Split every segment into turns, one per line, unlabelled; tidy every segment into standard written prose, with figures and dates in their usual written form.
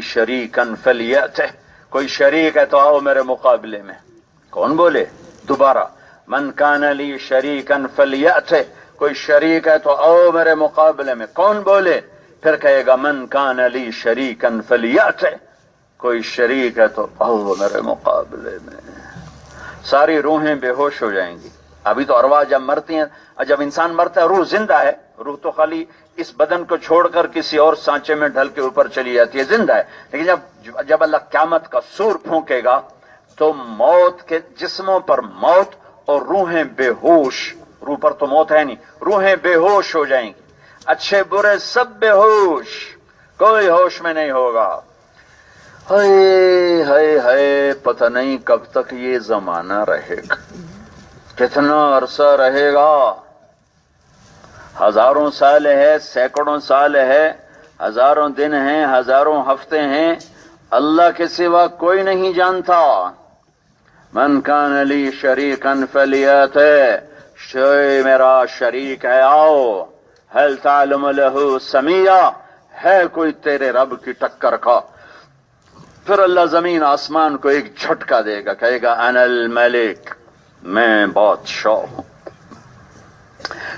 شریکن فلیأتہ، کوئی شریک ہے تو آؤ میرے مقابلے میں۔ کون بولے؟ دوبارہ، من کان لی شریکن فلیأتہ، کوئی شریک ہے تو آؤ میرے مقابلے میں۔ کون بولے؟ پھر کہے گا من کان لی شریکن فلیأتہ، کوئی شریک ہے تو آؤ میرے مقابلے میں۔ ساری روحیں بے ہوش ہو جائیں گی۔ ابھی تو ارواح جب مرتی ہیں، جب انسان مرتا ہے روح زندہ ہے، روح تو خالی اس بدن کو چھوڑ کر کسی اور سانچے میں ڈھل کے اوپر چلی جاتی ہے، زندہ ہے، لیکن جب اللہ قیامت کا سور پھونکے گا تو موت کے جسموں پر موت اور روحیں بے ہوش، روح پر تو موت ہے نہیں، روحیں بے ہوش ہو جائیں گی، اچھے برے سب بے ہوش، کوئی ہوش میں نہیں ہوگا۔ ہائے ہائے ہائے، پتہ نہیں کب تک یہ زمانہ رہے گا، کتنا عرصہ رہے گا، ہزاروں سال ہے، سینکڑوں سال ہے، ہزاروں دن ہیں، ہزاروں ہفتے ہیں، اللہ کے سوا کوئی نہیں جانتا۔ من کان لی شریکن فلیأتہ، شوئے میرا شریک ہے آؤ، هل تعلم له سمیہ، ہے کوئی تیرے رب کی ٹکر کا؟ پھر اللہ زمین آسمان کو ایک جھٹکا دے گا، کہے گا انا الملک، میں بادشاہ ہوں۔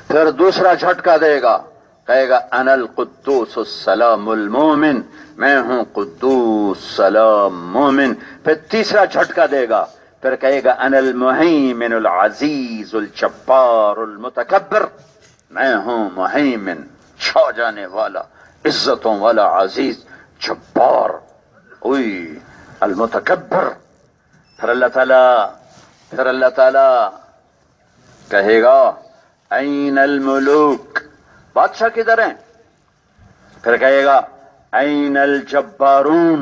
پھر دوسرا جھٹکا دے گا، کہے گا انا القدوس السلام المومن، میں ہوں قدوس سلام مومن۔ پھر تیسرا جھٹکا دے گا، پھر کہے گا انا المہیمن العزیز الجبار المتکبر، میں ہوں مہیمن، چھا جانے والا، عزتوں والا، عزیز، جبار، اوئی، المتکبر۔ پھر اللہ تعالی کہے گا این الملوک، بادشاہ کدھر ہیں؟ پھر کہے گا این الجبارون،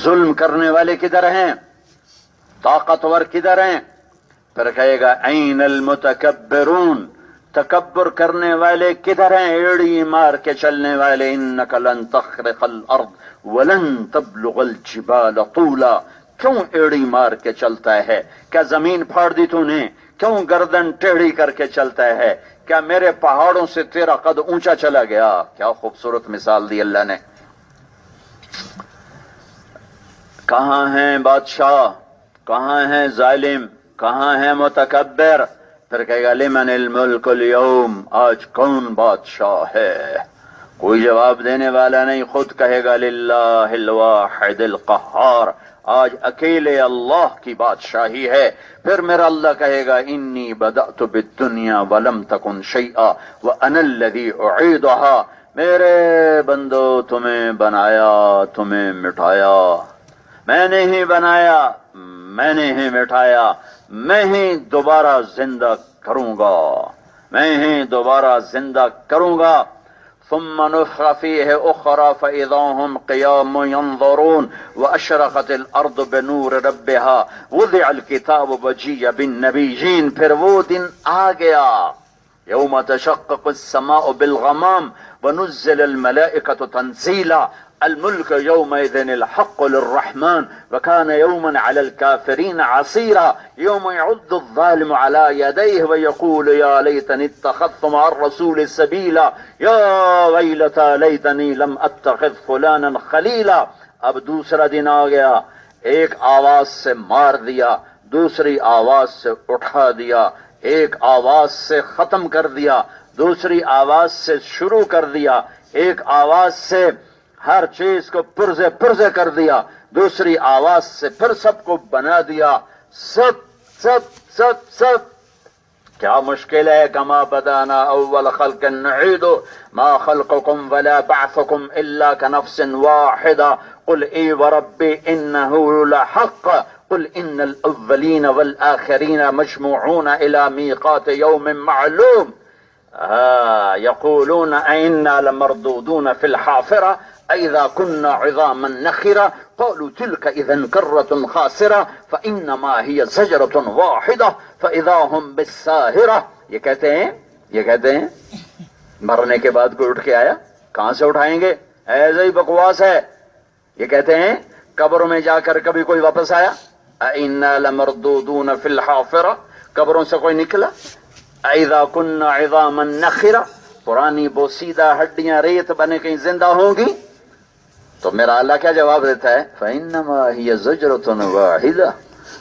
ظلم کرنے والے کدھر ہیں؟ طاقتور کدھر ہیں؟ پھر کہے گا این المتکبرون، تکبر کرنے والے کدھر ہیں؟ ایڑی مار کے چلنے والے، انک لن تخرق الارض ولن تبلغ الجبال طولا، کیوں ایڑی مار کے چلتا ہے؟ کیا زمین پھاڑ دی تو نے؟ کیوں گردن ٹیڑھی کر کے چلتا ہے؟ کیا میرے پہاڑوں سے تیرا قد اونچا چلا گیا؟ کیا خوبصورت مثال دی اللہ نے۔ کہاں ہیں بادشاہ؟ کہاں ہیں ظالم؟ کہاں ہیں متکبر؟ پھر کہے گا لمن الملک اليوم، آج کون بادشاہ ہے؟ کوئی جواب دینے والا نہیں، خود کہے گا للہ الواحد القہار، آج اکیلے اللہ کی بادشاہی ہے۔ پھر میرا اللہ کہے گا انی بدأت بالدنیا ولم تکن شیئا وانا الذی اعیدها، میرے بندو تمہیں بنایا، تمہیں مٹایا، میں نے ہی بنایا، میں نے ہی مٹایا، میں ہی دوبارہ زندہ کروں گا، میں ہی دوبارہ زندہ کروں گا۔ ثم نفخ فيه أخرى فإذا هم قيام ينظرون وأشرقت الأرض بنور ربها وضع الكتاب وجيء بالنبيين، پھر وہ دن آ گیا یوم تشقق السماء بالغمام ونزل الملائكة تنزيلا، الملك يومئذ الحق للرحمن وكان يوما على الكافرين عسيرا، يوم يعض الظالم على يديه ويقول يا ليتني اتخذت مع الرسول سبيلا يا ويلتى ليتني لم اتخذ فلانا خليلا۔ اب دوسرا دن آ گیا، ایک آواز سے مار دیا، دوسری آواز سے اٹھا دیا، ایک آواز سے ختم کر دیا، دوسری آواز سے شروع کر دیا، ایک آواز سے ہر چیز کو پرزے پرزے کر دیا، دوسری آواز سے پھر سب کو بنا دیا، سب سب سب سب۔ کیا مشکل ہے؟ کما بدانا اول خلق نعید ما خلقکم ولا بعثکم الا كنفس واحدہ قل ای وربی انه لحق قل ان الاولین والآخرین مجموعون الى میقات یوم معلوم یقولون ائنا لمردودون فی الحافرہ اذا كنا عظاما نخرة قالوا تلك اذا كرة خاسرة فانما هي زجرة واحدة فاذا هم بالساهرة۔ یہ کہتے ہیں مرنے کے بعد کوئی اٹھ کے آیا؟ کہاں سے اٹھائیں گے؟ ایسے ہی بکواس ہے۔ یہ کہتے ہیں قبروں میں جا کر کبھی کوئی واپس آیا؟ اِنَّا لَمَرْدُودُونَ فِي الْحَافِرَةِ، قبروں سے کوئی نکلا؟ اِذَا كُنَّا عِظَامًا نَخِرَةً، پرانی بوسیدہ ہڈیاں ریت بنے کہیں زندہ ہوں گی؟ تو میرا اللہ کیا جواب دیتا ہے؟ فَإِنَّمَا هِيَ زَجْرَةٌ وَاحِدَةٌ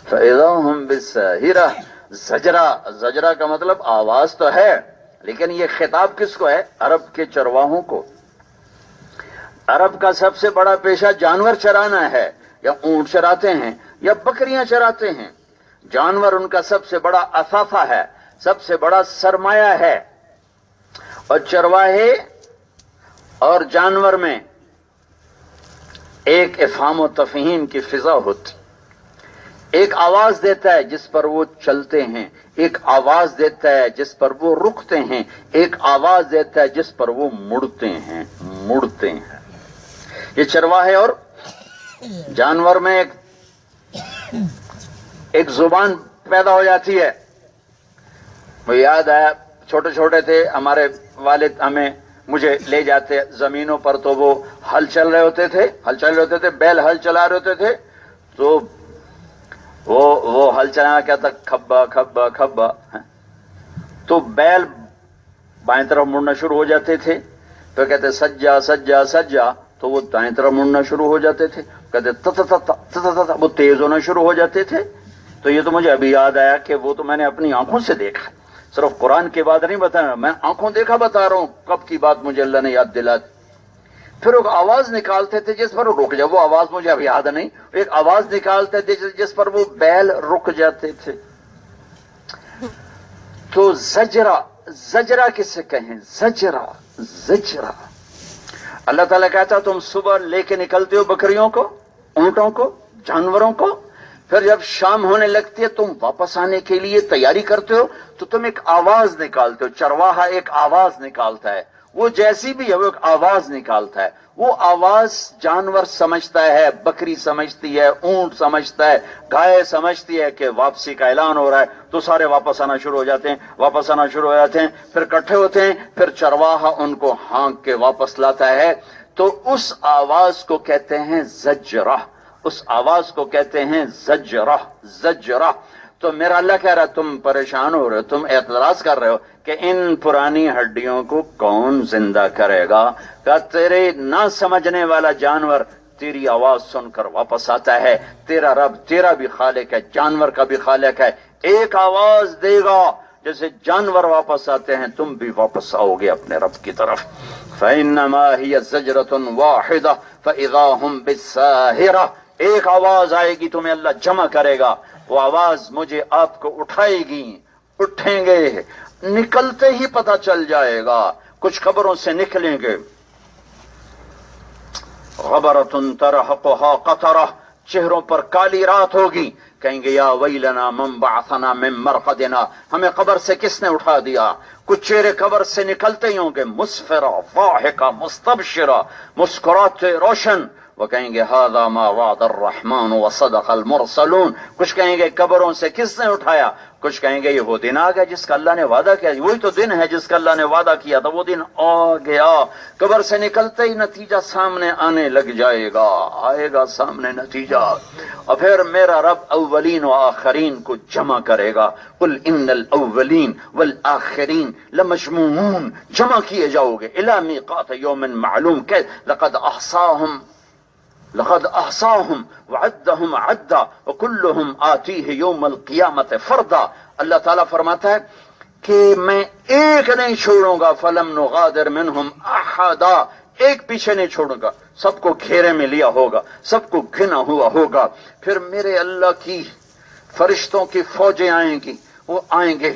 فَإِذَا هُمْ بِالسَّاهِرَةِ زجرہ کا مطلب آواز تو ہے، لیکن یہ خطاب کس کو ہے؟ عرب کے چرواہوں کو۔ عرب کا سب سے بڑا پیشہ جانور چرانا ہے، یا اونٹ چراتے ہیں یا بکریاں چراتے ہیں۔ جانور ان کا سب سے بڑا اثاثہ ہے، سب سے بڑا سرمایہ ہے، اور چرواہے اور جانور میں ایک افہام و تفہیم کی فضا ہوتی، ایک آواز دیتا ہے جس پر وہ چلتے ہیں، ایک آواز دیتا ہے جس پر وہ رکتے ہیں، ایک آواز دیتا ہے جس پر وہ مڑتے ہیں۔ یہ چرواہے اور جانور میں ایک زبان پیدا ہو جاتی ہے۔ مجھے یاد آیا، چھوٹے چھوٹے تھے، ہمارے والد مجھے لے جاتے زمینوں پر، تو وہ ہل چل رہے ہوتے تھے، بیل ہل چلا رہے ہوتے تھے، تو وہ ہل چلانا کیا تھا، کھبا کھبا کھبا، تو بیل بائیں طرف مڑنا شروع ہو جاتے تھے، تو کہتے سجا سجا سجا، تو وہ دائیں طرف مڑنا شروع ہو جاتے تھے، کہتے تا، وہ تیز ہونا شروع ہو جاتے تھے۔ تو یہ تو مجھے ابھی یاد آیا کہ وہ تو میں نے اپنی آنکھوں سے دیکھا، صرف قرآن کی بات نہیں بتا رہا، میں آنکھوں دیکھا بتا رہا ہوں، کب کی بات مجھے اللہ نے یاد دلا دی۔ پھر وہ آواز نکالتے تھے جس پر وہ رک جائے، وہ آواز مجھے اب یاد نہیں، ایک آواز نکالتے تھے جس پر وہ بیل رک جاتے تھے۔ تو زجرہ کس سے کہیں؟ زجرہ اللہ تعالیٰ کہتا ہے تم صبح لے کے نکلتے ہو بکریوں کو، اونٹوں کو، جانوروں کو، پھر جب شام ہونے لگتی ہے تم واپس آنے کے لیے تیاری کرتے ہو، تو تم ایک آواز نکالتے ہو، چرواہا ایک آواز نکالتا ہے، وہ جیسی بھی ہے وہ ایک آواز نکالتا ہے، وہ آواز جانور سمجھتا ہے، بکری سمجھتی ہے، اونٹ سمجھتا ہے، گائے سمجھتی ہے کہ واپسی کا اعلان ہو رہا ہے، تو سارے واپس آنا شروع ہو جاتے ہیں، پھر اکٹھے ہوتے ہیں، پھر چرواہا ان کو ہانک کے واپس لاتا ہے۔ تو اس آواز کو کہتے ہیں زجرہ، اس آواز کو کہتے ہیں زجرہ۔ تو میرا اللہ کہہ رہا تم پریشان ہو رہے ہو، تم اعتراض کر رہے ہو کہ ان پرانی ہڈیوں کو کون زندہ کرے گا؟ کہ تیرے نہ سمجھنے والا جانور تیری آواز سن کر واپس آتا ہے، تیرا رب تیرا بھی خالق ہے، جانور کا بھی خالق ہے، ایک آواز دے گا، جیسے جانور واپس آتے ہیں تم بھی واپس آؤ گے اپنے رب کی طرف۔ فَإِنَّمَا هِيَ زَجْرَةٌ وَاحِدَةٌ فَإِذَا هُمْ بِالسَّاهِرَةِ، ایک آواز آئے گی، تمہیں اللہ جمع کرے گا، وہ آواز مجھے آپ کو اٹھائے گی، اٹھیں گے، نکلتے ہی پتہ چل جائے گا، کچھ قبروں سے نکلیں گے، غبرۃ ترہقها قطرہ، چہروں پر کالی رات ہوگی، کہیں گے یا ویلنا من بعثنا من مرقدنا، ہمیں قبر سے کس نے اٹھا دیا؟ کچھ چہرے قبر سے نکلتے ہی ہوں گے مسفرہ ضاحکہ مستبشرہ، مسکراتے روشن، وہ کہیں گے ھذا ما وعد الرحمن وصدق المرسلون، کچھ کہیں گے قبروں سے کس نے اٹھایا، کچھ کہیں گے یہ وہ دن آ گیا جس کا اللہ نے وعدہ کیا، وہی تو دن ہے جس کا اللہ نے وعدہ کیا تھا، وہ دن آ گیا۔ قبر سے نکلتے ہی نتیجہ سامنے آنے لگ جائے گا، آئے گا سامنے نتیجہ، اور پھر میرا رب اولین و آخرین کو جمع کرے گا، قل ان الاولین والآخرین لمجموعون، جمع کیے جاؤ گے الی میقات یوم معلوم، کہ لقد احصاهم وعدهم عدا وكلهم آتيه يوم القیامت فردا۔ اللہ تعالیٰ فرماتا ہے کہ میں ایک نہیں چھوڑوں گا، فلم نغادر منهم احدا، ایک پیچھے نہیں چھوڑوں گا، سب کو گھیرے میں لیا ہوگا، سب کو گنا ہوا ہوگا، پھر میرے اللہ کی فرشتوں کی فوجیں آئیں گی، وہ آئیں گے،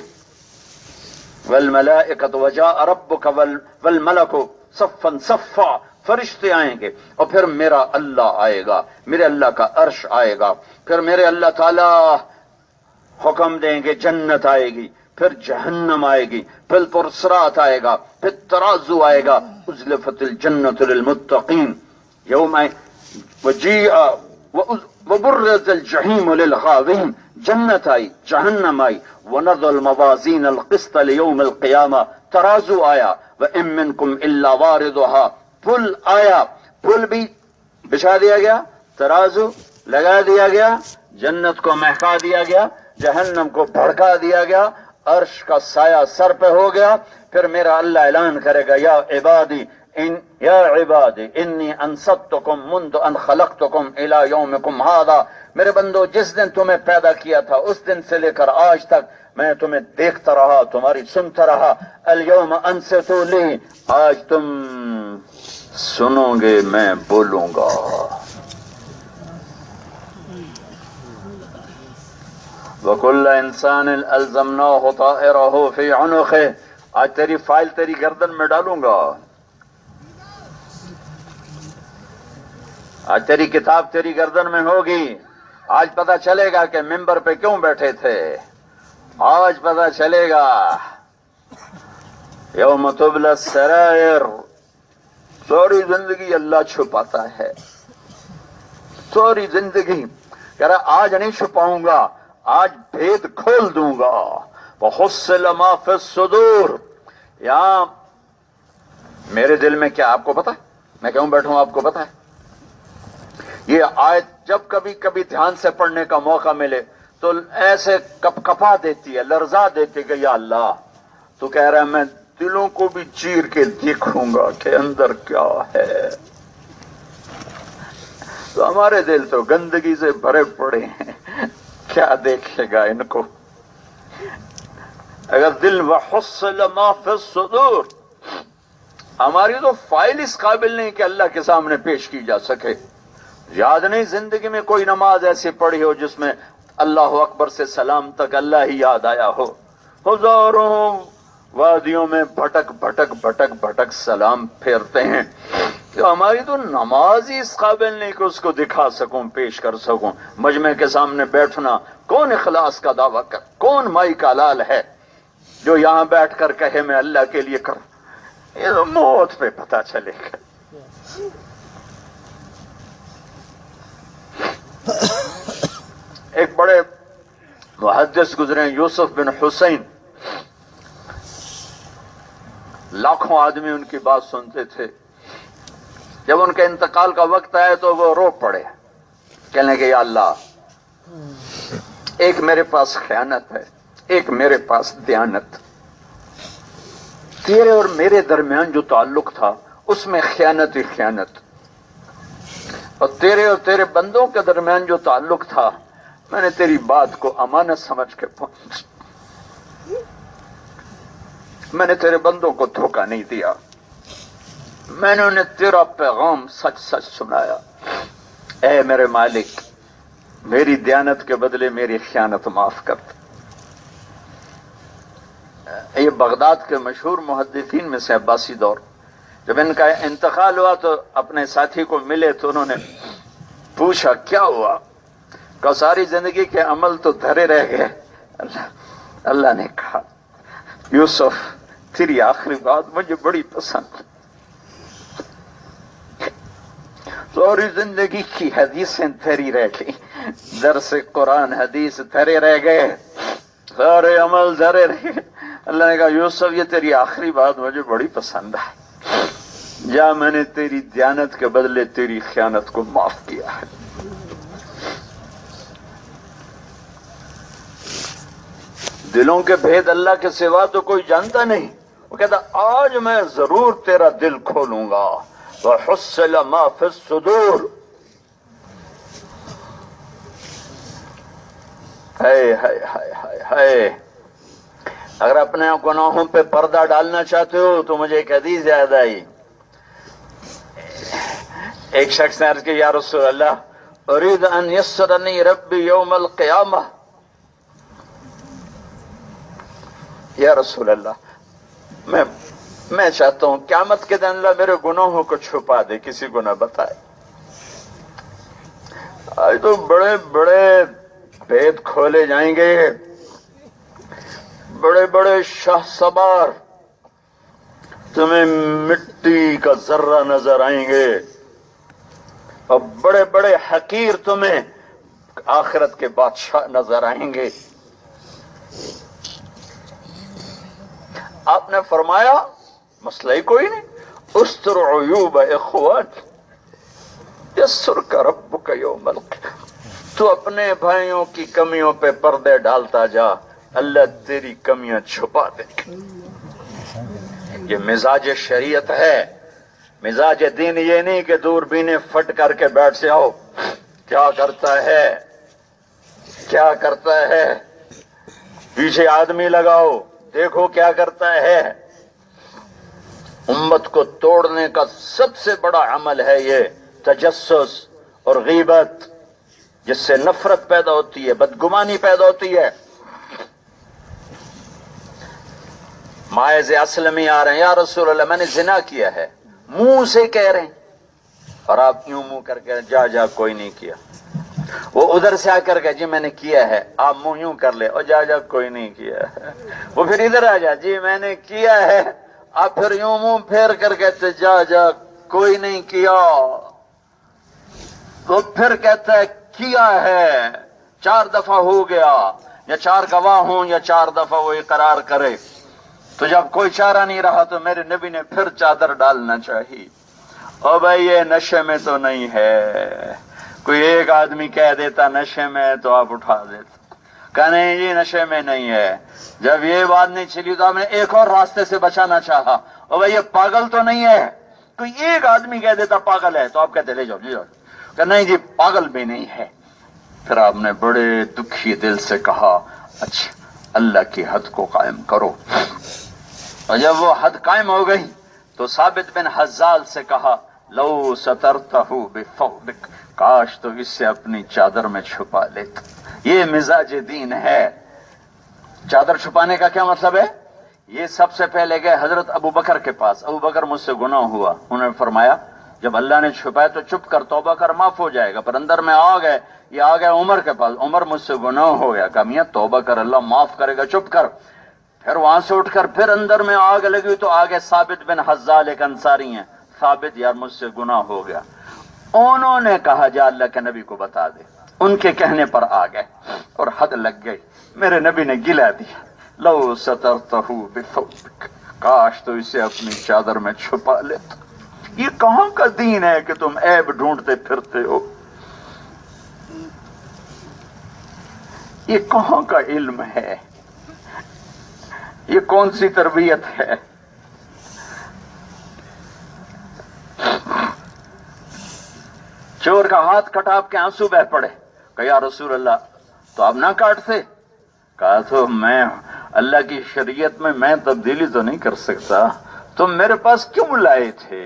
والملائکۃ وجاء ربک والملک صفا صفا، فرشتے آئیں گے، اور پھر میرا اللہ آئے گا، میرے اللہ کا عرش آئے گا، پھر میرے اللہ تعالی حکم دیں گے جنت آئے گی، پھر جہنم آئے گی، پھر پرصراط آئے گا، پھر ترازو آئے گا، ازلفت الجنت للمتقین، یوم وجیء وبرزت الجحیم للغاوین، جنت آئی، جہنم آئی، ونضع الموازین القسط لیوم القیامہ، ترازو آیا، وَإِن مِّنكُمْ إِلَّا وَارِدُهَا، پل آیا، پل بھی بچھا دیا گیا، ترازو لگا دیا گیا، جنت کو مہکا دیا گیا، جہنم کو بھڑکا دیا گیا، عرش کا سایہ سر پہ ہو گیا، پھر میرا اللہ اعلان کرے گا یا عبادی یا عبادی انی انصتکم منذ ان خلقتکم الی یومکم ھذا، میرے بندو جس دن تمہیں پیدا کیا تھا اس دن سے لے کر آج تک میں تمہیں دیکھتا رہا، تمہاری سنتا رہا. الیوم انصتوا لی، آج تم سنو گے میں بولوں گا. وَكُلَّ إِنسَانٍ أَلْزَمْنَاهُ طَائِرَهُ فِي عُنُقِهِ، آج تیری فائل تیری گردن میں ڈالوں گا، آج تیری کتاب تیری گردن میں ہوگی. آج پتہ چلے گا کہ ممبر پہ کیوں بیٹھے تھے، آج پتہ چلے گا. یوم تبلی السرائر، ساری زندگی اللہ چھپاتا ہے، ساری زندگی کہہ رہا آج نہیں چھپاؤں گا، آج بھید کھول دوں گا. وَحُصِّلَ مَا فِي الصُّدُورِ، یہاں میرے دل میں کیا آپ کو پتا ہے، میں کیوں بیٹھوں آپ کو پتا ہے. یہ آیت جب کبھی کبھی دھیان سے پڑھنے کا موقع ملے تو ایسے کپ کپا دیتی ہے، لرزا دیتی کہ یا اللہ تو کہہ رہا ہے میں دلوں کو بھی چیر کے دیکھوں گا کہ اندر کیا ہے. تو ہمارے دل تو گندگی سے بھرے پڑے ہیں، کیا دیکھے گا ان کو. اگر دل وحصل ما فی الصدور، ہماری تو فائل اس قابل نہیں کہ اللہ کے سامنے پیش کی جا سکے. یاد نہیں زندگی میں کوئی نماز ایسی پڑھی ہو جس میں اللہ اکبر سے سلام تک اللہ ہی یاد آیا ہو. ہزاروں وادیوں میں بھٹک بھٹک بھٹک بھٹک سلام پھیرتے ہیں. تو ہماری تو نماز ہی اس قابل نہیں کہ اس کو دکھا سکوں، پیش کر سکوں. مجمع کے سامنے بیٹھنا، کون اخلاص کا دعویٰ کر، کون مائی کا لال ہے جو یہاں بیٹھ کر کہے میں اللہ کے لیے کروں. یہ تو موت پہ پتہ چلے گا. ایک بڑے محدث گزرے یوسف بن حسین، لاکھوں آدمی ان کی بات سنتے تھے. جب ان کے انتقال کا وقت آیا تو وہ رو پڑے، کہنے کہ یا اللہ ایک میرے پاس خیانت ہے، ایک میرے پاس دیانت. تیرے اور میرے درمیان جو تعلق تھا اس میں خیانت ہی خیانت، اور تیرے بندوں کے درمیان جو تعلق تھا میں نے تیری بات کو امانت سمجھ کے میں نے تیرے بندوں کو دھوکہ نہیں دیا، میں نے انہیں تیرا پیغام سچ سچ سنایا. اے میرے مالک، میری دیانت کے بدلے میری خیانت معاف کر. یہ بغداد کے مشہور محدثین میں سے عباسی دور، جب ان کا انتقال ہوا تو اپنے ساتھی کو ملے تو انہوں نے پوچھا کیا ہوا، کہ ساری زندگی کے عمل تو دھرے رہ گئے. اللہ نے کہا یوسف تیری آخری بات مجھے بڑی پسند، ساری زندگی کی حدیثیں دھری رہ گئی، درس قرآن حدیث دھرے رہ گئے، سارے عمل دھرے رہ گئے. اللہ نے کہا یوسف یہ تیری آخری بات مجھے بڑی پسند ہے، یا میں نے تیری دیانت کے بدلے تیری خیانت کو معاف کیا ہے. دلوں کے بھید اللہ کے سوا تو کوئی جانتا نہیں. وہ کہتا آج میں ضرور تیرا دل کھولوں گا. وَحُصِّلَ مَا فِي الصُّدُورِ. ہائے ہائے ہائے ہائے ہائے. اگر اپنے گناہوں پہ پردہ ڈالنا چاہتے ہو تو مجھے ایک حدیث یاد آئی. ایک شخص نے عرض کی یا رسول اللہ اريد ان يسرني ربي يوم القیامہ. یا رسول اللہ میں چاہتا ہوں قیامت کے دن اللہ میرے گناہوں کو چھپا دے، کسی کو نہ بتائے. آج تو بڑے بڑے بھید کھولے جائیں گے، بڑے بڑے شاہ سوار تمہیں مٹی کا ذرہ نظر آئیں گے، اور بڑے بڑے حقیر تمہیں آخرت کے بادشاہ نظر آئیں گے. آپ نے فرمایا مسئلہ ہی کوئی نہیں، استر عیوب اخوان یسرک ربک یوم القیامہ. تو اپنے بھائیوں کی کمیوں پہ پردے ڈالتا جا، اللہ تیری کمیاں چھپا دے گا. یہ مزاج شریعت ہے. مزاج دین یہ نہیں کہ دوربینیں پھٹ کر کے بیٹھ سے آؤ کیا کرتا ہے کیا کرتا ہے، پیچھے آدمی لگاؤ دیکھو کیا کرتا ہے۔ امت کو توڑنے کا سب سے بڑا عمل ہے یہ تجسس اور غیبت، جس سے نفرت پیدا ہوتی ہے، بدگمانی پیدا ہوتی ہے۔ ماعز اسلمی آ رہے ہیں، یا رسول اللہ میں نے زنا کیا ہے، منہ سے کہہ رہے ہیں، اور آپ یوں منہ کر کے جا کوئی نہیں کیا۔ وہ ادھر سے آ کر کے جی میں نے کیا ہے، آپ منہ یوں کر لے اور جا کوئی نہیں کیا ہے۔ وہ پھر ادھر آ جا جی میں نے کیا ہے، آپ پھر یوں منہ پھیر کر کہتے جا کوئی نہیں کیا۔ تو پھر کہتا ہے کیا ہے، 4 دفعہ ہو گیا، یا 4 گواہ ہوں یا 4 دفعہ وہ اقرار کرے۔ تو جب کوئی چارہ نہیں رہا تو میرے نبی نے پھر چادر ڈالنا چاہیے۔ او بھائی یہ نشے میں تو نہیں ہے، کوئی ایک آدمی کہہ دیتا نشے میں تو آپ اٹھا دیتے، کہ نہیں جی نشے میں نہیں ہے۔ جب یہ بات نہیں چلی تو آپ نے ایک اور راستے سے بچانا چاہا، او بھائی یہ پاگل تو نہیں ہے، کوئی ایک آدمی کہہ دیتا پاگل ہے تو آپ کہتے لے جاؤ کہ نہیں جی پاگل بھی نہیں ہے۔ پھر آپ نے بڑے دکھی دل سے کہا اچھا اللہ کی حد کو قائم کرو، اور جب وہ حد قائم ہو گئی تو ثابت بن حزال سے کہا لو سترتہ بثوبک، کاش تو اس سے اپنی چادر میں چھپا لیتا۔ یہ مزاج دین ہے۔ چادر چھپانے کا کیا مطلب ہے؟ یہ سب سے پہلے گئے حضرت ابو بکر کے پاس، ابو بکر مجھ سے گناہ ہوا، انہوں نے فرمایا جب اللہ نے چھپایا تو چپ کر توبہ کر معاف ہو جائے گا، پر اندر میں آ گئے، یہ آ گئے عمر کے پاس، عمر مجھ سے گناہ ہو گیا، کہا میاں توبہ کر اللہ معاف کرے گا چپ کر۔ پھر وہاں سے اٹھ کر پھر اندر میں آگ لگی تو آگے ثابت بن حزال ایک انصاری ہیں، ثابت یار مجھ سے گناہ ہو گیا، انہوں نے کہا جا اللہ کے نبی کو بتا دے، ان کے کہنے پر آ گئے اور حد لگ گئی۔ میرے نبی نے گلا دیا لو سترتہ بثوبک، کاش تو اسے اپنی چادر میں چھپا لیتا۔ یہ کہاں کا دین ہے کہ تم عیب ڈھونڈتے پھرتے ہو؟ یہ کہاں کا علم ہے؟ یہ کون سی تربیت ہے؟ چور کا ہاتھ کٹا آپ کے آنسو بہ پڑے، کہ یا رسول اللہ تو آپ نہ کاٹتے؟ کہا تو میں اللہ کی شریعت میں تبدیلی تو نہیں کر سکتا، تم میرے پاس کیوں لائے تھے؟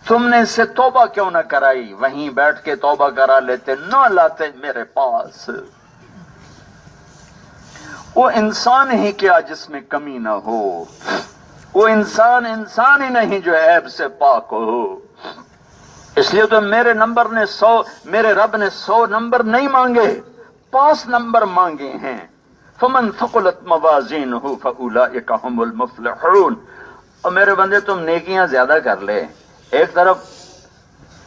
تم نے اس سے توبہ کیوں نہ کرائی؟ وہیں بیٹھ کے توبہ کرا لیتے، نہ لاتے میرے پاس۔ وہ انسان ہی کیا جس میں کمی نہ ہو، وہ انسان ہی نہیں جو عیب سے پاک ہو۔ اس لیے تو میرے رب نے 100 نمبر نہیں مانگے، 5 نمبر مانگے ہیں۔ فمن ثقلت موازینہ فاولئک هم المفلحون۔ اور میرے بندے تم نیکیاں زیادہ کر لے، ایک طرف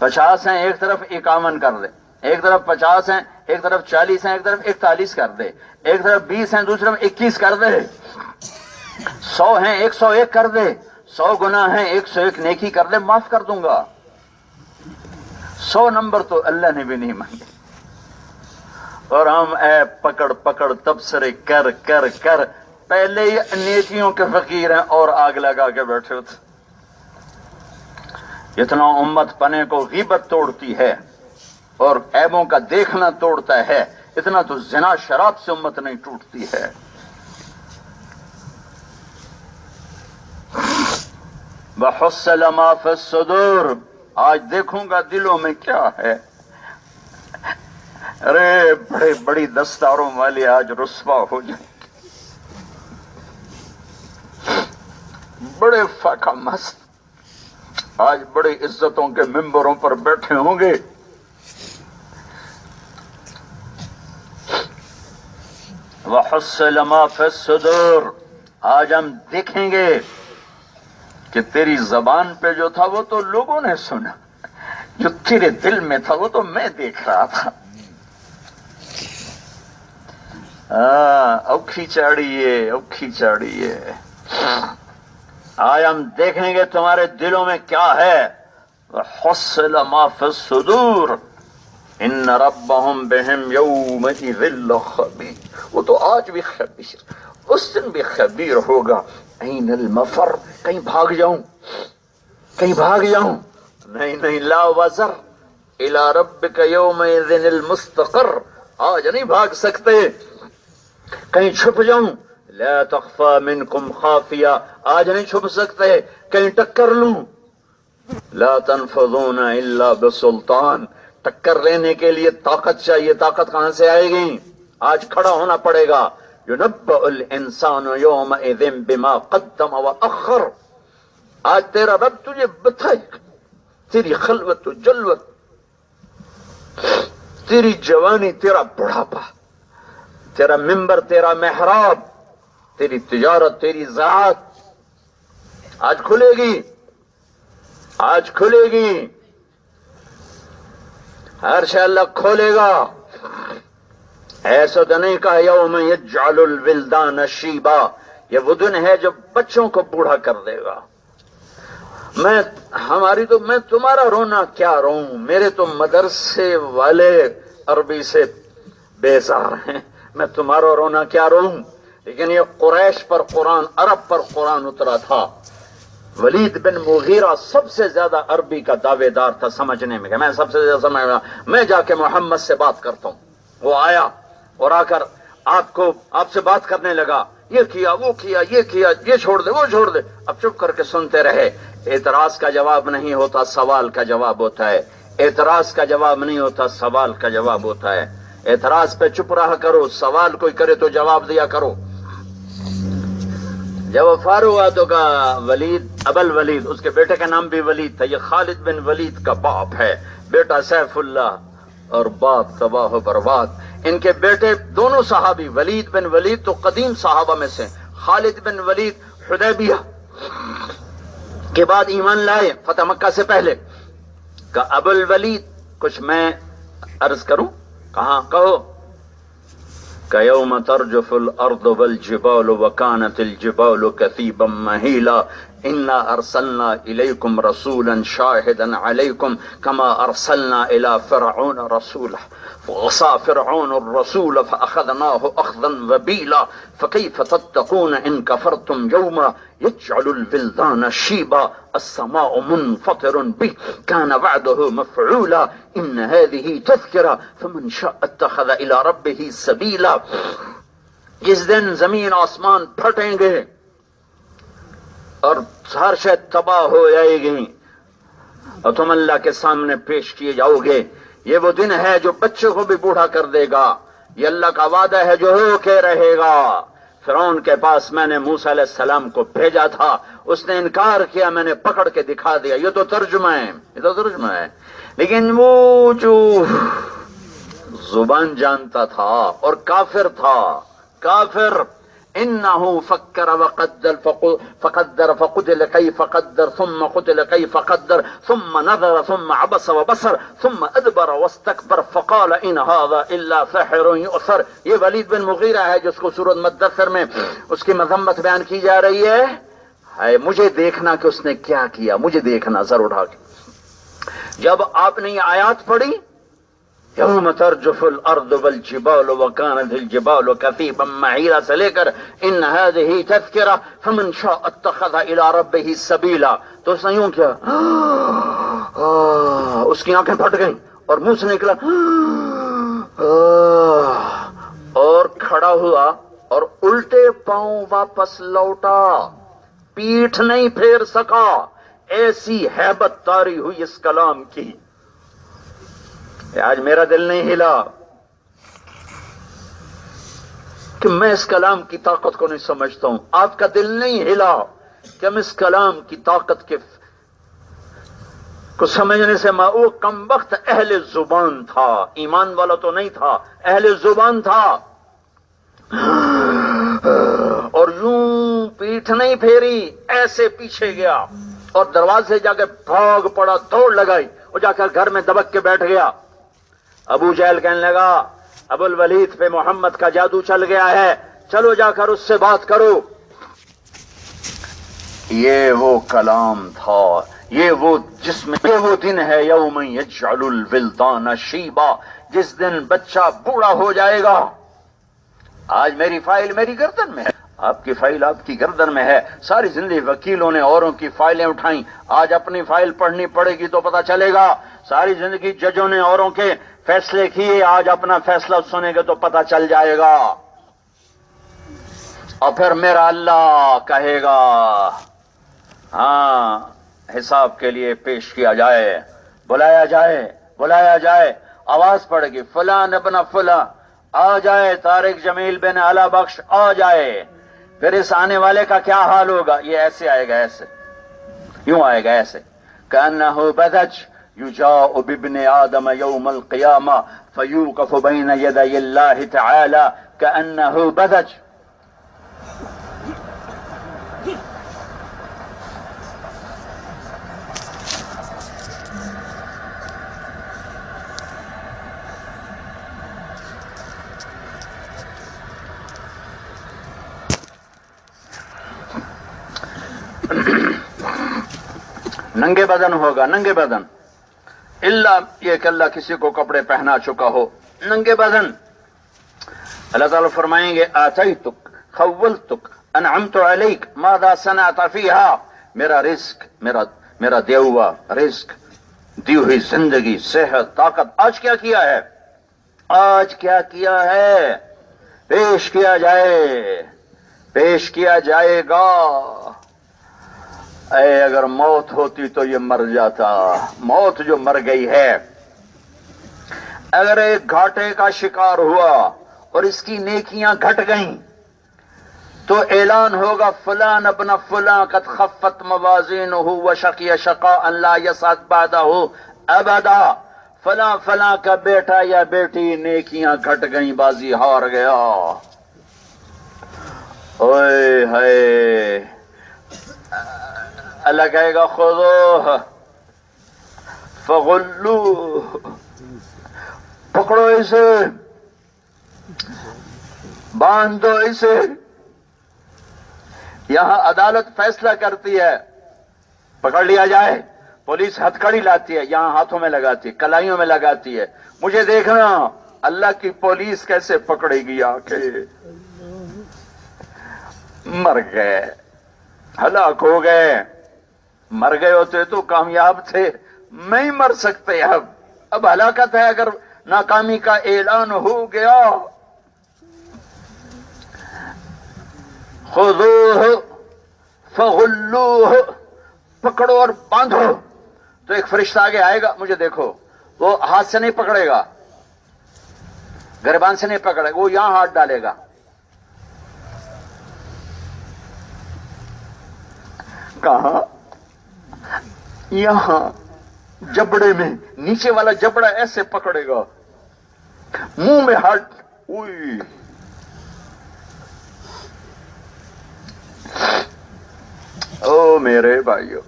50 ہیں ایک طرف 51 کر دے، ایک طرف 50 ہیں ایک طرف 40 ہیں ایک طرف 41 کر دے، ایک طرف 20 ہیں دوسری طرف 21 کر دے، 100 ہیں 101 کر دے، 100 گناہ ہیں 101 نیکی کر دے، معاف کر دوں گا۔ 100 نمبر تو اللہ نے بھی نہیں مانگے، اور ہم پکڑ تبصرے کر پہلے ہی نیکیوں کے فقیر ہیں اور آگ لگا کے بیٹھے ہوتے۔ اتنا امت پنے کو غیبت توڑتی ہے اور عیبوں کا دیکھنا توڑتا ہے، اتنا تو زنا شراب سے امت نہیں ٹوٹتی ہے۔ وحصل ما فی الصدور، آج دیکھوں گا دلوں میں کیا ہے۔ ارے بڑی دستاروں والے آج رسوا ہو جائیں گے، بڑے فاقہ مست آج بڑی عزتوں کے ممبروں پر بیٹھے ہوں گے۔ وحصل ما فی الصدور، آج ہم دیکھیں گے کہ تیری زبان پہ جو تھا وہ تو لوگوں نے سنا، جو تیرے دل میں تھا وہ تو میں دیکھ رہا تھا۔ اوکھی چاڑیے آج ہم دیکھیں گے تمہارے دلوں میں کیا ہے۔ وحصل ما فی الصدور ان ربهم بهم یومئذ لخبیر، وہ تو آج بھی خبیر، اس دن بھی خبیر ہوگا۔ این المفر، کہیں بھاگ جاؤں، کہیں بھاگ جاؤں؟ نہیں نہیں، لا وزر الی ربک یومئذ المستقر، آج نہیں بھاگ سکتے. کہیں چھپ جاؤں؟ لا تخفى منکم خافیہ، آج نہیں چھپ سکتے. کہیں ٹکر لوں؟ لا تنفذون الا بسلطان، ٹکر لینے کے لیے طاقت چاہیے. طاقت کہاں سے آئے گی؟ آج کھڑا ہونا پڑے گا. ينبأ الانسان يومئذ بما قدم واخر، آج تیرا رب تجھے بتائے تیری خلوت و جلوت، تیری جوانی، تیرا بڑھاپا، تیرا منبر، تیرا محراب، تیری تجارت، تیری ذات آج کھلے گی. آج کھلے گی، ہر شے اللہ کھولے گا. ایسا تو نہیں کہا یوم یجعل الولدان شیبا، یہ وہ دن ہے جو بچوں کو بوڑھا کر دے گا. میں تمہارا رونا کیا روں، میرے تو مدرسے والے عربی سے بیزار ہیں، میں تمہارا رونا کیا روں. لیکن یہ قریش پر قرآن، عرب پر قرآن اترا تھا. ولید بن مغیرہ سب سے زیادہ عربی کا دعوے دار تھا سمجھنے میں، کہ میں سب سے زیادہ سمجھ رہا، میں جا کے محمد سے بات کرتا ہوں. وہ آیا اور آ کر آپ سے بات کرنے لگا، یہ کیا وہ کیا، یہ کیا، یہ چھوڑ دے وہ چھوڑ دے. اب چپ کر کے سنتے رہے. اعتراض کا جواب نہیں ہوتا، سوال کا جواب ہوتا ہے. اعتراض کا جواب نہیں ہوتا، سوال کا جواب ہوتا ہے. اعتراض پہ چپ رہا کرو، سوال کوئی کرے تو جواب دیا کرو. جب وہ فارغ ہوا تو کہا ولید، ابل ولید، اس کے بیٹے کا نام بھی ولید تھا، یہ خالد بن ولید کا باپ ہے، بیٹا سیف اللہ اور باپ تباہ و برباد. ان کے بیٹے دونوں صحابی، ولید بن ولید تو قدیم صحابہ میں سے، خالد بن ولید حدیبیہ کے بعد ایمان لائے، فتح مکہ سے پہلے. کہ ابو الولید کچھ میں عرض کروں؟ کہاں؟ کہو. كيوم ترجف الأرض والجبال وكانت الجبال كثيبا مهيلا إنا أرسلنا إليكم رسولا شاهدا عليكم كما أرسلنا إلى فرعون رسولا فعصى فرعون الرسول فأخذناه أخذا وبيلا فكيف تتقون إن كفرتم يوما يجعل الولدان شيبا السماء منفطر به كان وعده مفعولا إن هذه تذكرة فمن شاء اتخذ إلى ربه سبيلا. جس دن زمین آسمان پھٹیں گے اور ہر شے تباہ ہو جائے گی اور تم اللہ کے سامنے پیش کیے جاؤ گے. یہ وہ دن ہے جو بچوں کو بھی بوڑھا کر دے گا. یہ اللہ کا وعدہ ہے جو ہو کے رہے گا. فرعون کے پاس میں نے موسیٰ علیہ السلام کو بھیجا تھا، اس نے انکار کیا، میں نے پکڑ کے دکھا دیا. یہ تو ترجمہ ہے، یہ تو ترجمہ ہے. لیکن وہ جو زبان جانتا تھا اور کافر تھا، کافر، انہو فکر وقدر فقدر فقتل کیف قدر ثم قتل کیف قدر ثم نظر ثم عبس وبصر ثم ادبر واستکبر فقال ان هذا الا سحر یؤثر. یہ ولید بن مغیرہ ہے جس کو سورۃ مدثر میں اس کی مذمت بیان کی جا رہی ہے. مجھے دیکھنا کہ اس نے کیا کیا، مجھے دیکھنا سر اٹھا کے. جب آپ نے یہ آیات پڑھی یوم ترجف الارض والجبال وكانت الجبال كثيبا مهيلا سے لے کر ان هذه تذکرہ فمن شاء اتخذ الى ربه سبیلا، تو اس نے یوں کیا، اس کی آنکھیں پھٹ گئیں اور منہ سے نکلا اور کھڑا ہوا اور الٹے پاؤں واپس لوٹا، پیٹھ نہیں پھیر سکا. ایسی ہیبت طاری ہوئی اس کلام کی. آج میرا دل نہیں ہلا کہ میں اس کلام کی طاقت کو نہیں سمجھتا ہوں. آپ کا دل نہیں ہلا کہ ہم اس کلام کی طاقت کو سمجھنے سے وہ کم وقت اہل زبان تھا، ایمان والا تو نہیں تھا، اہل زبان تھا. اور یوں پیٹھ نہیں پھیری، ایسے پیچھے گیا اور دروازے جا کے بھاگ پڑا، دوڑ لگائی اور جا کر گھر میں دبک کے بیٹھ گیا. ابو جہل کہنے لگا ابو الولید پہ محمد کا جادو چل گیا ہے، چلو جا کر اس سے بات کرو. یہ وہ کلام تھا، یہ وہ دن ہے یوم یجعل الولدان شیبا، جس دن بچہ بوڑھا ہو جائے گا. آج میری فائل میری گردن میں ہے، آپ کی فائل آپ کی گردن میں ہے. ساری زندگی وکیلوں نے اوروں کی فائلیں اٹھائیں، آج اپنی فائل پڑھنی پڑے گی تو پتہ چلے گا. ساری زندگی ججوں نے اوروں کے فیصلے کیے، آج اپنا فیصلہ سنیں گے تو پتہ چل جائے گا. اور پھر میرا اللہ کہے گا ہاں حساب کے لیے پیش کیا جائے، بلایا جائے. آواز پڑے گی فلان ابن فلاں آ جائے، طارق جمیل بن علا بخش آ جائے. پھر اس آنے والے کا کیا حال ہوگا؟ یہ ایسے آئے گا، ایسے یوں آئے گا، ایسے کأنہ بدج یجاء بابن آدم یوم القیامہ فیوقف بین یدی اللہ تعالی کأنہ بدج. ننگے بدن ہوگا، ننگے بدن، اللہ یہ کہ اللہ کسی کو کپڑے پہنا چکا ہو، ننگے بدن. اللہ تعالیٰ فرمائیں گے آتیتک خولتک انعمت علیک ماذا صنعت فیہا. میرا رزق، میرا دیا ہوا رزق، دی ہوئی زندگی، صحت، طاقت، آج کیا کیا ہے؟ آج کیا کیا ہے؟ پیش کیا جائے گا. اے اگر موت ہوتی تو یہ مر جاتا. موت جو مر گئی ہے، اگر ایک گھاٹے کا شکار ہوا اور اس کی نیکیاں گھٹ گئیں تو اعلان ہوگا فلان ابن فلاں قد خفت موازینہ وشقی شقاء لا یسعد بعدہ ابدا. فلاں فلاں کا بیٹا یا بیٹی نیکیاں گھٹ گئیں، بازی ہار گیا. اوئے ہائے، اللہ کہے گا خذوہ فغلوہ، پکڑو اسے، باندھ دو اسے. یہاں عدالت فیصلہ کرتی ہے، پکڑ لیا جائے. پولیس ہتھکڑی لاتی ہے، یہاں ہاتھوں میں لگاتی ہے، کلائیوں میں لگاتی ہے. مجھے دیکھنا اللہ کی پولیس کیسے پکڑے گی آ کے. مر گئے، ہلاک ہو گئے. مر گئے ہوتے تو کامیاب تھے، نہیں مر سکتے. اب ہلاکت ہے اگر ناکامی کا اعلان ہو گیا. خذوہ فغلوہ، پکڑو اور باندھو. تو ایک فرشتہ آگے آئے گا، مجھے دیکھو، وہ ہاتھ سے نہیں پکڑے گا، گریبان سے نہیں پکڑے گا، وہ یہاں ہاتھ ڈالے گا. کہاں؟ یہاں جبڑے میں، نیچے والا جبڑا ایسے پکڑے گا، منہ میں ہاتھ. اوئی، او میرے بھائیو،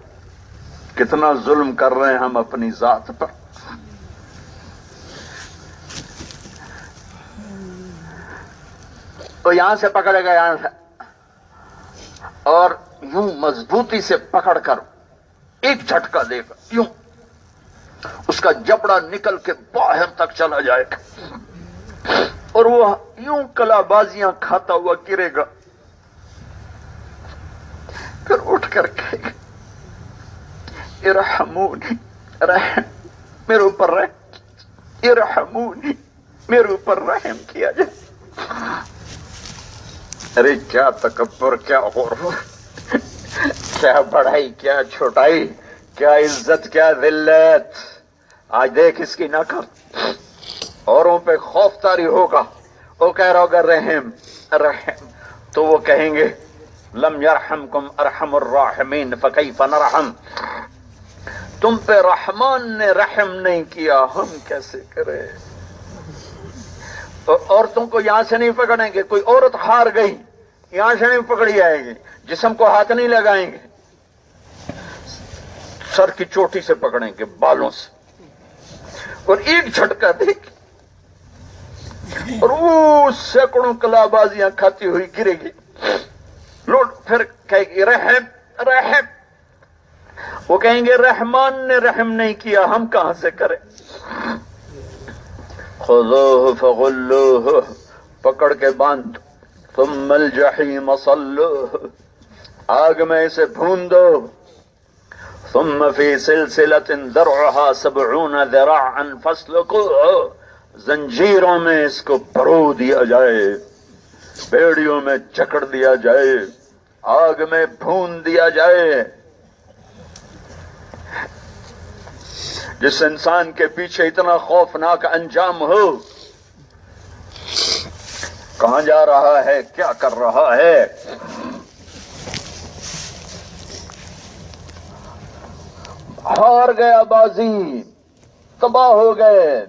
کتنا ظلم کر رہے ہیں ہم اپنی ذات پر. تو یہاں سے پکڑے گا، یہاں سے، اور یوں مضبوطی سے پکڑ کر ایک جھٹکا دے گا، یوں اس کا جبڑا نکل کے باہر تک چلا جائے گا اور وہ یوں کلا بازیاں کھاتا ہوا گرے گا. پھر اٹھ کر کہے گا ارحمونی، رحم میرے اوپر رحم، ارحمونی میرے اوپر رحم کیا جائے. ارے کیا تکبر، کیا غرور، کیا بڑائی، کیا چھوٹائی، کیا عزت، کیا ذلت. آج دیکھ اس کی نہ کر. اوروں پہ خوف طاری ہوگا، وہ کہہ رہا ہوگا رحم رحم، تو وہ کہیں گے لم یرحمکم ارحم الراحمین فکیف نرحم. تم پہ رحمان نے رحم نہیں کیا، ہم کیسے کریں. عورتوں کو یہاں سے نہیں پکڑیں گے. کوئی عورت ہار گئی، یہاں سے نہیں پکڑی جائے گی، جسم کو ہاتھ نہیں لگائیں گے، سر کی چوٹی سے پکڑیں گے، بالوں سے، اور ایک جھٹکا دے گی اور وہ سینکڑوں کلا بازیاں کھاتی ہوئی گرے گی. لوٹ پھر کہے گی رحم رحم. وہ کہیں گے رحمان نے رحم نہیں کیا، ہم کہاں سے کریں. خذوہ فغلوہ، پکڑ کے باندھ. ثم الجحیم صلوہ، آگ میں اسے بھون دو، ثم فی سلسلۃ ذرعها 70 ذراعا فاسلکوہ، زنجیروں میں اس کو پرو دیا جائے، بیڑیوں میں جکڑ دیا جائے، آگ میں بھون دیا جائے۔ جس انسان کے پیچھے اتنا خوفناک انجام ہو، کہاں جا رہا ہے، کیا کر رہا ہے؟ ہار گیا بازی، تباہ ہو گئے،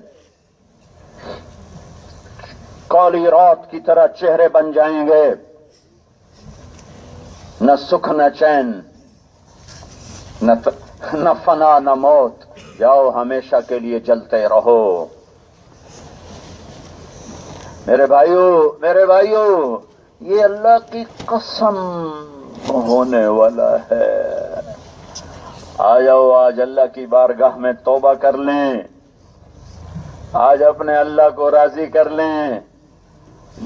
کالی رات کی طرح چہرے بن جائیں گے، نہ سکھ نہ چین، نہ فنا نہ موت، جاؤ ہمیشہ کے لیے جلتے رہو۔ میرے بھائیو، یہ اللہ کی قسم ہونے والا ہے۔ آ جاؤ، آج اللہ کی بارگاہ میں توبہ کر لیں، آج اپنے اللہ کو راضی کر لیں۔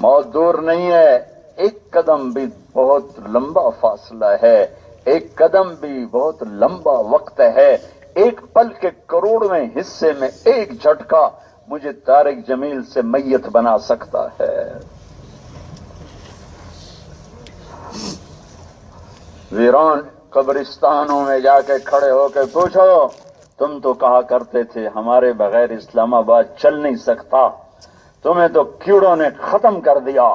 موت دور نہیں ہے، ایک قدم بھی بہت لمبا فاصلہ ہے، ایک قدم بھی بہت لمبا وقت ہے، ایک پل کے کروڑویں حصے میں ایک جھٹکا مجھے طارق جمیل سے میت بنا سکتا ہے۔ ویران قبرستانوں میں جا کے کھڑے ہو کے پوچھو، تم تو کہا کرتے تھے ہمارے بغیر اسلام آباد چل نہیں سکتا، تمہیں تو کیڑوں نے ختم کر دیا،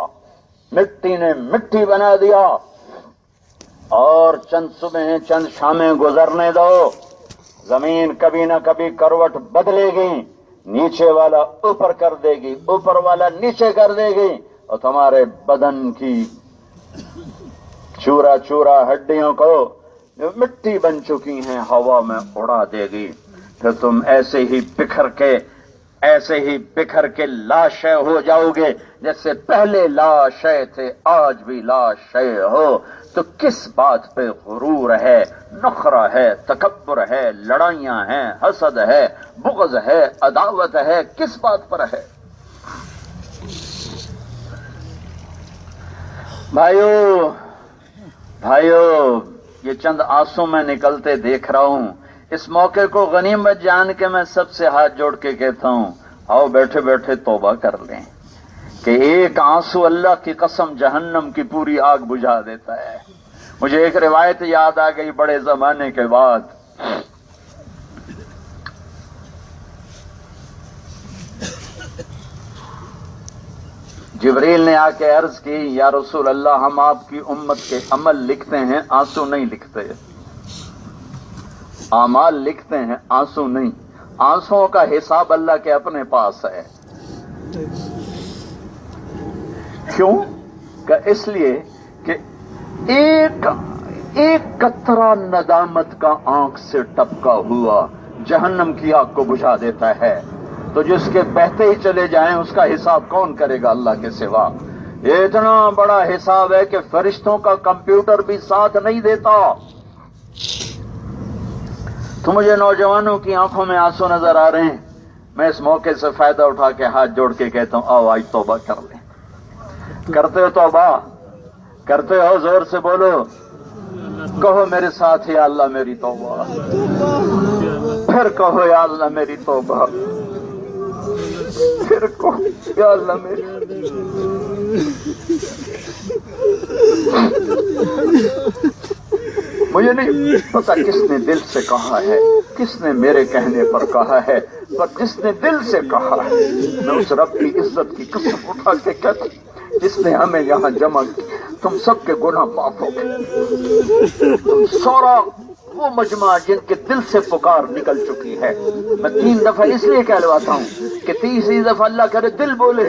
مٹی نے مٹی بنا دیا، اور چند صبحیں چند شامیں گزرنے دو، زمین کبھی نہ کبھی کروٹ بدلے گی، نیچے والا اوپر کر دے گی، اوپر والا نیچے کر دے گی، اور تمہارے بدن کی چورا چورا ہڈیوں کو جو مٹی بن چکی ہیں ہوا میں اڑا دے گی، پھر تم ایسے ہی بکھر کے لاشیں ہو جاؤ گے جیسے پہلے لاشیں تھے، آج بھی لاشیں ہو۔ تو کس بات پہ غرور ہے، نخرہ ہے، تکبر ہے، لڑائیاں ہیں، حسد ہے، بغض ہے، عداوت ہے، کس بات پر ہے؟ بھائیو، یہ چند آنسو میں نکلتے دیکھ رہا ہوں، اس موقع کو غنیمت جان کے میں سب سے ہاتھ جوڑ کے کہتا ہوں، آؤ بیٹھے بیٹھے توبہ کر لیں کہ ایک آنسو اللہ کی قسم جہنم کی پوری آگ بجھا دیتا ہے۔ مجھے ایک روایت یاد آ گئی بڑے زمانے کے بعد، جبریل نے آ کے عرض کی، یا رسول اللہ، ہم آپ کی امت کے عمل لکھتے ہیں، آنسو نہیں لکھتے، اعمال لکھتے ہیں، آنسو نہیں، آنسوؤں کا حساب اللہ کے اپنے پاس ہے۔ کیوں؟ کہ اس لیے کہ ایک قطرہ ندامت کا آنکھ سے ٹپکا ہوا جہنم کی آگ کو بجھا دیتا ہے، تو جس کے بہتے ہی چلے جائیں اس کا حساب کون کرے گا اللہ کے سوا؟ یہ اتنا بڑا حساب ہے کہ فرشتوں کا کمپیوٹر بھی ساتھ نہیں دیتا۔ تو مجھے نوجوانوں کی آنکھوں میں آنسو نظر آ رہے ہیں، میں اس موقع سے فائدہ اٹھا کے ہاتھ جوڑ کے کہتا ہوں، آؤ آج توبہ کر لیں۔ کرتے ہو توبہ؟ کرتے ہو؟ زور سے بولو، کہو میرے ساتھ، یا اللہ میری توبہ، پھر کہو یا اللہ میری توبہ، پھر کہو یا اللہ میری۔ مجھے نہیں پتا کس نے دل سے کہا ہے، کس نے میرے کہنے پر کہا ہے، پر جس نے دل سے کہا ہے، میں اس رب کی عزت کی قسم اٹھا کے کہتا ہوں جس نے ہمیں یہاں جمع کیا، تم سب کے گناہ معاف ہو گئے، تم سارا وہ مجمع جن کے دل سے پکار نکل چکی ہے۔ میں 3 دفعہ اس لیے کہلواتا ہوں کہ 30 دفعہ اللہ کرے دل بولے،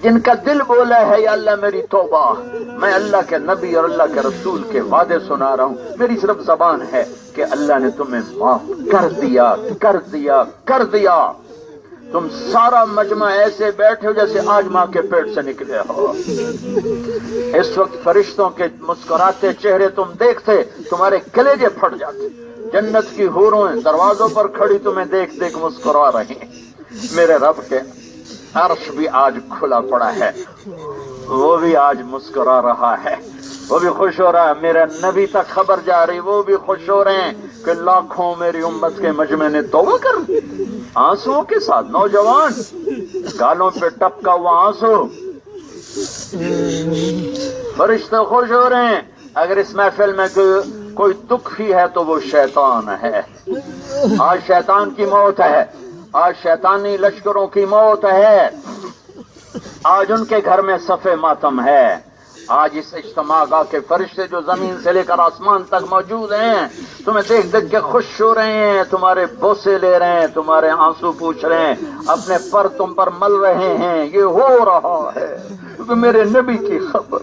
جن کا دل بولا ہے یا اللہ میری توبہ، میں اللہ کے نبی اور اللہ کے رسول کے وعدے سنا رہا ہوں، میری صرف زبان ہے کہ اللہ نے تمہیں معاف کر دیا، کر دیا، کر دیا۔ تم سارا مجمع ایسے بیٹھے ہو جیسے آج ماں کے پیٹ سے نکلے ہو۔ اس وقت فرشتوں کے مسکراتے چہرے تم دیکھتے، تمہارے کلیجے پھٹ جاتے۔ جنت کی حوریں دروازوں پر کھڑی تمہیں دیکھ دیکھ مسکرا رہی ہیں۔ میرے رب کے عرش بھی آج کھلا پڑا ہے، وہ بھی آج مسکرا رہا ہے، وہ بھی خوش ہو رہا ہے، میرے نبی تک خبر جا رہی، وہ بھی خوش ہو رہے ہیں کہ لاکھوں میری امت کے مجمع نے توبہ کر لی، آنسو کے ساتھ، نوجوان گالوں پہ ٹپکا ہوا آنسو، فرشتے خوش ہو رہے ہیں۔ اگر اس محفل میں کوئی دکھی ہے تو وہ شیطان ہے، آج شیطان کی موت ہے، آج شیطانی لشکروں کی موت ہے، آج ان کے گھر میں صف ماتم ہے، آج اس اجتماع گاہ کے فرشتے جو زمین سے لے کر آسمان تک موجود ہیں تمہیں دیکھ دیکھ کے خوش ہو رہے ہیں، تمہارے بوسے لے رہے ہیں، تمہارے آنسو پوچھ رہے ہیں، اپنے پر تم پر مل رہے ہیں، یہ ہو رہا ہے کیونکہ میرے نبی کی خبر۔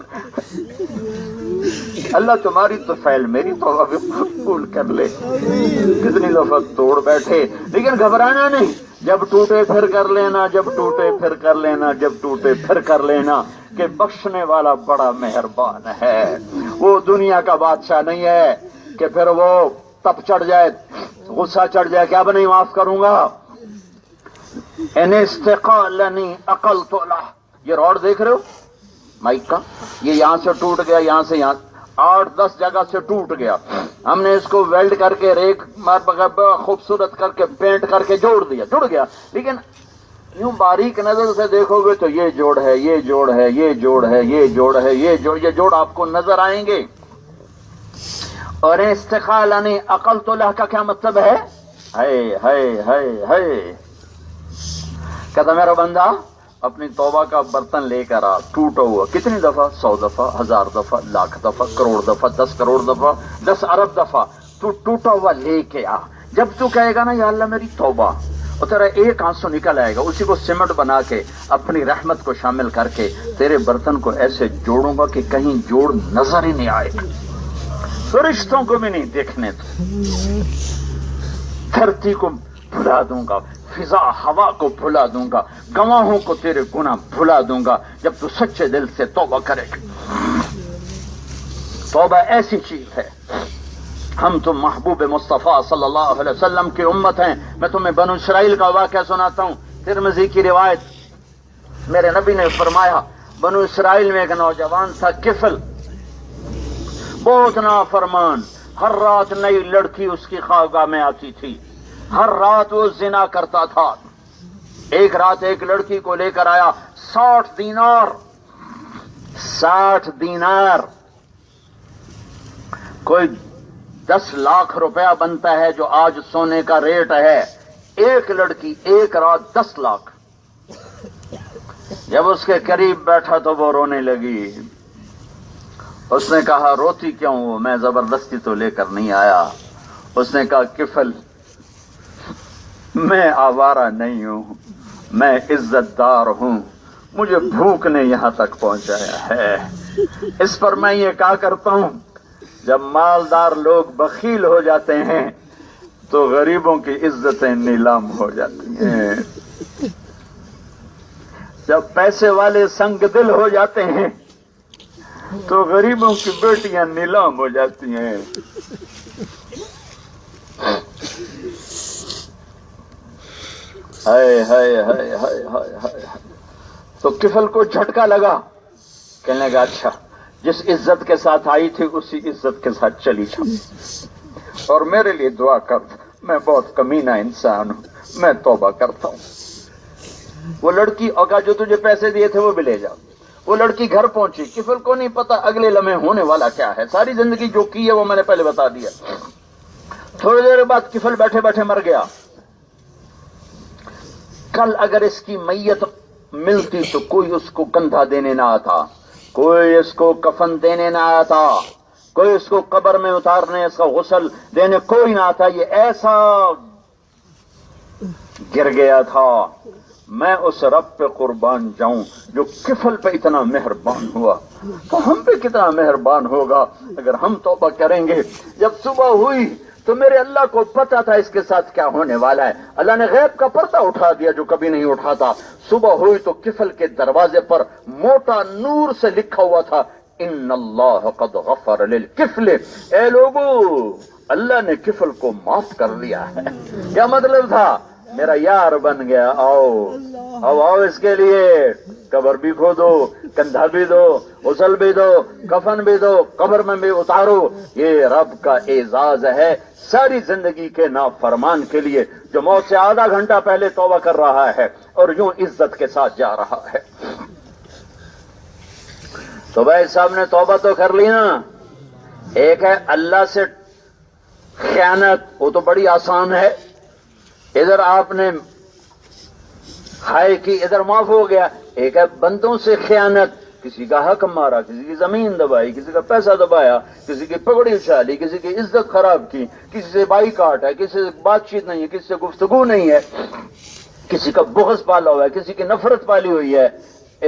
اللہ تمہاری تو فعل میری توبہ بھی قبول کر لے۔ کتنی دفعہ توڑ بیٹھے، لیکن گھبرانا نہیں، جب ٹوٹے پھر کر لینا، جب ٹوٹے پھر کر لینا، جب ٹوٹے پھر کر لینا، کہ بخشنے والا بڑا مہربان ہے۔ وہ دنیا کا بادشاہ نہیں ہے کہ پھر وہ تپ چڑھ جائے، غصہ چڑھ جائے کہ اب نہیں معاف کروں گا۔ ان استقالنی عقلت له، یہ روڈ دیکھ رہے ہو مائک کا، یہ یہاں سے ٹوٹ گیا، یہاں سے یہاں 8-10 جگہ سے ٹوٹ گیا، ہم نے اس کو ویلڈ کر کے ریک خوبصورت کر کے پینٹ کر کے جوڑ دیا، جڑ گیا، لیکن یوں باریک نظر سے دیکھو گے تو یہ جوڑ ہے، یہ جوڑ ہے، یہ جوڑ ہے، یہ جوڑ ہے، یہ جوڑ آپ کو نظر آئیں گے۔ اور استقالنی عقلت له کا کیا مطلب ہے؟ کہتا میرا بندہ اپنی توبہ کا برتن لے کر آ، ٹوٹا ہوا، کتنی دفعہ؟ 100 دفعہ، 1000 دفعہ، لاکھ دفعہ، کروڑ دفعہ، 10 کروڑ دفعہ، 10 ارب دفعہ تو ٹوٹا ہوا لے کے آ۔ جب تو کہے گا نا یا اللہ میری توبہ، اور تیرا ایک آنسو نکل آئے گا، اسی کو سیمنٹ بنا کے اپنی رحمت کو شامل کر کے تیرے برتن کو ایسے جوڑوں گا کہ کہیں جوڑ نظر ہی نہیں آئے گا، فرشتوں کو بھی نہیں دیکھنے تو، دھرتی کو بھلا دوں گا، فضا ہوا کو بھلا دوں گا، گواہوں کو تیرے گناہ بھلا دوں گا جب تو سچے دل سے توبہ کرے گا۔ توبہ ایسی چیز ہے، ہم تو محبوب مصطفیٰ صلی اللہ علیہ وسلم کی امت ہیں۔ میں تمہیں بنو اسرائیل کا واقعہ سناتا ہوں، ترمذی کی روایت، میرے نبی نے فرمایا بنو اسرائیل میں ایک نوجوان تھا کفل، بہت نافرمان، ہر رات نئی لڑکی اس کی خواہگاہ میں آتی تھی، ہر رات وہ زنا کرتا تھا۔ ایک رات ایک لڑکی کو لے کر آیا، 60 دینار، 60 دینار کوئی 10 لاکھ روپیہ بنتا ہے جو آج سونے کا ریٹ ہے، ایک لڑکی ایک رات 10 لاکھ۔ جب اس کے قریب بیٹھا تو وہ رونے لگی، اس نے کہا روتی کیوں ہو؟ میں زبردستی تو لے کر نہیں آیا۔ اس نے کہا کفل میں آوارہ نہیں ہوں، میں عزت دار ہوں، مجھے بھوک نے یہاں تک پہنچایا ہے۔ اس پر میں یہ کہا کرتا ہوں جب مالدار لوگ بخیل ہو جاتے ہیں تو غریبوں کی عزتیں نیلام ہو جاتی ہیں، جب پیسے والے سنگ دل ہو جاتے ہیں تو غریبوں کی بیٹیاں نیلام ہو جاتی ہیں۔ ہائے ہائے ہائے ہائے ہائے ہائے۔ تو کفل کو جھٹکا لگا، کہنے لگا اچھا جس عزت کے ساتھ آئی تھی اسی عزت کے ساتھ چلی جا، اور میرے لیے دعا کر، میں بہت کمینہ انسان ہوں، میں توبہ کرتا ہوں۔ وہ لڑکی اور جو تجھے پیسے دیے تھے وہ بھی لے جا۔ وہ لڑکی گھر پہنچی، کفل کو نہیں پتا اگلے لمحے ہونے والا کیا ہے، ساری زندگی جو کی ہے وہ میں نے پہلے بتا دیا۔ تھوڑی دیر بعد کفل بیٹھے بیٹھے مر گیا۔ کل اگر اس کی میت ملتی تو کوئی اس کو کندھا دینے نہ آتا، کوئی اس کو کفن دینے نہ آتا، کوئی اس کو قبر میں اتارنے، اس کا غسل دینے کوئی نہ آتا، یہ ایسا گر گیا تھا۔ میں اس رب پہ قربان جاؤں جو کفل پہ اتنا مہربان ہوا، تو ہم پہ کتنا مہربان ہوگا اگر ہم توبہ کریں گے۔ جب صبح ہوئی تو میرے اللہ کو پتا تھا اس کے ساتھ کیا ہونے والا ہے، اللہ نے غیب کا پردہ اٹھا دیا جو کبھی نہیں اٹھاتا۔ صبح ہوئی تو کفل کے دروازے پر موٹا نور سے لکھا ہوا تھا ان اللہ قد غفر للکفل، اے لوگو اللہ نے کفل کو معاف کر دیا ہے۔ کیا مطلب تھا؟ میرا یار بن گیا، آؤ آؤ اس کے لیے قبر بھی کھودو، کندھا بھی دو، غسل بھی دو، کفن بھی دو، قبر میں بھی اتارو۔ یہ رب کا اعزاز ہے ساری زندگی کے نافرمان کے لیے، جو موت سے آدھا گھنٹہ پہلے توبہ کر رہا ہے اور یوں عزت کے ساتھ جا رہا ہے۔ تو بھائی صاحب نے توبہ تو کر لی نا۔ ایک ہے اللہ سے خیانت، وہ تو بڑی آسان ہے، ادھر آپ نے ہائے کی ادھر معاف ہو گیا۔ ایک ہے بندوں سے خیانت، کسی کا حق مارا، کسی کی زمین دبائی، کسی کا پیسہ دبایا، کسی کی پگڑی اچھالی، کسی کی عزت خراب کی، کسی سے بائی کاٹ ہے، کسی سے بات چیت نہیں ہے، کسی سے گفتگو نہیں ہے، کسی کا بغض پالا ہوا ہے، کسی کی نفرت پالی ہوئی ہے،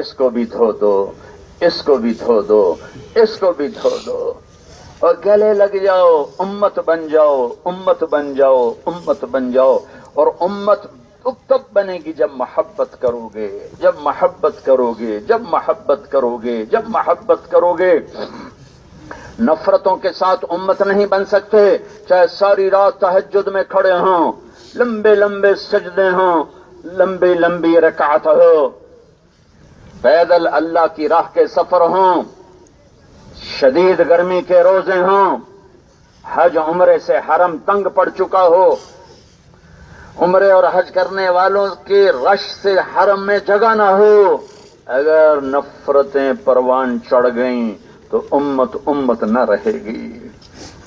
اس کو بھی دھو دو، اس کو بھی دھو دو، اس کو بھی دھو دو، اور گلے لگ جاؤ، امت بن جاؤ، امت بن جاؤ، امت بن جاؤ۔ اور امت تب بنے گی جب محبت کرو گے، جب محبت کرو گے، جب محبت کرو گے، جب محبت کرو گے۔ نفرتوں کے ساتھ امت نہیں بن سکتے، چاہے ساری رات تہجد میں کھڑے ہوں، لمبے لمبے سجدے ہوں، لمبی لمبی رکعت ہو، پیدل اللہ کی راہ کے سفر ہوں، شدید گرمی کے روزے ہوں، حج عمرے سے حرم تنگ پڑ چکا ہو، عمرے اور حج کرنے والوں کے رش سے حرم میں جگہ نہ ہو، اگر نفرتیں پروان چڑھ گئیں تو امت امت نہ رہے گی،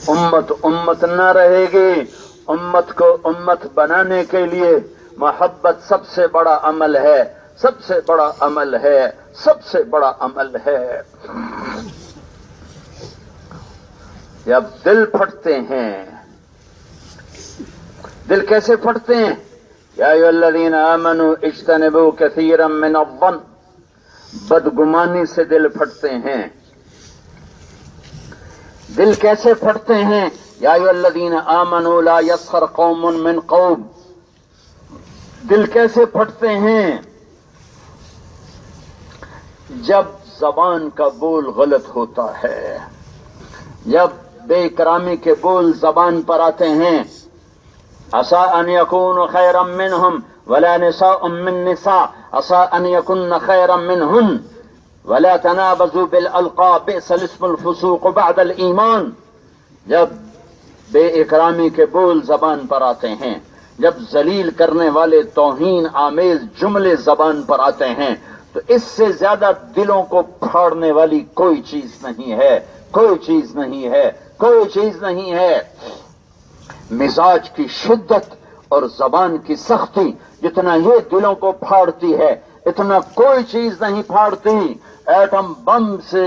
امت امت نہ رہے گی۔ امت کو امت بنانے کے لیے محبت سب سے بڑا عمل ہے، سب سے بڑا عمل ہے، سب سے بڑا عمل ہے۔ جب دل پھٹتے ہیں، دل کیسے پھٹتے ہیں؟ یا ایھا الذین آمنوا اجتنبوا کثیرا من الظن، بدگمانی سے دل پھٹتے ہیں۔ دل کیسے پھٹتے ہیں؟ یا ایھا الذین آمنوا لا یسخر قوم من قوم، دل کیسے پھٹتے ہیں؟ جب زبان کا بول غلط ہوتا ہے، جب بے اکرامی کے بول زبان پر آتے ہیں، عسى ان يكونوا خيرا منهم ولا نساء من نساء عسى ان يكن خيرا منهن ولا تنابزوا بالالقاب بئس الاسم الفسوق بعد الايمان۔ جب بے اکرامی کے بول زبان پر آتے ہیں، جب ذلیل کرنے والے توہین آمیز جملے زبان پر آتے ہیں، تو اس سے زیادہ دلوں کو پھاڑنے والی کوئی چیز نہیں ہے، کوئی چیز نہیں ہے، کوئی چیز نہیں ہے۔ مزاج کی شدت اور زبان کی سختی جتنا یہ دلوں کو پھاڑتی ہے، اتنا کوئی چیز نہیں پھاڑتی۔ ایٹم بم سے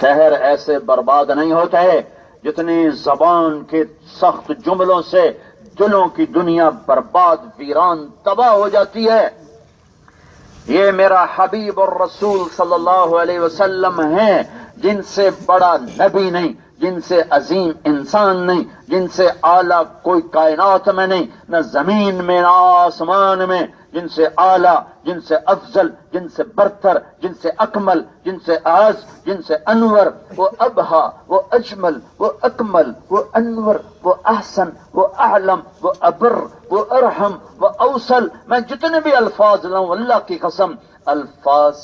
شہر ایسے برباد نہیں ہوتے جتنی زبان کے سخت جملوں سے دلوں کی دنیا برباد، ویران، تباہ ہو جاتی ہے۔ یہ میرا حبیب الرسول صلی اللہ علیہ وسلم ہیں، جن سے بڑا نبی نہیں، جن سے عظیم انسان نہیں، جن سے اعلیٰ کوئی کائنات میں نہیں، نہ زمین میں نہ آسمان میں، جن سے اعلیٰ، جن سے افضل، جن سے برتر، جن سے اکمل، جن سے اعز، جن سے انور، وہ ابہا، وہ اجمل، وہ اکمل، وہ انور، وہ احسن، وہ اعلم، وہ ابر، وہ ارحم، وہ اوصل۔ میں جتنے بھی الفاظ لوں، اللہ کی قسم الفاظ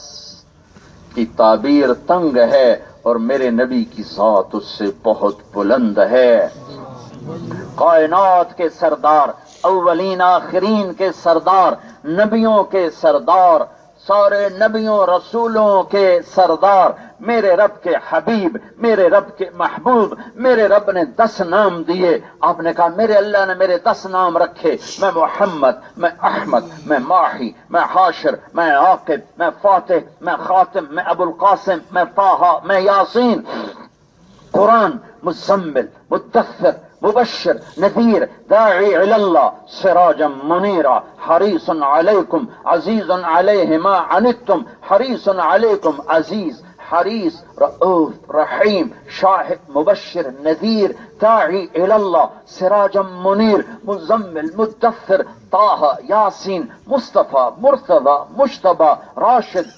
کی تعبیر تنگ ہے، اور میرے نبی کی ذات اس سے بہت بلند ہے۔ کائنات کے سردار، اولین آخرین کے سردار، نبیوں کے سردار، سارے نبیوں رسولوں کے سردار، میرے رب کے حبیب، میرے رب کے محبوب، میرے رب نے 10 نام دیے۔ آپ نے کہا میرے اللہ نے میرے 10 نام رکھے، میں محمد، میں احمد، میں ماہی، میں حاشر، میں عاقب، میں فاتح، میں خاتم، میں ابو القاسم، میں طٰہٰ، میں یاسین۔ قرآن مزمل، مدثر، مبشر، نذیر، داعی الی اللہ، سراجا منیرا، حریص علیکم عزیز علیہ ما عنتم، حریص علیکم عزیز، حریص، رؤوف، رحیم، شاہد، مبشر، نذیر، داعی الی اللہ، سراجا منیر، مزمل، مدثر، طٰہٰ، یاسین، مصطفیٰ، مرتضی، مجتبیٰ، راشد،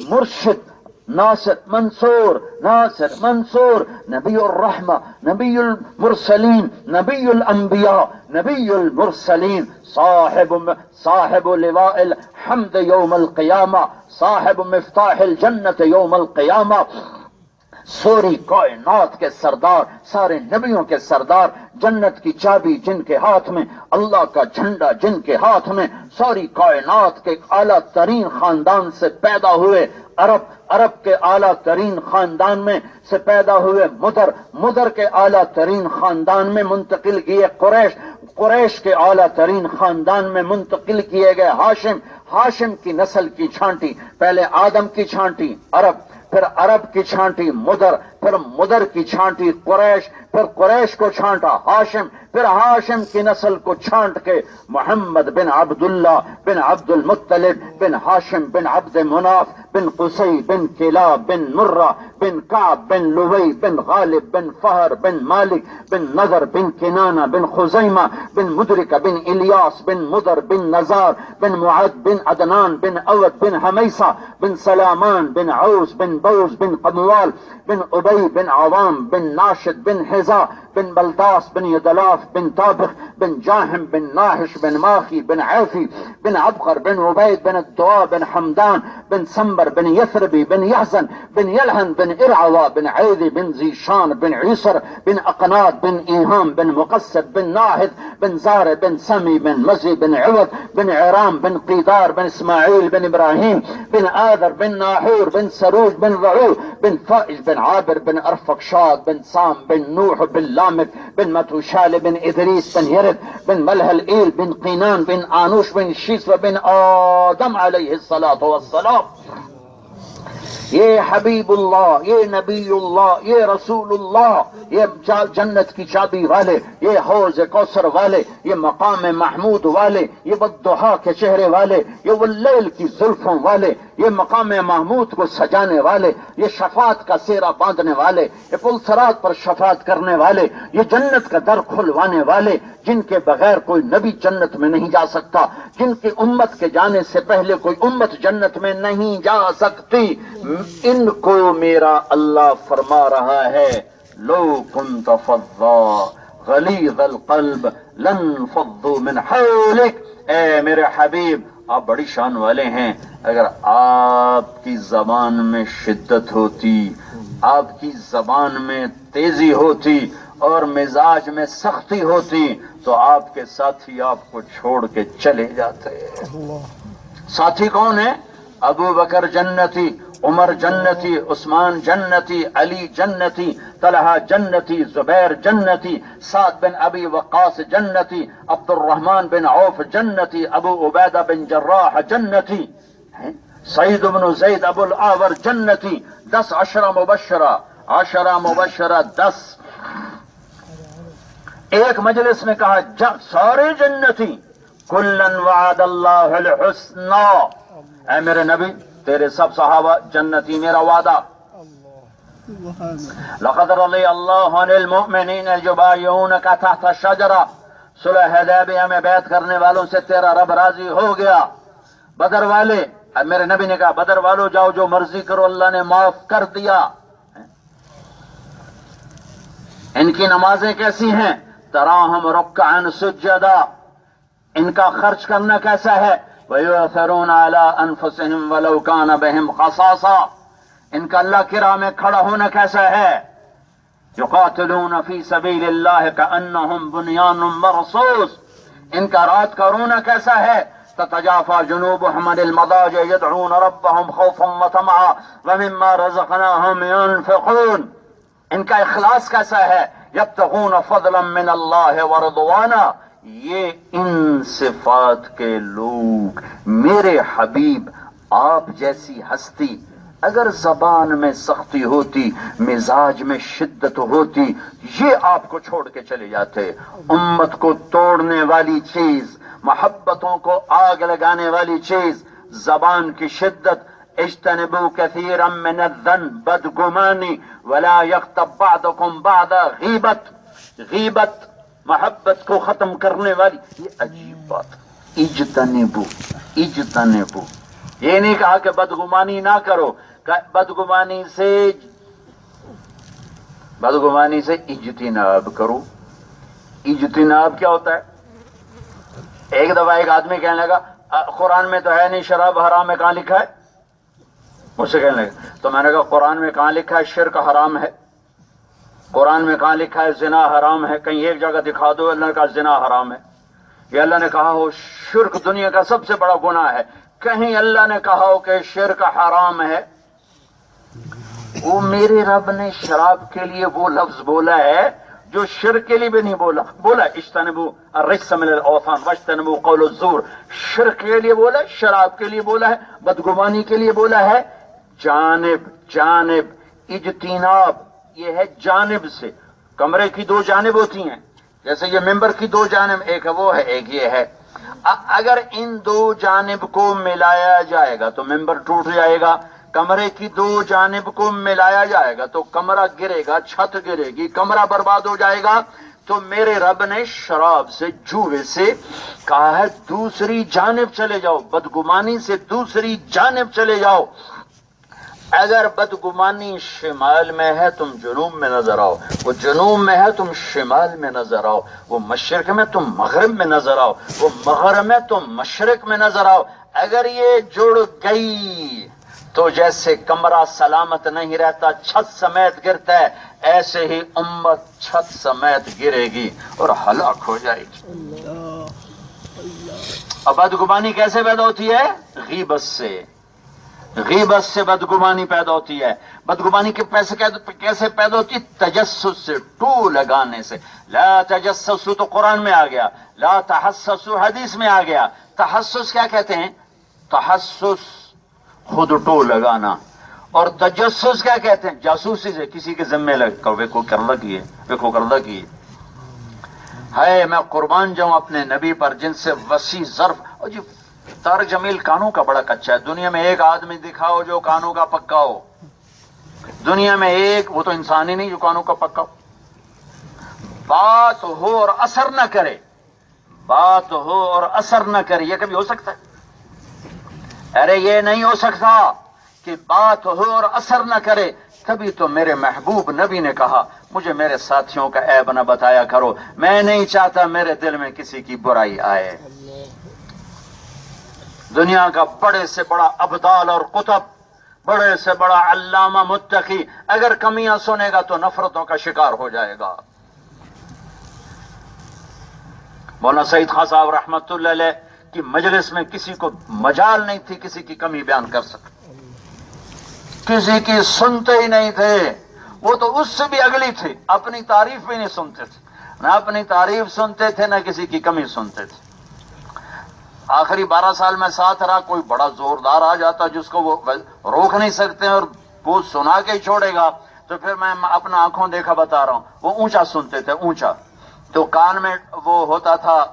مرشد، ناصر منصور ناصر منصور، نبی الرحمہ، نبی المرسلین، نبی الانبیاء، نبی المرسلین، صاحب لواء الحمد یوم القیامہ، صاحب مفتاح الجنت یوم القیامہ، سوری کائنات کے سردار، سارے نبیوں کے سردار، جنت کی چابی جن کے ہاتھ میں، اللہ کا جھنڈا جن کے ہاتھ میں، ساری کائنات کے اعلیٰ ترین خاندان سے پیدا ہوئے، عرب کے اعلیٰ ترین خاندان میں سے پیدا ہوئے، مدر کے اعلیٰ ترین خاندان میں منتقل کیے قریش کے اعلیٰ ترین خاندان میں منتقل کیے گئے ہاشم کی نسل کی چھانٹی، پہلے آدم کی چھانٹی عرب، پھر عرب کی چھانٹی مدر، پھر مدر کی چھانٹی قریش، پھر قریش کو چھانٹا ہاشم، پھر ہاشم کی نسل کو چھانٹ کے محمد بن عبداللہ بن عبد المطلب بن ہاشم بن عبد مناف بن قصی بن کلاب بن مرہ بن کعب بن لوی بن غالب بن فہر بن مالک بن نضر بن کنانہ بن خزیمہ بن مدرکہ بن الیاس بن مدر بن نزار بن معد بن عدنان بن اود بن حمیسہ بن سلامان بن عوس بن بوز بن قموال بن ابی بن عوام بن ناشد بن حزا بن بلداس بن یدلاف بن طابخ بن جاہم بن ناحش بن ماخی بن عیفی بن عبقر بن عبید بن الدعاء بن حمدان بن سنبر بن یثربی بن یحزن بن یلحن بن ارعوا بن عیدی بن زیشان بن عیسر بن اقناد بن ایہام بن مقصد بن ناحد بن زار بن سمی بن مزی بن عوض بن عرام بن قیدار بن اسماعیل بن ابراہیم بن آذر بن ناحور بن سروج بن رعو بن فائج بن عابر بن ارفقشاد بن سام بن نوح بن لامک بن متوشال بن ادریس بن یرد بن ملحل ایل بن قینان بن آنوش بن شیس بن آدم علیہ الصلاۃ والسلام. یہ حبیب اللہ، یہ نبی اللہ، یہ رسول اللہ، یہ جنت کی چابی والے، یہ حوض کوثر والے، یہ مقام محمود والے، یہ والضحیٰ کے چہرے والے، یہ واللیل کی زلفوں والے، یہ مقام محمود کو سجانے والے، یہ شفاعت کا سیرا باندھنے والے، یہ پل صراط پر شفاعت کرنے والے، یہ جنت کا در کھلوانے والے، جن کے بغیر کوئی نبی جنت میں نہیں جا سکتا، جن کی امت کے جانے سے پہلے کوئی امت جنت میں نہیں جا سکتی، ان کو میرا اللہ فرما رہا ہے لو كنت فظا غلیظ القلب لانفضوا من حولک. اے میرے حبیب، آپ بڑی شان والے ہیں، اگر آپ کی زبان میں شدت ہوتی، آپ کی زبان میں تیزی ہوتی اور مزاج میں سختی ہوتی تو آپ کے ساتھی آپ کو چھوڑ کے چلے جاتے. ساتھی کون ہے؟ ابو بکر جنتی، عمر جنتی، عثمان جنتی، علی جنتی، طلحہ جنتی، زبیر جنتی، سعد بن ابی وقاص جنتی، عبد الرحمن بن عوف جنتی، ابو عبیدہ بن جراح جنتی، سعید بن زید ابو الاعور جنتی. 10 عشرہ مبشرہ 10. ایک مجلس میں کہا سارے جنتی، کلن وعد اللہ الحسنى. اے میرے نبی، تیرے سب صحابہ جنتی، میرا وعدہ. لقد رضی اللہ عن المؤمنین یبایعونک تحت الشجرہ. صلح حدیبیہ میں بیعت کرنے والوں سے تیرا رب راضی ہو گیا. بدر والے، میرے نبی نے کہا بدر والوں جاؤ جو مرضی کرو، اللہ نے معاف کر دیا. ان کی نمازیں کیسی ہیں؟ تراہم رکعا سجدا. ان کا خرچ کرنا کیسا ہے؟ وَيُؤْثِرُونَ عَلَىٰ أَنفُسِهِمْ وَلَوْ كَانَ بِهِمْ خَصَاصَةٌ. ان کا اللہ کی راہ میں کھڑا ہونا کیسا ہے؟ يُقَاتِلُونَ فِي سَبِيلِ اللَّهِ كَأَنَّهُمْ بُنْيَانٌ مَّرْصُوصٌ. ان کا رات کا رونا کیسا ہے؟ تتجافى جنوبهم عن المضاجع يدعون ربهم خوفا وطمعا ومما رزقناهم ينفقون. ان کا اخلاص کیسا ہے؟ یبتغون فضلا من اللہ ورضوانا. یہ ان صفات کے لوگ میرے حبیب آپ جیسی ہستی، اگر زبان میں سختی ہوتی، مزاج میں شدت ہوتی، یہ آپ کو چھوڑ کے چلے جاتے. امت کو توڑنے والی چیز، محبتوں کو آگ لگانے والی چیز، زبان کی شدت. اجتنبوا كثيرا من الظن، بدگمانی. ولا يغتب بعضكم بعضا، غیبت محبت کو ختم کرنے والی. یہ عجیب بات. اجتنبوا، یہ نہیں کہا کہ بدگمانی نہ کرو، بدگمانی سے اجتناب کرو. اجتناب کیا ہوتا ہے؟ ایک دفعہ ایک آدمی کہنے لگا قرآن میں تو ہے نہیں شراب حرام ہے، کہاں لکھا ہے؟ مجھ سے کہنے لگا. تو میں نے کہا قرآن میں کہاں لکھا ہے شرک حرام ہے؟ قرآن میں کہاں لکھا ہے زنا حرام ہے؟ کہیں ایک جگہ دکھا دو اللہ نے کہا زنا حرام ہے. یہ اللہ نے کہا ہو شرک دنیا کا سب سے بڑا گناہ ہے، کہیں اللہ نے کہا ہو کہ شرک حرام ہے؟ وہ میرے رب نے شراب کے لیے وہ لفظ بولا ہے جو شرک کے لیے بھی نہیں بولا اجتنبوا الرجس من الاوثان واجتنبوا قول الزور. شرک کے لیے بولا، شراب کے لیے بولا ہے، بدگمانی کے لیے بولا ہے. جانب اجتناب یہ ہے جانب سے. کمرے کی دو جانب ہوتی ہیں، جیسے یہ ممبر کی دو جانب، ایک ہے وہ ہے ایک یہ ہے. اگر ان دو جانب کو ملایا جائے گا تو ممبر ٹوٹ جائے گا. کمرے کی دو جانب کو ملایا جائے گا تو کمرہ گرے گا، چھت گرے گی، کمرہ برباد ہو جائے گا. تو میرے رب نے شراب سے، جوے سے کہا ہے دوسری جانب چلے جاؤ، بدگمانی سے دوسری جانب چلے جاؤ. اگر بدگمانی شمال میں ہے تم جنوب میں نظر آؤ، وہ جنوب میں ہے تم شمال میں نظر آؤ، وہ مشرق میں تم مغرب میں نظر آؤ، وہ مغرب میں تم مشرق میں نظر آؤ. اگر یہ جڑ گئی تو جیسے کمرہ سلامت نہیں رہتا چھت سمیت گرتا ہے، ایسے ہی امت چھت سمیت گرے گی اور ہلاک ہو جائے گی. اب بدگمانی کیسے پیدا ہوتی ہے؟ غیبت سے. غیبت سے بدگمانی پیدا ہوتی ہے. بدگمانی کے کیسے پیدا ہوتی ہے؟ تجسس سے، ٹو لگانے سے. لا تجسسوا تو قرآن میں آ گیا، لا تحسسوا حدیث میں آ گیا. تحسس کیا کہتے ہیں؟ تحسس خود ٹو لگانا. اور تجسس کیا کہتے ہیں؟ جاسوسی سے کسی کے ذمے لگ کر ویکو کردہ کیے. ہے میں قربان جاؤں اپنے نبی پر جن سے وسیع ظرف. اور جی طارق جمیل کانوں کا بڑا کچا ہے. دنیا میں ایک آدمی دکھاؤ جو کانوں کا پکا ہو. دنیا میں ایک، وہ تو انسان ہی نہیں جو کانوں کا پکا ہو. بات ہو اور اثر نہ کرے، بات ہو اور اثر نہ کرے، یہ کبھی ہو سکتا ہے؟ ارے یہ نہیں ہو سکتا کہ بات ہو اور اثر نہ کرے. تبھی تو میرے محبوب نبی نے کہا مجھے میرے ساتھیوں کا عیب نہ بتایا کرو، میں نہیں چاہتا میرے دل میں کسی کی برائی آئے. دنیا کا بڑے سے بڑا ابدال اور قطب، بڑے سے بڑا علامہ متقی اگر کمیاں سنے گا تو نفرتوں کا شکار ہو جائے گا. مولانا سعید خان صاحب رحمت اللہ علیہ کی مجلس میں کسی کو مجال نہیں تھی کسی کی کمی بیان کر سکے، کسی کی سنتے ہی نہیں تھے. وہ تو اس سے بھی اگلی تھی، اپنی تعریف بھی نہیں سنتے تھے، نہ اپنی تعریف سنتے تھے نہ کسی کی کمی سنتے تھے. آخری 12 سال میں ساتھ رہا، کوئی بڑا زوردار آ جاتا جس کو وہ روک نہیں سکتے اور وہ سنا کے ہی چھوڑے گا، تو پھر میں اپنا آنکھوں دیکھا بتا رہا ہوں، وہ اونچا سنتے تھے، اونچا. تو کان میں وہ ہوتا تھا،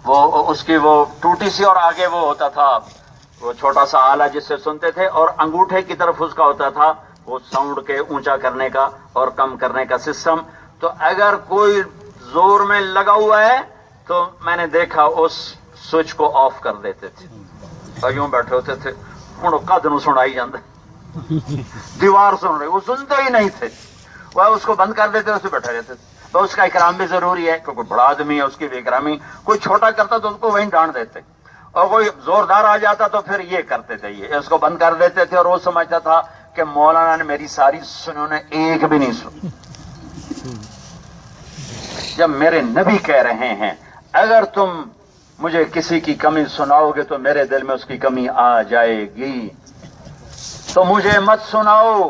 وہ اس کی وہ ٹوٹی سی، اور آگے وہ ہوتا تھا وہ چھوٹا سا آلہ جس سے سنتے تھے، اور انگوٹھے کی طرف اس کا ہوتا تھا وہ ساؤنڈ کے اونچا کرنے کا اور کم کرنے کا سسٹم. تو اگر کوئی زور میں لگا ہوا ہے تو میں نے دیکھا اس سوئچ کو آف کر دیتے تھے اور یوں بیٹھے ہوتے تھے. ہوں قد نو سنائی جاندے، دیوار سن رہے، وہ سنتے ہی نہیں تھے، وہ اس کو بند کر دیتے، اسے بیٹھے رہتے تھے. تو اس کا اکرام بھی ضروری ہے، کیونکہ بڑا آدمی ہے، اس کی بھی اکرامی. کوئی چھوٹا کرتا تو اس کو وہیں ڈانٹ دیتے، اور کوئی زوردار آ جاتا تو پھر یہ کرتے تھے، یہ اس کو بند کر دیتے تھے. اور وہ سمجھتا تھا کہ مولانا نے میری ساری سنی، انہوں نے ایک بھی نہیں سنی. جب میرے نبی کہہ رہے ہیں اگر تم مجھے کسی کی کمی سناؤ گے تو میرے دل میں اس کی کمی آ جائے گی، تو مجھے مت سناؤ.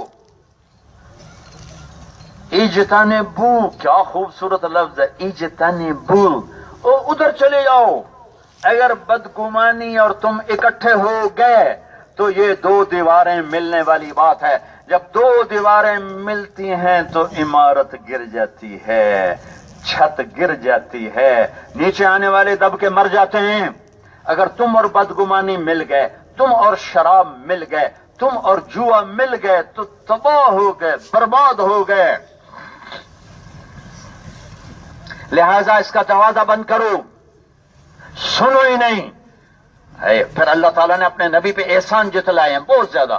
اجتنبو، کیا خوبصورت لفظ ہے، اجتنبو. ادھر چلے جاؤ. اگر بدگمانی اور تم اکٹھے ہو گئے تو یہ دو دیواریں ملنے والی بات ہے. جب دو دیواریں ملتی ہیں تو عمارت گر جاتی ہے، چھت گر جاتی ہے، نیچے آنے والے دب کے مر جاتے ہیں. اگر تم اور بدگمانی مل گئے، تم اور شراب مل گئے، تم اور جوا مل گئے تو تباہ ہو گئے، برباد ہو گئے. لہذا اس کا دروازہ بند کرو، سنو ہی نہیں. پھر اللہ تعالیٰ نے اپنے نبی پہ احسان جتلائے ہیں بہت زیادہ.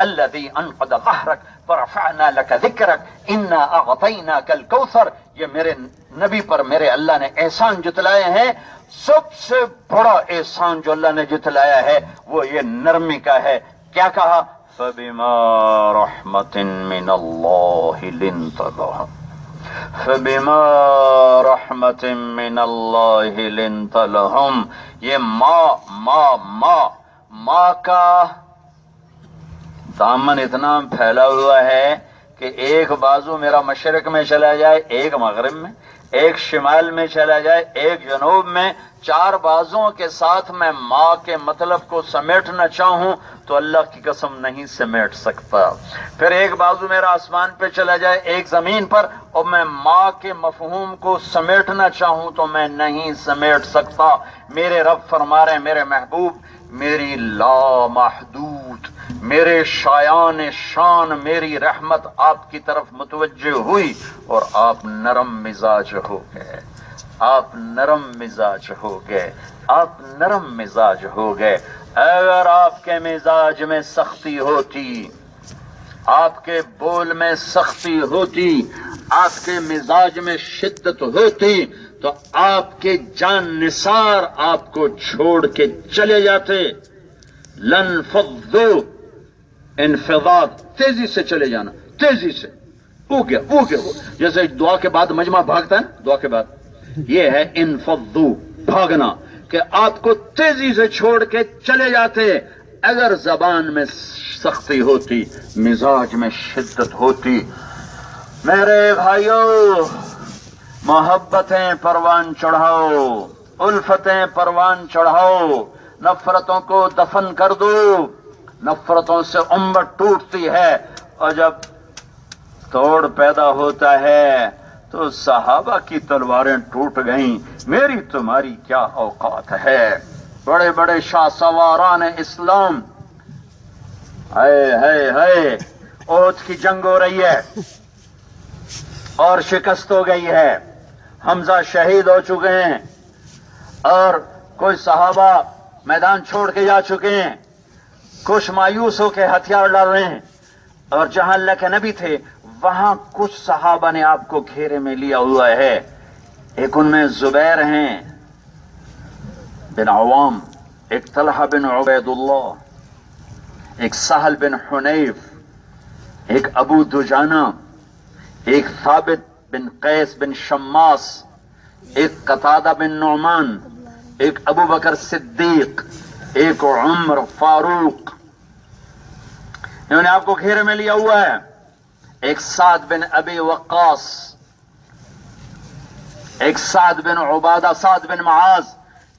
الذي انقض ظهرك ورفعنا لك ذكرك انا اعطيناك الكوثر. یہ میرے نبی پر میرے اللہ نے احسان جتلائے ہیں. سب سے بڑا احسان جو اللہ نے جتلایا ہے وہ یہ نرمی کا ہے. کیا کہا؟ فبما رحمت من اللہ لنت لهم فبما رحمت من اللہ لنت لهم. یہ ماں کا دامن اتنا پھیلا ہوا ہے کہ ایک بازو میرا مشرق میں چلا جائے، ایک مغرب میں، ایک شمال میں چلا جائے، ایک جنوب میں، چار بازوؤں کے ساتھ میں ماں کے مطلب کو سمیٹنا چاہوں تو اللہ کی قسم نہیں سمیٹ سکتا. پھر ایک بازو میرا آسمان پہ چلا جائے، ایک زمین پر، اور میں ماں کے مفہوم کو سمیٹنا چاہوں تو میں نہیں سمیٹ سکتا. میرے رب فرما رہے ہیں میرے محبوب میری لامحدود، میرے شایان شان میری رحمت آپ کی طرف متوجہ ہوئی اور آپ نرم مزاج ہو گئے. آپ نرم مزاج ہو گئے. آپ نرم مزاج ہو گئے. اگر آپ کے مزاج میں سختی ہوتی، آپ کے بول میں سختی ہوتی، آپ کے مزاج میں شدت ہوتی تو آپ کے جان نثار آپ کو چھوڑ کے چلے جاتے. لن فضو، انفضاد، تیزی سے چلے جانا، تیزی سے. ہو گیا جیسے دعا کے بعد مجمع بھاگتا ہے، دعا کے بعد یہ ہے انفضو، بھاگنا، کہ آپ کو تیزی سے چھوڑ کے چلے جاتے. اگر زبان میں سختی ہوتی، مزاج میں شدت ہوتی. میرے بھائیوں، محبتیں پروان چڑھاؤ، الفتیں پروان چڑھاؤ، نفرتوں کو دفن کر دو. نفرتوں سے امت ٹوٹتی ہے اور جب توڑ پیدا ہوتا ہے تو صحابہ کی تلواریں ٹوٹ گئیں، میری تمہاری کیا اوقات ہے. بڑے بڑے شاہ سواران اسلام، ہے احد کی جنگ ہو رہی ہے اور شکست ہو گئی ہے، حمزہ شہید ہو چکے ہیں اور کوئی صحابہ میدان چھوڑ کے جا چکے ہیں، کچھ مایوس ہو کے ہتھیار ڈال رہے ہیں، اور جہاں اللہ کے نبی تھے وہاں کچھ صحابہ نے آپ کو گھیرے میں لیا ہوا ہے. ایک ان میں زبیر ہیں بن عوام، ایک طلحہ بن عبید اللہ، ایک سہل بن حنیف، ایک ابو دجانہ، ایک ثابت بن قیس بن شماس، ایک قتادہ بن نعمان، ایک ابو بکر صدیق، ایک عمر فاروق. انہوں نے آپ کو گھیرے میں لیا ہوا ہے. ایک سعد بن ابی وقاص، ایک سعد بن عبادہ، سعد بن معاذ،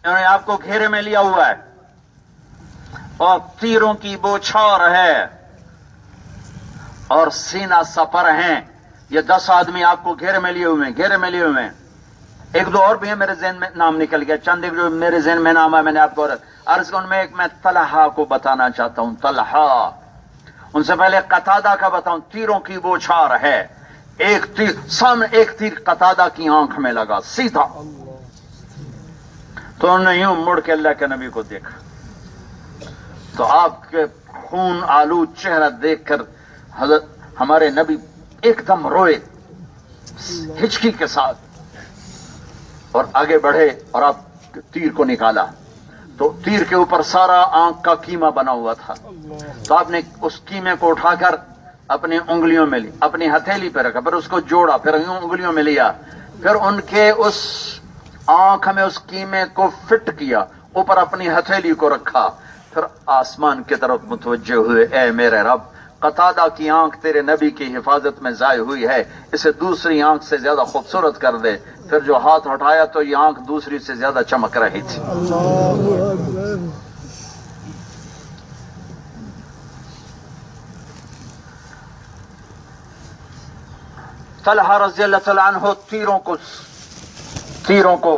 انہوں نے آپ کو گھیرے میں لیا ہوا ہے اور تیروں کی بوچھار ہے اور سینہ سپر ہیں. یہ 10 آدمی آپ کو گھیرے میں لیے ہوئے ہیں. ایک دو اور بھی ہیں، میرے ذہن میں نام نکل گیا، چند ایک جو میرے ذہن میں نام ہے میں نے آپ کو عرض کیا. ان میں ایک میں طلحہ کو بتانا چاہتا ہوں. طلحہ، ان سے پہلے قتادہ کا بتاؤں. تیروں کی بوچھار ہے، ایک تیر سامنے، ایک تیر قتادہ کی آنکھ میں لگا سیدھا، تو انہوں نے یوں مڑ کے اللہ کے نبی کو دیکھا تو آپ کے خون آلود چہرہ دیکھ کر حضرت ہمارے نبی ایک دم روئے ہچکی کے ساتھ اور آگے بڑھے اور آپ تیر کو نکالا تو تیر کے اوپر سارا آنکھ کا کیما بنا ہوا تھا. تو آپ نے اس کیمے کو اٹھا کر اپنی انگلیوں میں لی، اپنی ہتھیلی پہ رکھا، پھر اس کو جوڑا، پھر یوں انگلیوں میں لیا، پھر ان کے اس آنکھ میں اس کیمے کو فٹ کیا، اوپر اپنی ہتھیلی کو رکھا، پھر آسمان کی طرف متوجہ ہوئے. اے میرے رب، قتادہ کی آنکھ تیرے نبی کی حفاظت میں ضائع ہوئی ہے، اسے دوسری آنکھ سے زیادہ خوبصورت کر دے. پھر جو ہاتھ ہٹایا تو یہ آنکھ دوسری سے زیادہ چمک رہی تھی. طلحہ رضی اللہ تعالیٰ عنہ تیروں کو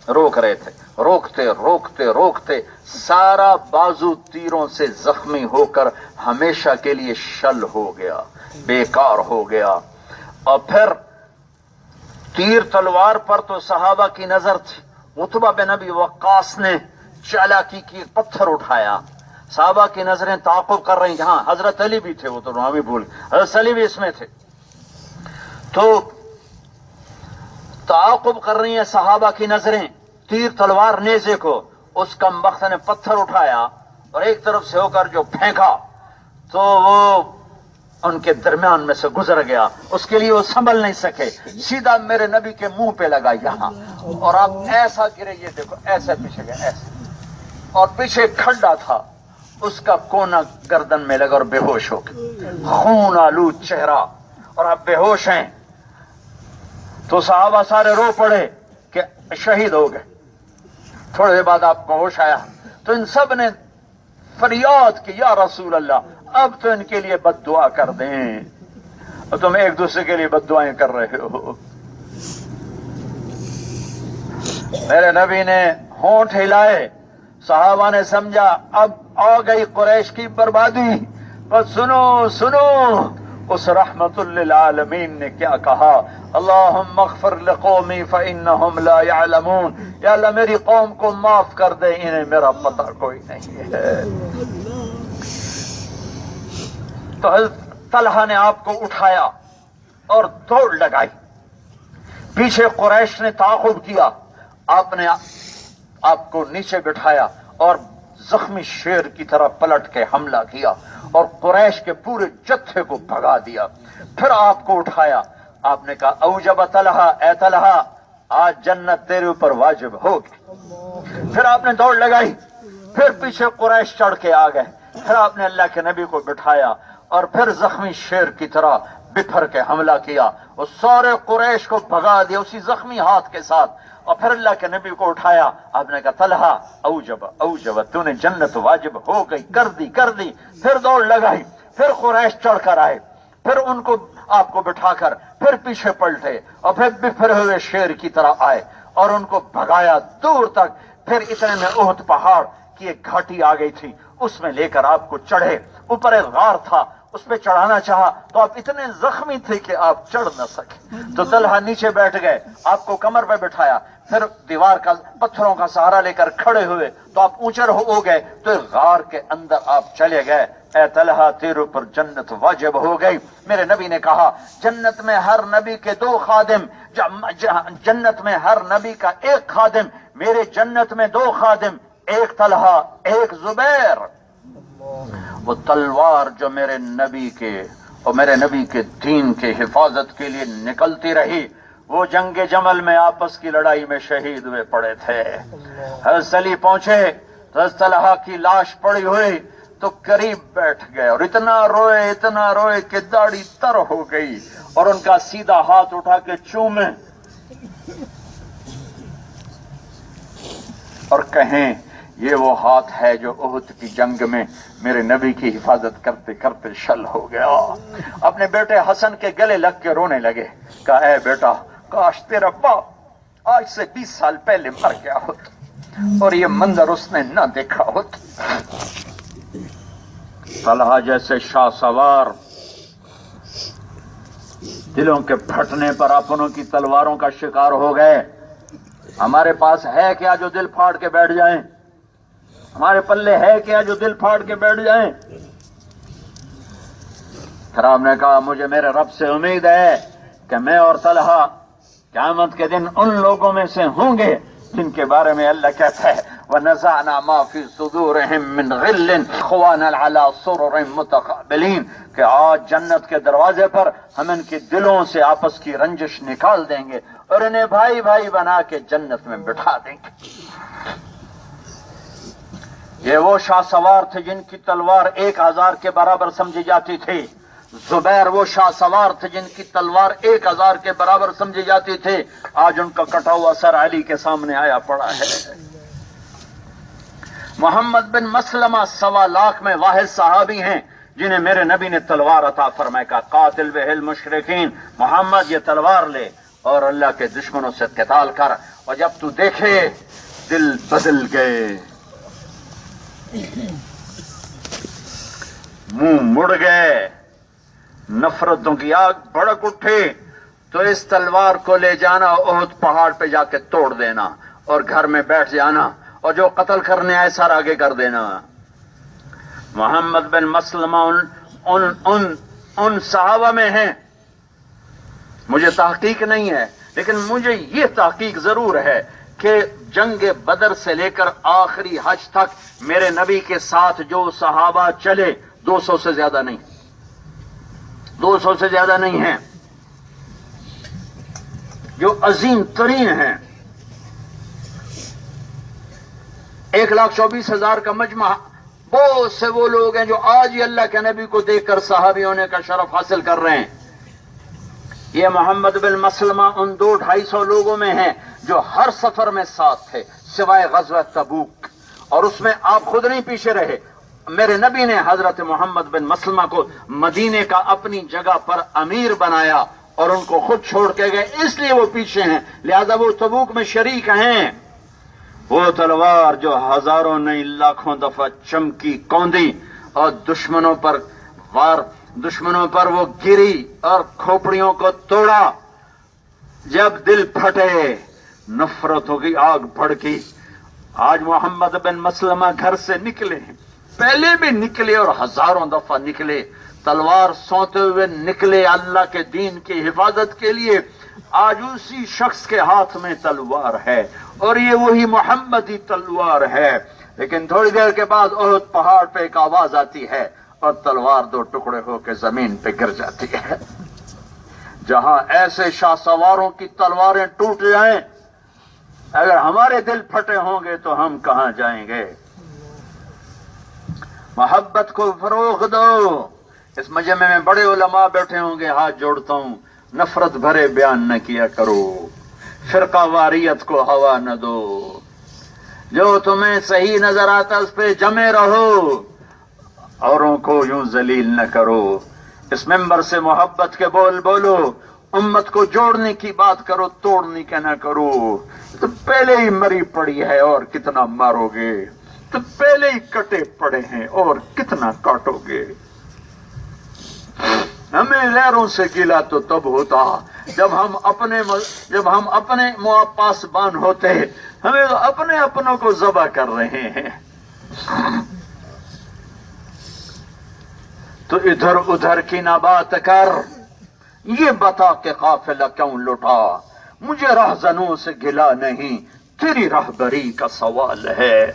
روک رہے تھے. روکتے سارا بازو تیروں سے زخمی ہو کر ہمیشہ کے لیے شل ہو گیا، بیکار ہو گیا. اور پھر تیر تلوار پر تو صحابہ کی نظر تھی. عتبہ بن ابی وقاص نے چالاکی کی پتھر اٹھایا. صحابہ کی نظریں تعاقب کر رہی. ہاں حضرت علی بھی تھے, وہ تو ہمیں بھول, حضرت علی بھی اس میں تھے. تو تعاقب کر رہی ہیں صحابہ کی نظریں تیر تلوار نیزے کو. اس کمبخت نے پتھر اٹھایا اور ایک طرف سے ہو کر جو پھینکا تو وہ ان کے درمیان میں سے گزر گیا. اس کے لیے وہ سنبھل نہیں سکے, سیدھا میرے نبی کے منہ پہ لگا یہاں, اور آپ ایسا گرے, یہ دیکھو ایسے پیچھے گئے ایسے, اور پیچھے کھڈا تھا, اس کا کونا گردن میں لگا اور بے ہوش ہو گئے. خون آلود چہرہ اور آپ بے ہوش ہیں. تو صحابہ سارے رو پڑے کہ شہید ہو گئے. تھوڑے دیر بعد آپ کو ہوش آیا تو ان سب نے فریاد کی, یا رسول اللہ اب تو ان کے لیے بد دعا کر دیں. اور تم ایک دوسرے کے لیے بد دعائیں کر رہے ہو. میرے نبی نے ہونٹ ہلائے. صحابہ نے سمجھا اب آ گئی قریش کی بربادی. بس سنو سنو, اس رحمت للعالمین نے کیا کہا, اللہم اغفر لقومی فانہم لا یعلمون. یا اللہ میری قوم کو معاف کر دے, انہیں میرا پتہ کوئی نہیں ہے. تو حضرت طلحہ نے آپ کو اٹھایا اور دوڑ لگائی. پیچھے قریش نے تعاقب کیا. آپ نے آپ کو نیچے بٹھایا اور زخمی شیر کی طرح پلٹ کے حملہ کیا اور قریش کے پورے جتھے کو بھگا دیا. پھر آپ کو اٹھایا. آپ نے کہا اوجب طلحہ, اے طلحہ آج جنت تیرے اوپر واجب ہوگی. پھر آپ نے دوڑ لگائی. پھر پیچھے قریش چڑھ کے آ گئے. پھر آپ نے اللہ کے نبی کو بٹھایا اور پھر زخمی شیر کی طرح بپھر کے حملہ کیا اور سارے قریش کو بھگا دیا اسی زخمی ہاتھ کے ساتھ. اور پھر اللہ کے نبی کو اٹھایا. آپ نے کہا طلحہ اوجب اوجب, تو نے جنت واجب ہو گئی, کر دی کر دی. پھر دوڑ لگائی. پھر قریش چڑھ کر آئے. پھر ان کو آپ کو بٹھا کر پھر پیچھے پلٹے اور پھر بپھرے ہوئے شیر کی طرح آئے اور ان کو بھگایا دور تک. پھر اتنے میں احد پہاڑ کی ایک گھاٹی آ گئی تھی, اس میں لے کر آپ کو چڑھے. اوپر ایک غار تھا, اس پہ چڑھانا چاہا تو آپ اتنے زخمی تھے کہ آپ چڑھ نہ سکے. تو طلحہ نیچے بیٹھ گئے, آپ کو کمر پہ بٹھایا. پھر دیوار کا پتھروں کا سہارا لے کر کھڑے ہوئے تو آپ اونچے ہو گئے. تو غار کے اندر آپ چلے گئے. اے طلحہ تیرے پر جنت واجب ہو گئی. میرے نبی نے کہا جنت میں ہر نبی کے 2 خادم, جنت میں ہر نبی کا 1 خادم, میرے جنت میں 2 خادم, ایک طلحہ ایک زبیر. وہ تلوار جو میرے نبی کے اور میرے نبی کے دین کے حفاظت کے لیے نکلتی رہی, وہ جنگ جمل میں آپس کی لڑائی میں شہید ہوئے پڑے تھے. حضرت علی پہنچے, حضرت طلحہ کی لاش پڑی ہوئی تو قریب بیٹھ گئے اور اتنا روئے کہ داڑھی تر ہو گئی اور ان کا سیدھا ہاتھ اٹھا کے چومے اور کہیں یہ وہ ہاتھ ہے جو احد کی جنگ میں میرے نبی کی حفاظت کرتے کرتے شل ہو گیا. اپنے بیٹے حسن کے گلے لگ کے رونے لگے. کہا اے بیٹا کاش تیرا باپ آج سے 20 سال پہلے مر گیا ہوتا اور یہ منظر اس نے نہ دیکھا ہوتا. طلحہ جیسے شاہ سوار دلوں کے پھٹنے پر اپنوں کی تلواروں کا شکار ہو گئے. ہمارے پاس ہے کیا جو دل پھاڑ کے بیٹھ جائیں؟ ہمارے پلے ہے کیا جو دل پھاڑ کے بیٹھ جائیں؟ پھر آپ نے کہا مجھے میرے رب سے امید ہے کہ میں اور طلحہ قیامت کے دن ان لوگوں میں سے ہوں گے جن کے بارے میں اللہ کہتا ہے وَنَزَعْنَا مَا فِي صُدُورِهِم مِّن غِلٍّ إِخْوَانًا عَلَىٰ سُرُرٍ مُتَقَابِلِينَ, کہ آج جنت کے دروازے پر ہم ان کے دلوں سے آپس کی رنجش نکال دیں گے اور انہیں بھائی بھائی بنا کے جنت میں بٹھا دیں گے. یہ وہ شاہ سوار تھے جن کی تلوار 1000 کے برابر سمجھی جاتی تھی. زبیر وہ شاہ سوار تھے جن کی تلوار 1000 کے برابر سمجھی جاتی تھی. آج ان کا کٹا ہوا سر علی کے سامنے آیا پڑا ہے. محمد بن مسلمہ 1.25 لاکھ میں واحد صحابی ہیں جنہیں میرے نبی نے تلوار عطا فرمایا. کا قاتل بہ المشرکین, محمد یہ تلوار لے اور اللہ کے دشمنوں سے قتال کر. اور جب تو دیکھے دل بدل گئے, منہ مڑ گئے, نفرتوں کی آگ بھڑک اٹھی, تو اس تلوار کو لے جانا احد پہاڑ پہ جا کے توڑ دینا اور گھر میں بیٹھ جانا اور جو قتل کرنے آئے سر آگے کر دینا۔ محمد بن مسلمہ ان صحابہ میں ہیں، مجھے تحقیق نہیں ہے لیکن مجھے یہ تحقیق ضرور ہے کہ جنگ بدر سے لے کر آخری حج تک میرے نبی کے ساتھ جو صحابہ چلے 200 سے زیادہ نہیں، 200 سے زیادہ نہیں ہیں، جو عظیم ترین ہیں۔ 1,24,000 کا مجمع، بہت سے وہ لوگ ہیں جو آج ہی اللہ کے نبی کو دیکھ کر صحابی ہونے کا شرف حاصل کر رہے ہیں۔ یہ محمد بن مسلمہ ان 200-250 لوگوں میں ہیں جو ہر سفر میں ساتھ تھے سوائے غزوہ تبوک، اور اس میں آپ خود نہیں پیچھے رہے، میرے نبی نے حضرت محمد بن مسلمہ کو مدینے کا اپنی جگہ پر امیر بنایا اور ان کو خود چھوڑ کے گئے، اس لیے وہ پیچھے ہیں، لہذا وہ تبوک میں شریک ہیں۔ وہ تلوار جو ہزاروں نہیں لاکھوں دفعہ چمکی کوندی اور دشمنوں پر وہ گری اور کھوپڑیوں کو توڑا، جب دل پھٹے نفرتوں کی آگ بھڑکی۔ آج محمد بن مسلمہ گھر سے نکلے ہیں، پہلے بھی نکلے اور ہزاروں دفعہ نکلے، تلوار سونتے ہوئے نکلے اللہ کے دین کی حفاظت کے لیے۔ آج اسی شخص کے ہاتھ میں تلوار ہے اور یہ وہی محمدی تلوار ہے، لیکن تھوڑی دیر کے بعد احد پہاڑ پہ ایک آواز آتی ہے اور تلوار 2 ٹکڑے ہو کے زمین پہ گر جاتی ہے۔ جہاں ایسے شاہ سواروں کی تلواریں ٹوٹ جائیں، اگر ہمارے دل پھٹے ہوں گے تو ہم کہاں جائیں گے؟ محبت کو فروغ دو۔ اس مجمع میں بڑے علماء بیٹھے ہوں گے، ہاتھ جوڑتا ہوں، نفرت بھرے بیان نہ کیا کرو، فرقہ واریت کو ہوا نہ دو، جو تمہیں صحیح نظر آتا اس پہ جمے رہو، اوروں کو یوں ذلیل نہ کرو۔ اس ممبر سے محبت کے بول بولو، امت کو جوڑنے کی بات کرو، توڑنے کا نہ کرو۔ تو پہلے ہی مری پڑی ہے اور کتنا مارو گے، تو پہلے ہی کٹے پڑے ہیں اور کتنا کاٹو گے۔ ہمیں لہروں سے گلا تو تب ہوتا جب ہم اپنے پاسبان ہوتے، ہمیں تو اپنے اپنوں کو ذبح کر رہے ہیں۔ تو ادھر ادھر کی نہ بات کر، یہ بتا کہ قافلہ کیوں لٹا، مجھے راہزنوں سے گلا نہیں، تیری راہبری کا سوال ہے۔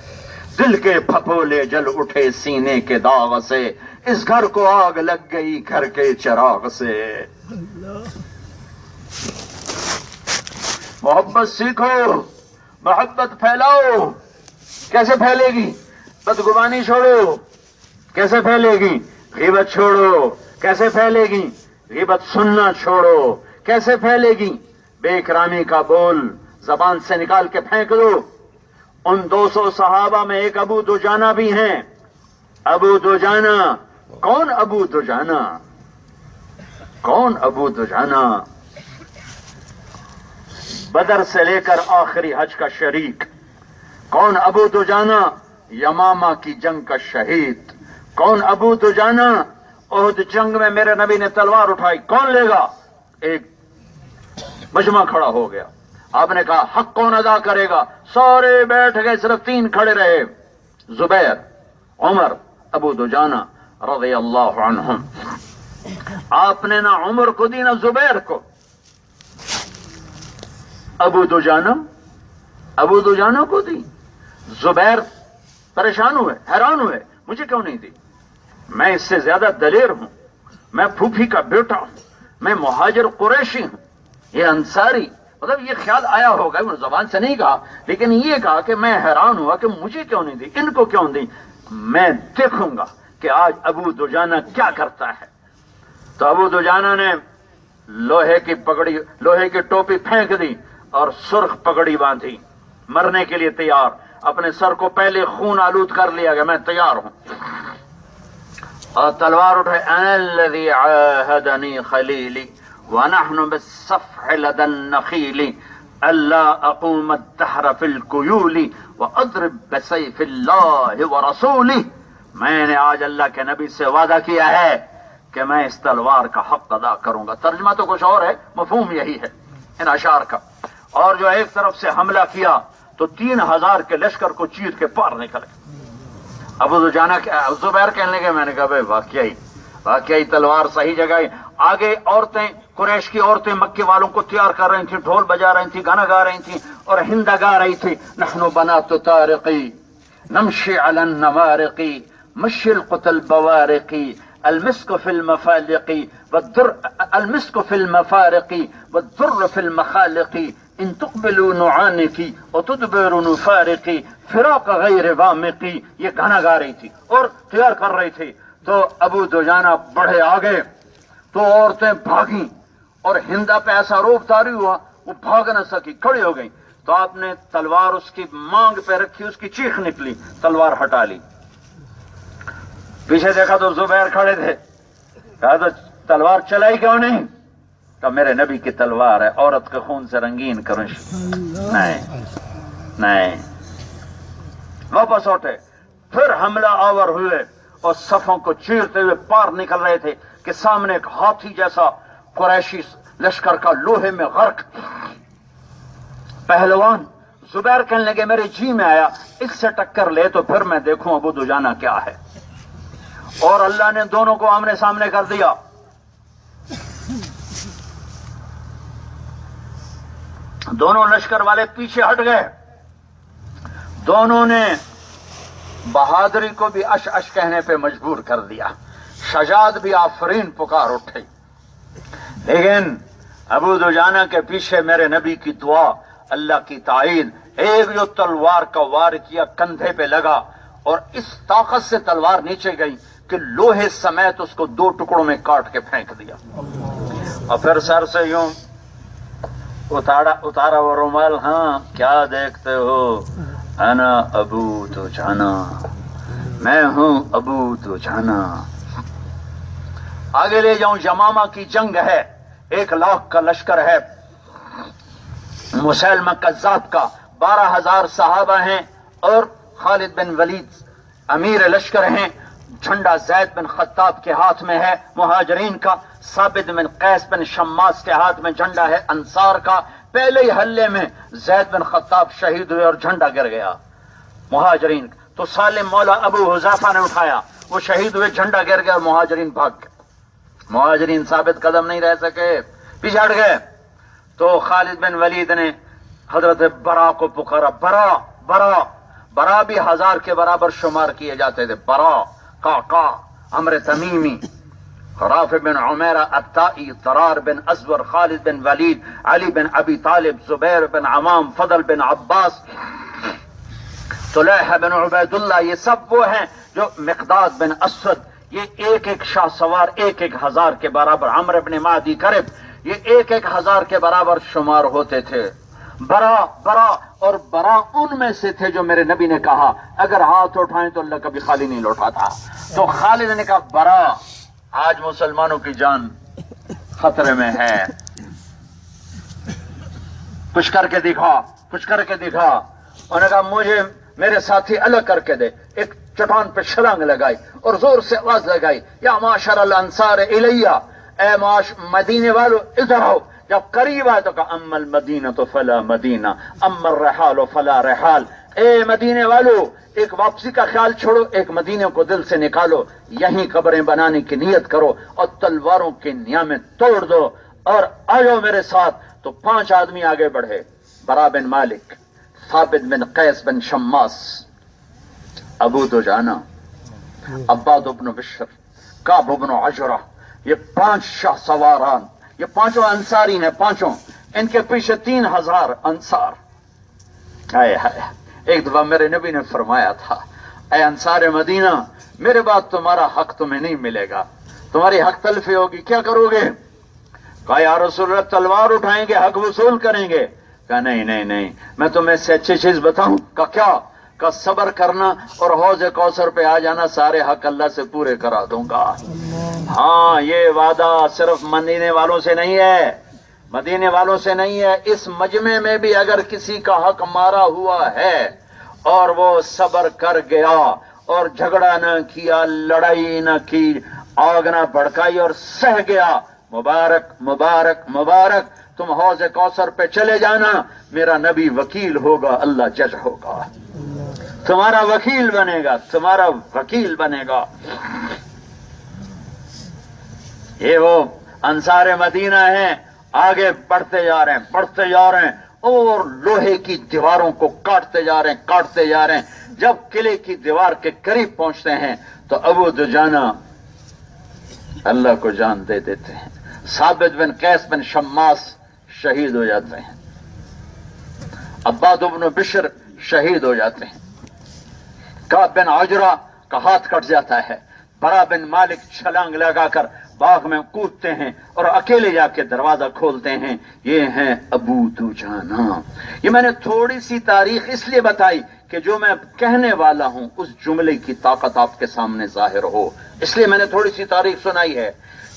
دل کے پھپولے جل اٹھے سینے کے داغ سے، اس گھر کو آگ لگ گئی گھر کے چراغ سے۔ محبت سیکھو، محبت پھیلاؤ۔ کیسے پھیلے گی؟ بدگمانی چھوڑو، کیسے پھیلے گی؟ غیبت چھوڑو، کیسے پھیلے گی؟ غیبت سننا چھوڑو، کیسے پھیلے گی؟ بے اکرامی کا بول زبان سے نکال کے پھینک دو۔ ان 200 صحابہ میں ایک ابو دجانہ بھی ہیں۔ ابو دجانہ، کون ابو دجانہ؟ کون ابو دجانہ؟ بدر سے لے کر آخری حج کا شریک۔ کون ابو دجانہ؟ یمامہ کی جنگ کا شہید۔ کون ابو دجانہ؟ احد جنگ میں میرے نبی نے تلوار اٹھائی، کون لے گا؟ ایک مجمع کھڑا ہو گیا، آپ نے کہا حق کون ادا کرے گا؟ سارے بیٹھ گئے، صرف 3 کھڑے رہے، زبیر، عمر، ابو دجانہ رضی اللہ عنہم۔ آپ نے نہ عمر کو دی نہ زبیر کو، ابو دجانہ کو دی۔ زبیر پریشان ہوئے، حیران ہوئے، مجھے کیوں نہیں دی؟ میں اس سے زیادہ دلیر ہوں، میں پھوپھی کا بیٹا ہوں، میں مہاجر قریشی ہوں، یہ انصاری۔ مطلب یہ خیال آیا ہوگا، انہوں نے زبان سے نہیں کہا، لیکن یہ کہا کہ میں حیران ہوا کہ مجھے کیوں نہیں دی، ان کو کیوں دی، میں دیکھوں گا کہ آج ابو دجانہ کیا کرتا ہے۔ تو ابو دجانہ نے لوہے کی ٹوپی پھینک دی اور سرخ پگڑی باندھی، مرنے کے لیے تیار، اپنے سر کو پہلے خون آلود کر لیا کہ میں تیار ہوں، اور تلوار اٹھائے، انا الذی عاہدنی خلیلی ونحن بالصفح لدى النخیل الا اقوم الدہر فی الکیول واضرب بسیف اللہ ورسولہ۔ میں نے آج اللہ کے نبی سے وعدہ کیا ہے کہ میں اس تلوار کا حق ادا کروں گا. ترجمہ تو کچھ اور ہے، مفہوم یہی ہے ان اشعار کا. اور جو ایک طرف سے حملہ کیا تو 3000 کے لشکر کو چیر کے پار نکل گئے. ابو دجانہ زبیر کہنے لگے، میں نے کہا بھائی واقعی تلوار صحیح جگہ ہے. آگے عورتیں، قریش کی عورتیں مکے والوں کو تیار کر رہی تھیں، ڈھول بجا رہی تھیں، گانا گا رہی تھیں اور ہندا گا رہی تھی. نحن بنات طارقی نمشي على النمارق مشي القتل البوارق المسك في المفالق المسك في المفارق والذر في المخالق ان تقبلوا نعانقي وتدبروا نفارقي فراق غیر وامقی. یہ گانا گا رہی تھی اور تیار کر رہی تھی. تو ابو دجانہ بڑھے آگے تو عورتیں بھاگیں اور ہندا پہ ایسا روب طاری ہوا وہ بھاگ نہ سکی، کھڑی ہو گئی. تو آپ نے تلوار اس کی مانگ پہ رکھی، اس کی چیخ نکلی، تلوار ہٹا لی. پیچھے دیکھا تو زبیر کھڑے تھے. کہا تو تلوار چلائی کیوں نہیں؟ تو میرے نبی کی تلوار ہے، عورت کے خون سے رنگین کروں. نہیں واپس اٹھے، پھر حملہ آور ہوئے اور صفوں کو چیرتے ہوئے پار نکل رہے تھے کہ سامنے ایک ہاتھی جیسا قریشی لشکر کا لوہے میں غرق پہلوان. زبیر کہنے لگے میرے جی میں آیا اس سے ٹکر لے تو پھر میں دیکھوں ابو دجانہ کیا ہے. اور اللہ نے دونوں کو آمنے سامنے کر دیا. دونوں لشکر والے پیچھے ہٹ گئے. دونوں نے بہادری کو بھی اش اش کہنے پہ مجبور کر دیا، شجاعت بھی آفرین پکار اٹھے. لیکن ابو دجانہ کے پیچھے میرے نبی کی دعا، اللہ کی تائید. ایک جو تلوار کا وار کیا کندھے پہ لگا اور اس طاقت سے تلوار نیچے گئی کہ لوہے سمیت اس کو 2 ٹکڑوں میں کاٹ کے پھینک دیا. اور پھر سر سے یوں اتارا وہ رومال. ہاں کیا دیکھتے ہو؟ انا ابو دجانہ، میں ہوں ابو دجانہ. آگے لے جاؤں، یمامہ کی جنگ ہے، 1 لاکھ کا لشکر ہے مسیلمہ کذاب کا، 12,000 صحابہ ہیں اور خالد بن ولید امیر لشکر ہیں. جھنڈا زید بن خطاب کے ہاتھ میں ہے مہاجرین کا، ثابت بن قیس بن شماس کے ہاتھ میں جھنڈا ہے انصار کا. پہلے ہی حلے میں زید بن خطاب شہید ہوئے اور جھنڈا گر گیا مہاجرین. تو سالم مولا ابو حذیفہ نے اٹھایا، وہ شہید ہوئے، جھنڈا گر گیا اور مہاجرین بھاگ گئے. مہاجرین ثابت قدم نہیں رہ سکے، پیچھے ہٹ گئے. تو خالد بن ولید نے حضرت برا کو پکارا. برا بھی 1000 کے برابر شمار کیے جاتے تھے. برا، قعقاع، عمرو تمیمی، رافع بن عمیرہ الطائی، ضرار بن ازور، خالد بن ولید، علی بن ابی طالب، زبیر بن عوام، فضل بن عباس، طلحہ بن عبید اللہ. یہ سب وہ ہیں جو مقداد بن اسود، یہ ایک شاہ سوار 1000 کے برابر. عمرو بن معدی کرب، یہ 1000 کے برابر شمار ہوتے تھے. برا اور برا ان میں سے تھے جو میرے نبی نے کہا اگر ہاتھ اٹھائیں تو اللہ کبھی خالی نہیں لوٹاتا. تو خالد نے کہا برا، آج مسلمانوں کی جان خطرے میں ہے، کچھ کر کے دکھا. انہوں نے کہا مجھے میرے ساتھی الگ کر کے دے. ایک چٹان پہ چھلانگ لگائی اور زور سے آواز لگائی، یا معاشر الانصار الیہ، اے مدینے والو ادھر آؤ. جب قریب آئے تو کہا اما المدینہ تو فلا مدینہ، اما الرحال فلا رحال. اے مدینے والو، ایک واپسی کا خیال چھوڑو، ایک مدینے کو دل سے نکالو، یہیں قبریں بنانے کی نیت کرو اور تلواروں کے نیامیں توڑ دو اور آ جاؤ میرے ساتھ. تو 5 آدمی آگے بڑھے، برا بن مالک، ثابت بن قیس بن شماس، ابو دجانہ، عباد بن بشر، کعب بن عجرہ. یہ 5 شاہ سواران، یہ 5 انصاری ہیں، 5. ان کے پیچھے 3000 انصار. ہائے ہائے. ایک دفعہ میرے نبی نے فرمایا تھا، اے انصار مدینہ، میرے بعد تمہارا حق تمہیں نہیں ملے گا، تمہاری حق تلفی ہوگی، کیا کرو گے؟ کہا یا رسول اللہ تلوار اٹھائیں گے، حق وصول کریں گے. کہا نہیں، میں تمہیں اس سے اچھی چیز بتاؤں. کہا کیا؟ کہا صبر کرنا اور حوض کوثر پہ آ جانا، سارے حق اللہ سے پورے کرا دوں گا. ہاں، یہ وعدہ صرف مدینے والوں سے نہیں ہے، اس مجمع میں بھی اگر کسی کا حق مارا ہوا ہے اور وہ صبر کر گیا اور جھگڑا نہ کیا، لڑائی نہ کی آگ نہ بھڑکائی اور سہ گیا، مبارک مبارک مبارک، تم حوض کوثر پہ چلے جانا، میرا نبی وکیل ہوگا، اللہ جج ہوگا، تمہارا وکیل بنے گا، تمہارا وکیل بنے گا۔ یہ وہ انصار مدینہ ہیں، آگے بڑھتے جا رہے ہیں، بڑھتے جا رہے ہیں، اور لوہے کی دیواروں کو کاٹتے جا رہے ہیں، کاٹتے جا رہے ہیں۔ جب قلعے کی دیوار کے قریب پہنچتے ہیں تو ابو دجانہ اللہ کو جان دے دیتے ہیں، ثابت بن قیس بن شماس شہید ہو جاتے ہیں، عباد بن بشر شہید ہو جاتے ہیں، کعب بن عجرہ کا ہاتھ کٹ جاتا ہے، برا بن مالک چھلانگ لگا کر باغ میں کودتے ہیں اور اکیلے جا کے دروازہ کھولتے ہیں۔ یہ ہیں ابو دجانہ۔ یہ میں نے تھوڑی سی تاریخ اس لیے بتائی کہ جو میں کہنے والا ہوں اس جملے کی طاقت آپ کے سامنے ظاہر ہو، اس لیے میں نے تھوڑی سی تاریخ سنائی ہے۔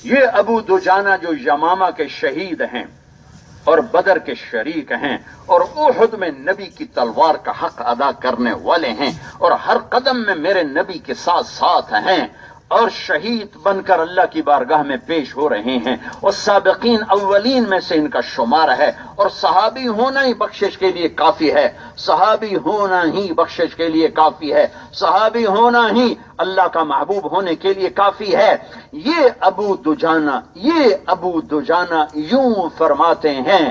یہ ابو دجانہ جو یمامہ کے شہید ہیں اور بدر کے شریک ہیں اور احد میں نبی کی تلوار کا حق ادا کرنے والے ہیں اور ہر قدم میں میرے نبی کے ساتھ ساتھ ہیں اور شہید بن کر اللہ کی بارگاہ میں پیش ہو رہے ہیں، اور سابقین اولین میں سے ان کا شمار ہے، اور صحابی ہونا ہی بخشش کے لیے کافی ہے، صحابی ہونا ہی بخشش کے لیے کافی ہے، صحابی ہونا ہی اللہ کا محبوب ہونے کے لیے کافی ہے۔ یہ ابو دجانہ یوں فرماتے ہیں،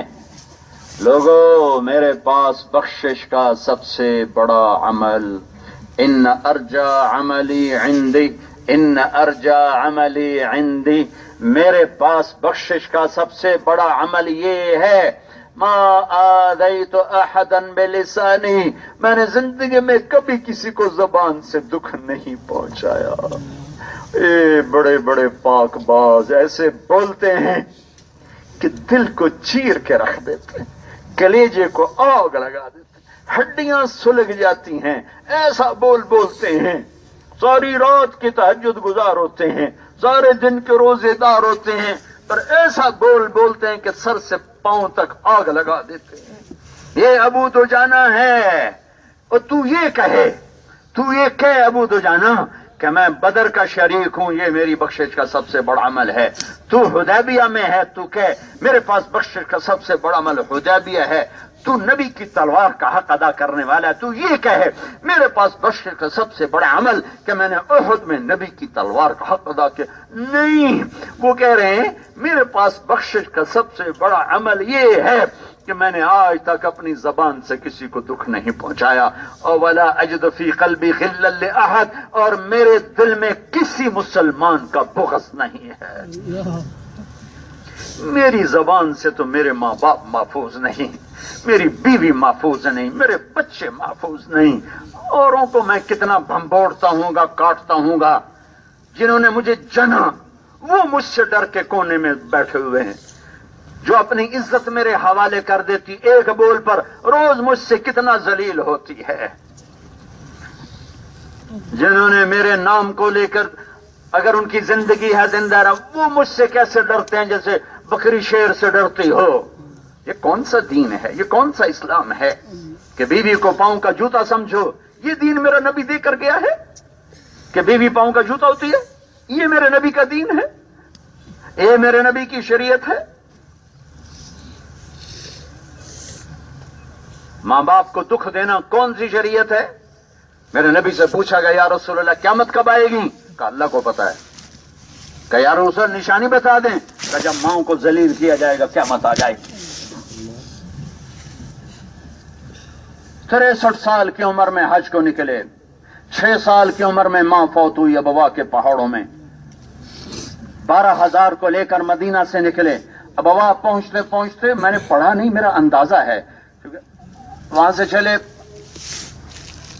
لوگوں میرے پاس بخشش کا سب سے بڑا عمل، ان ارجا عملی عندی، میرے پاس بخشش کا سب سے بڑا عمل یہ ہے، ما آذیت احدا بلسانی، میں نے زندگی میں کبھی کسی کو زبان سے دکھ نہیں پہنچایا۔ اے بڑے بڑے پاک باز ایسے بولتے ہیں کہ دل کو چیر کے رکھ دیتے، کلیجے کو آگ لگا دیتے، ہڈیاں سلگ جاتی ہیں، ایسا بولتے ہیں، ساری رات کی تہجد گزار ہوتے ہیں، سارے دن کے روزے دار ہوتے ہیں، پر ایسا بولتے ہیں کہ سر سے پاؤں تک آگ لگا دیتے ہیں۔ یہ ابو دجانہ ہے۔ اور تو یہ کہے ابو دجانہ کہ میں بدر کا شریک ہوں، یہ میری بخشش کا سب سے بڑا عمل ہے۔ تو حدیبیہ میں ہے، تو کہ میرے پاس بخشش کا سب سے بڑا عمل حدیبیہ ہے۔ تو نبی کی تلوار کا حق ادا کرنے والا ہے، تو یہ کہے میرے پاس بخشش کا سب سے بڑا عمل کہ میں نے احد میں نبی کی تلوار کا حق ادا کیا۔ نہیں، وہ کہہ رہے ہیں میرے پاس بخشش کا سب سے بڑا عمل یہ ہے کہ میں نے آج تک اپنی زبان سے کسی کو دکھ نہیں پہنچایا، اور ولا اجد فی قلبی غلا لاحد، اور میرے دل میں کسی مسلمان کا بغض نہیں ہے۔ میری زبان سے تو میرے ماں باپ محفوظ نہیں، میری بیوی محفوظ نہیں، میرے بچے محفوظ نہیں، اوروں کو میں کتنا بھمبوڑتا ہوں گا، کاٹتا ہوں گا، جنہوں نے مجھے جنا وہ مجھ سے ڈر کے کونے میں بیٹھے ہوئے ہیں، جو اپنی عزت میرے حوالے کر دیتی ایک بول پر روز مجھ سے کتنا ذلیل ہوتی ہے، جنہوں نے میرے نام کو لے کر اگر ان کی زندگی ہے زندہ رہا، وہ مجھ سے کیسے ڈرتے ہیں جیسے بکری شیر سے ڈرتی ہو۔ یہ کون سا دین ہے، یہ کون سا اسلام ہے کہ بیوی کو پاؤں کا جوتا سمجھو؟ یہ دین میرا نبی دے کر گیا ہے کہ بیوی پاؤں کا جوتا ہوتی ہے؟ یہ میرے نبی کا دین ہے، یہ میرے نبی کی شریعت ہے۔ ماں باپ کو دکھ دینا کون سی شریعت ہے؟ میرے نبی سے پوچھا گیا یا رسول اللہ قیامت کب آئے گی؟ کہ اللہ کو پتا ہے۔ کہ یا رسول اللہ نشانی بتا دیں؟ کہ جب ماؤں کو ذلیل کیا جائے گا قیامت آ جائے گی۔ 63 سال کی عمر میں حج کو نکلے، 6 سال کی عمر میں ماں فوت ہوئی ابوا کے پہاڑوں میں، 12,000 کو لے کر مدینہ سے نکلے۔ ابوا پہنچتے پہنچتے میں نے پڑھا نہیں، میرا اندازہ ہے، وہاں سے چلے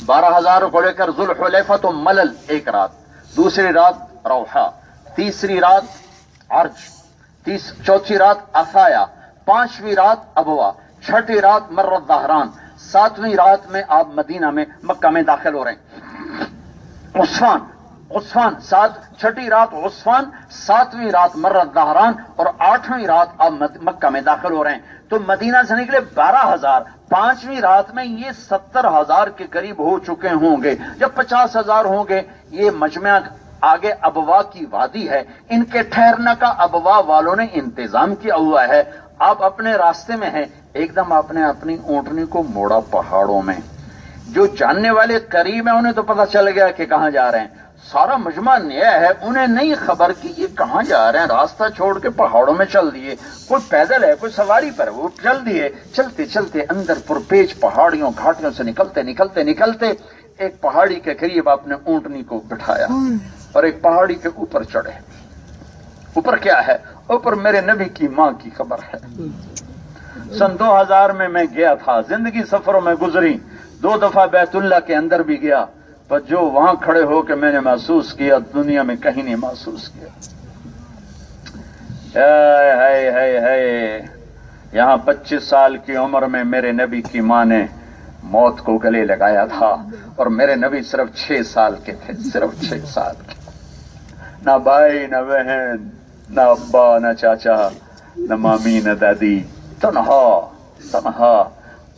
12,000 کو لے کر ذوالحلیفہ تو ملل ایک رات، دوسری رات روحہ، تیسری رات عرج، چوتھی رات عفایا، 5ویں رات ابوا، 6ٹھی رات مرت ظہران، 7ویں رات میں آپ مدینہ میں مکہ میں داخل ہو رہے ہیں۔ عثمان 6ٹھی رات عثمان، 7ویں رات مرت ظہران اور 8ویں رات آپ مکہ میں داخل ہو رہے ہیں۔ تو مدینہ سے نکلے 12,000، 5ویں رات میں یہ 70,000 کے قریب ہو چکے ہوں گے یا 50,000 ہوں گے۔ یہ مجمع آگے ابوا کی وادی ہے، ان کے ٹھہرنے کا ابوا والوں نے انتظام کیا ہوا ہے. آپ اپنے راستے میں ہیں، ایک دم آپ نے اپنی اونٹنی کو موڑا پہاڑوں میں. جو جاننے والے قریب ہیں انہیں تو پتہ چل گیا کہ کہاں جا رہے ہیں. سارا مجمع نیا ہے، انہیں نہیں خبر کہ یہ کہاں جا رہے ہیں. راستہ چھوڑ کے پہاڑوں میں چل دیے. کوئی پیدل ہے، کوئی سواری پر، وہ چل دیے. چلتے چلتے اندر پرپیچ پہاڑیوں گھاٹیوں سے نکلتے ایک پہاڑی کے قریب آپ نے اونٹنی کو بٹھایا اور ایک پہاڑی کے اوپر چڑھے. اوپر کیا ہے؟ اوپر میرے نبی کی ماں کی قبر ہے. سن 2000 میں گیا تھا. زندگی سفروں میں گزری. 2 دفعہ بیت اللہ کے اندر بھی گیا، پر جو وہاں کھڑے ہو کے میں نے محسوس کیا دنیا میں کہیں نہیں محسوس کیا. ہے یہاں 25 سال کی عمر میں میرے نبی کی ماں نے موت کو گلے لگایا تھا، اور میرے نبی صرف 6 سال کے تھے، صرف 6 سال کے. نہ بھائی، نہ بہن، نہ ابا، نہ چاچا، نہ مامی، نہ دادی، تنہا.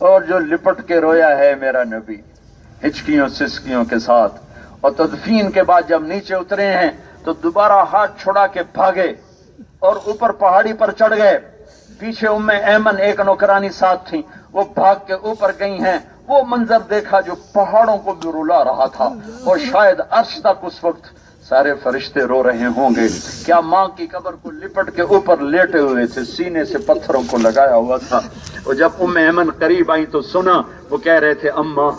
اور جو لپٹ کے رویا ہے میرا نبی ہچکیوں سسکیوں کے ساتھ. اور تدفین کے بعد جب نیچے اترے ہیں تو دوبارہ ہاتھ چھڑا کے بھاگے اور اوپر پہاڑی پر چڑھ گئے. پیچھے ایمن ایک نوکرانی ساتھ تھی، وہ بھاگ کے اوپر گئی ہیں. وہ منظر دیکھا جو پہاڑوں کو بھی رلا رہا تھا، اور شاید عرش تک اس وقت سارے فرشتے رو رہے ہوں گے. کیا ماں کی قبر کو لپٹ کے اوپر لیٹے ہوئے تھے، سینے سے پتھروں کو لگایا ہوا تھا. اور جب ایمن قریب آئی تو سنا وہ کہہ رہے تھے، اماں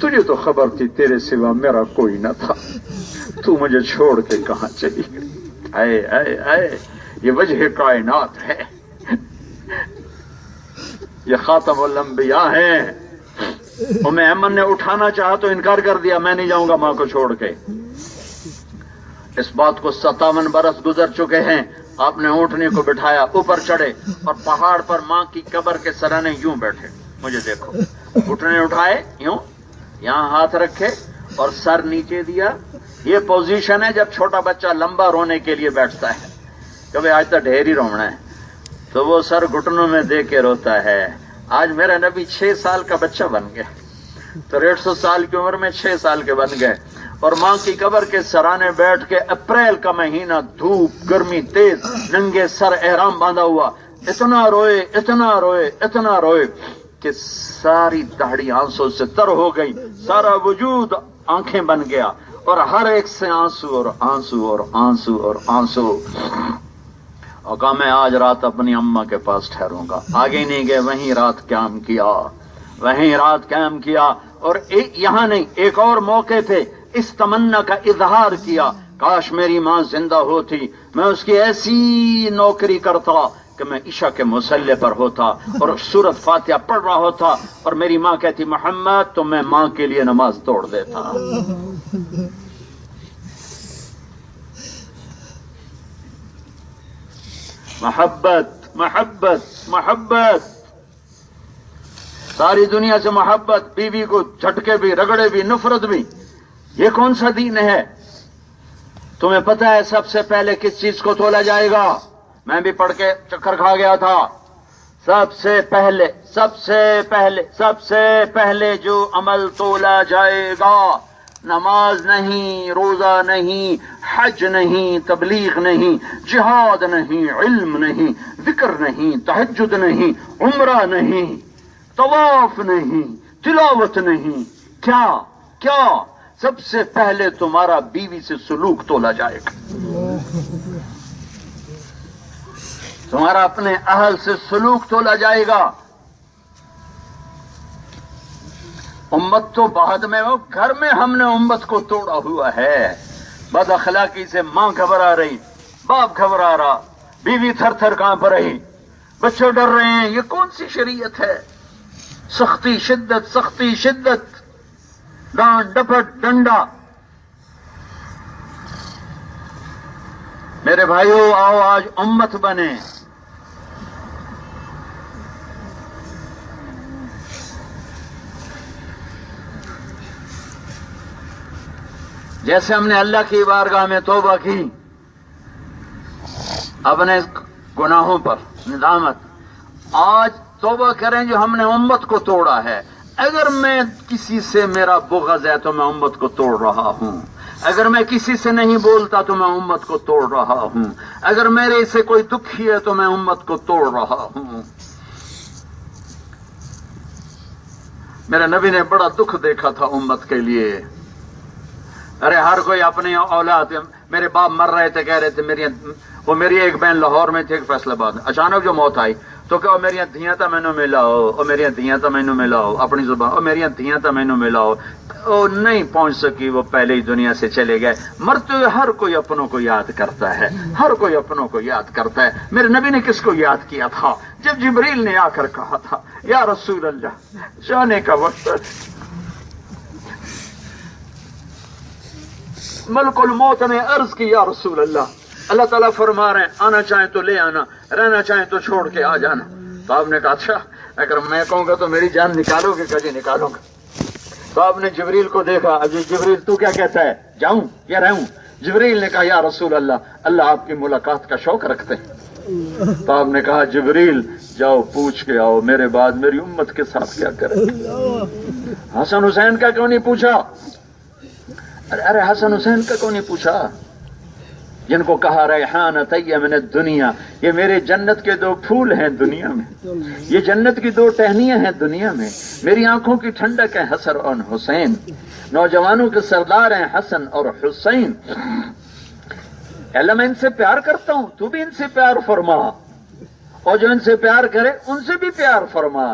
تجھے تو خبر تھی تیرے سوا میرا کوئی نہ تھا، تو مجھے چھوڑ کے کہاں چلی گئی. اے یہ وجہ کائنات ہے، یہ خاتم الانبیاء ہیں. ایمن نے اٹھانا چاہا تو انکار کر دیا، میں نہیں جاؤں گا ماں کو چھوڑ کے. اس بات کو 57 برس گزر چکے ہیں. آپ نے اونٹنی کو بٹھایا، اوپر چڑھے اور پہاڑ پر ماں کی قبر کے سرانے یوں بیٹھے. مجھے دیکھو، گھٹنے اٹھائے یوں، یہاں ہاتھ رکھے اور سر نیچے دیا. یہ پوزیشن ہے جب چھوٹا بچہ لمبا رونے کے لیے بیٹھتا ہے. کبھی آج تو ڈھیر ہی رونا ہے تو وہ سر گھٹنوں میں دے کے روتا ہے. آج میرا نبی 6 سال کا بچہ بن گیا، تو 150 سال کی عمر میں 6 سال کے بن گئے. اور ماں کی قبر کے سرانے بیٹھ کے اپریل کا مہینہ، دھوپ، گرمی تیز، ننگے سر احرام باندھا ہوا، اتنا روئے کہ ساری داڑھی آنسو سے تر ہو گئی. سارا وجود آنکھیں بن گیا، اور ہر ایک سے آنسو اور آنسو اور آنسو اور آنسو. اور کہا میں آج رات اپنی اماں کے پاس ٹھہروں گا. آگے نہیں گئے، وہیں رات قیام کیا. اور یہاں نہیں، ایک اور موقع پہ اس تمنا کا اظہار کیا، کاش میری ماں زندہ ہوتی، میں اس کی ایسی نوکری کرتا کہ میں عشاء کے مصلی پر ہوتا اور سورۃ فاتحہ پڑھ رہا ہوتا، اور میری ماں کہتی محمد، تو میں ماں کے لیے نماز توڑ دیتا. محبت محبت محبت، ساری دنیا سے محبت، بیوی کو جھٹکے بھی، رگڑے بھی، نفرت بھی. یہ کون سا دین ہے؟ تمہیں پتہ ہے سب سے پہلے کس چیز کو تولا جائے گا؟ میں بھی پڑھ کے چکر کھا گیا تھا. سب سے پہلے جو عمل تولا جائے گا، نماز نہیں، روزہ نہیں، حج نہیں، تبلیغ نہیں، جہاد نہیں، علم نہیں، ذکر نہیں، تہجد نہیں، عمرہ نہیں، طواف نہیں، تلاوت نہیں. کیا سب سے پہلے تمہارا بیوی سے سلوک تولا جائے گا. تمہارا اپنے اہل سے سلوک تولا جائے گا. امت تو بعد میں ہو، گھر میں ہم نے امت کو توڑا ہوا ہے. بد اخلاقی سے ماں گھبرا رہی، باپ گھبرا رہا، بیوی تھر تھر کانپ رہی، بچے ڈر رہے ہیں. یہ کون سی شریعت ہے؟ سختی شدت، ڈانٹ ڈپٹ ڈنڈا. میرے بھائیو، آؤ آج امت بنے. جیسے ہم نے اللہ کی بارگاہ میں توبہ کی اپنے گناہوں پر ندامت، آج توبہ کریں جو ہم نے امت کو توڑا ہے. اگر میں کسی سے میرا بغض ہے تو میں امت کو توڑ رہا ہوں. اگر میں کسی سے نہیں بولتا تو میں امت کو توڑ رہا ہوں، اگر میرے سے کوئی دکھی ہے تو میں امت کو توڑ رہا ہوں۔ میرے نبی نے بڑا دکھ دیکھا تھا امت کے لیے۔ ارے ہر کوئی اپنی اولاد، میرے باپ مر رہے تھے، کہہ رہے تھے میری ایک بہن لاہور میں تھی، ایک فیصل آباد میں، اچانک جو موت آئی تو کہ میری دھیاں تا مینوں ملاؤ، اور میری دھیاں تا مینوں ملاؤ، اپنی زبان، اور میری دھیاں تا مینوں ملاؤ۔ وہ نہیں پہنچ سکی، وہ پہلے ہی دنیا سے چلے گئے۔ مرتے ہوئے ہر کوئی اپنوں کو یاد کرتا ہے، ہر کوئی اپنوں کو یاد کرتا ہے۔ میرے نبی نے کس کو یاد کیا تھا؟ جب جبریل نے آ کر کہا تھا یا رسول اللہ جانے کا وقت، ملک الموت نے عرض کی یا رسول اللہ تعالیٰ فرما رہے ہیں آنا چاہیں تو لے آنا، رہنا چاہیں تو چھوڑ کے آ جانا۔ تو آپ نے کہا اچھا اگر میں کہوں گا تو میری جان نکالو گے؟ کہ جی نکالوں گا۔ تو آپ نے جبریل کو دیکھا، اجی جبریل تو کیا کہتا ہے، جاؤں یا رہوں؟ جبریل نے کہا یا رسول اللہ آپ کی ملاقات کا شوق رکھتے ہیں۔ تو آپ نے کہا جبریل جاؤ پوچھ کے آؤ میرے بعد میری امت کے ساتھ کیا کرے۔ حسن حسین کا کیوں نہیں پوچھا؟ ارے حسن حسین کا کیوں نہیں پوچھا؟ جن کو کہا ریحان طیب من الدنیا، یہ میرے جنت کے دو پھول ہیں دنیا میں، یہ جنت کی دو ٹہنیاں ہیں دنیا میں، میری آنکھوں کی ٹھنڈک ہے حسن اور حسین، نوجوانوں کے سردار ہیں حسن اور حسین۔ اللہ میں ان سے پیار کرتا ہوں، تو بھی ان سے پیار فرما، اور جو ان سے پیار کرے ان سے بھی پیار فرما۔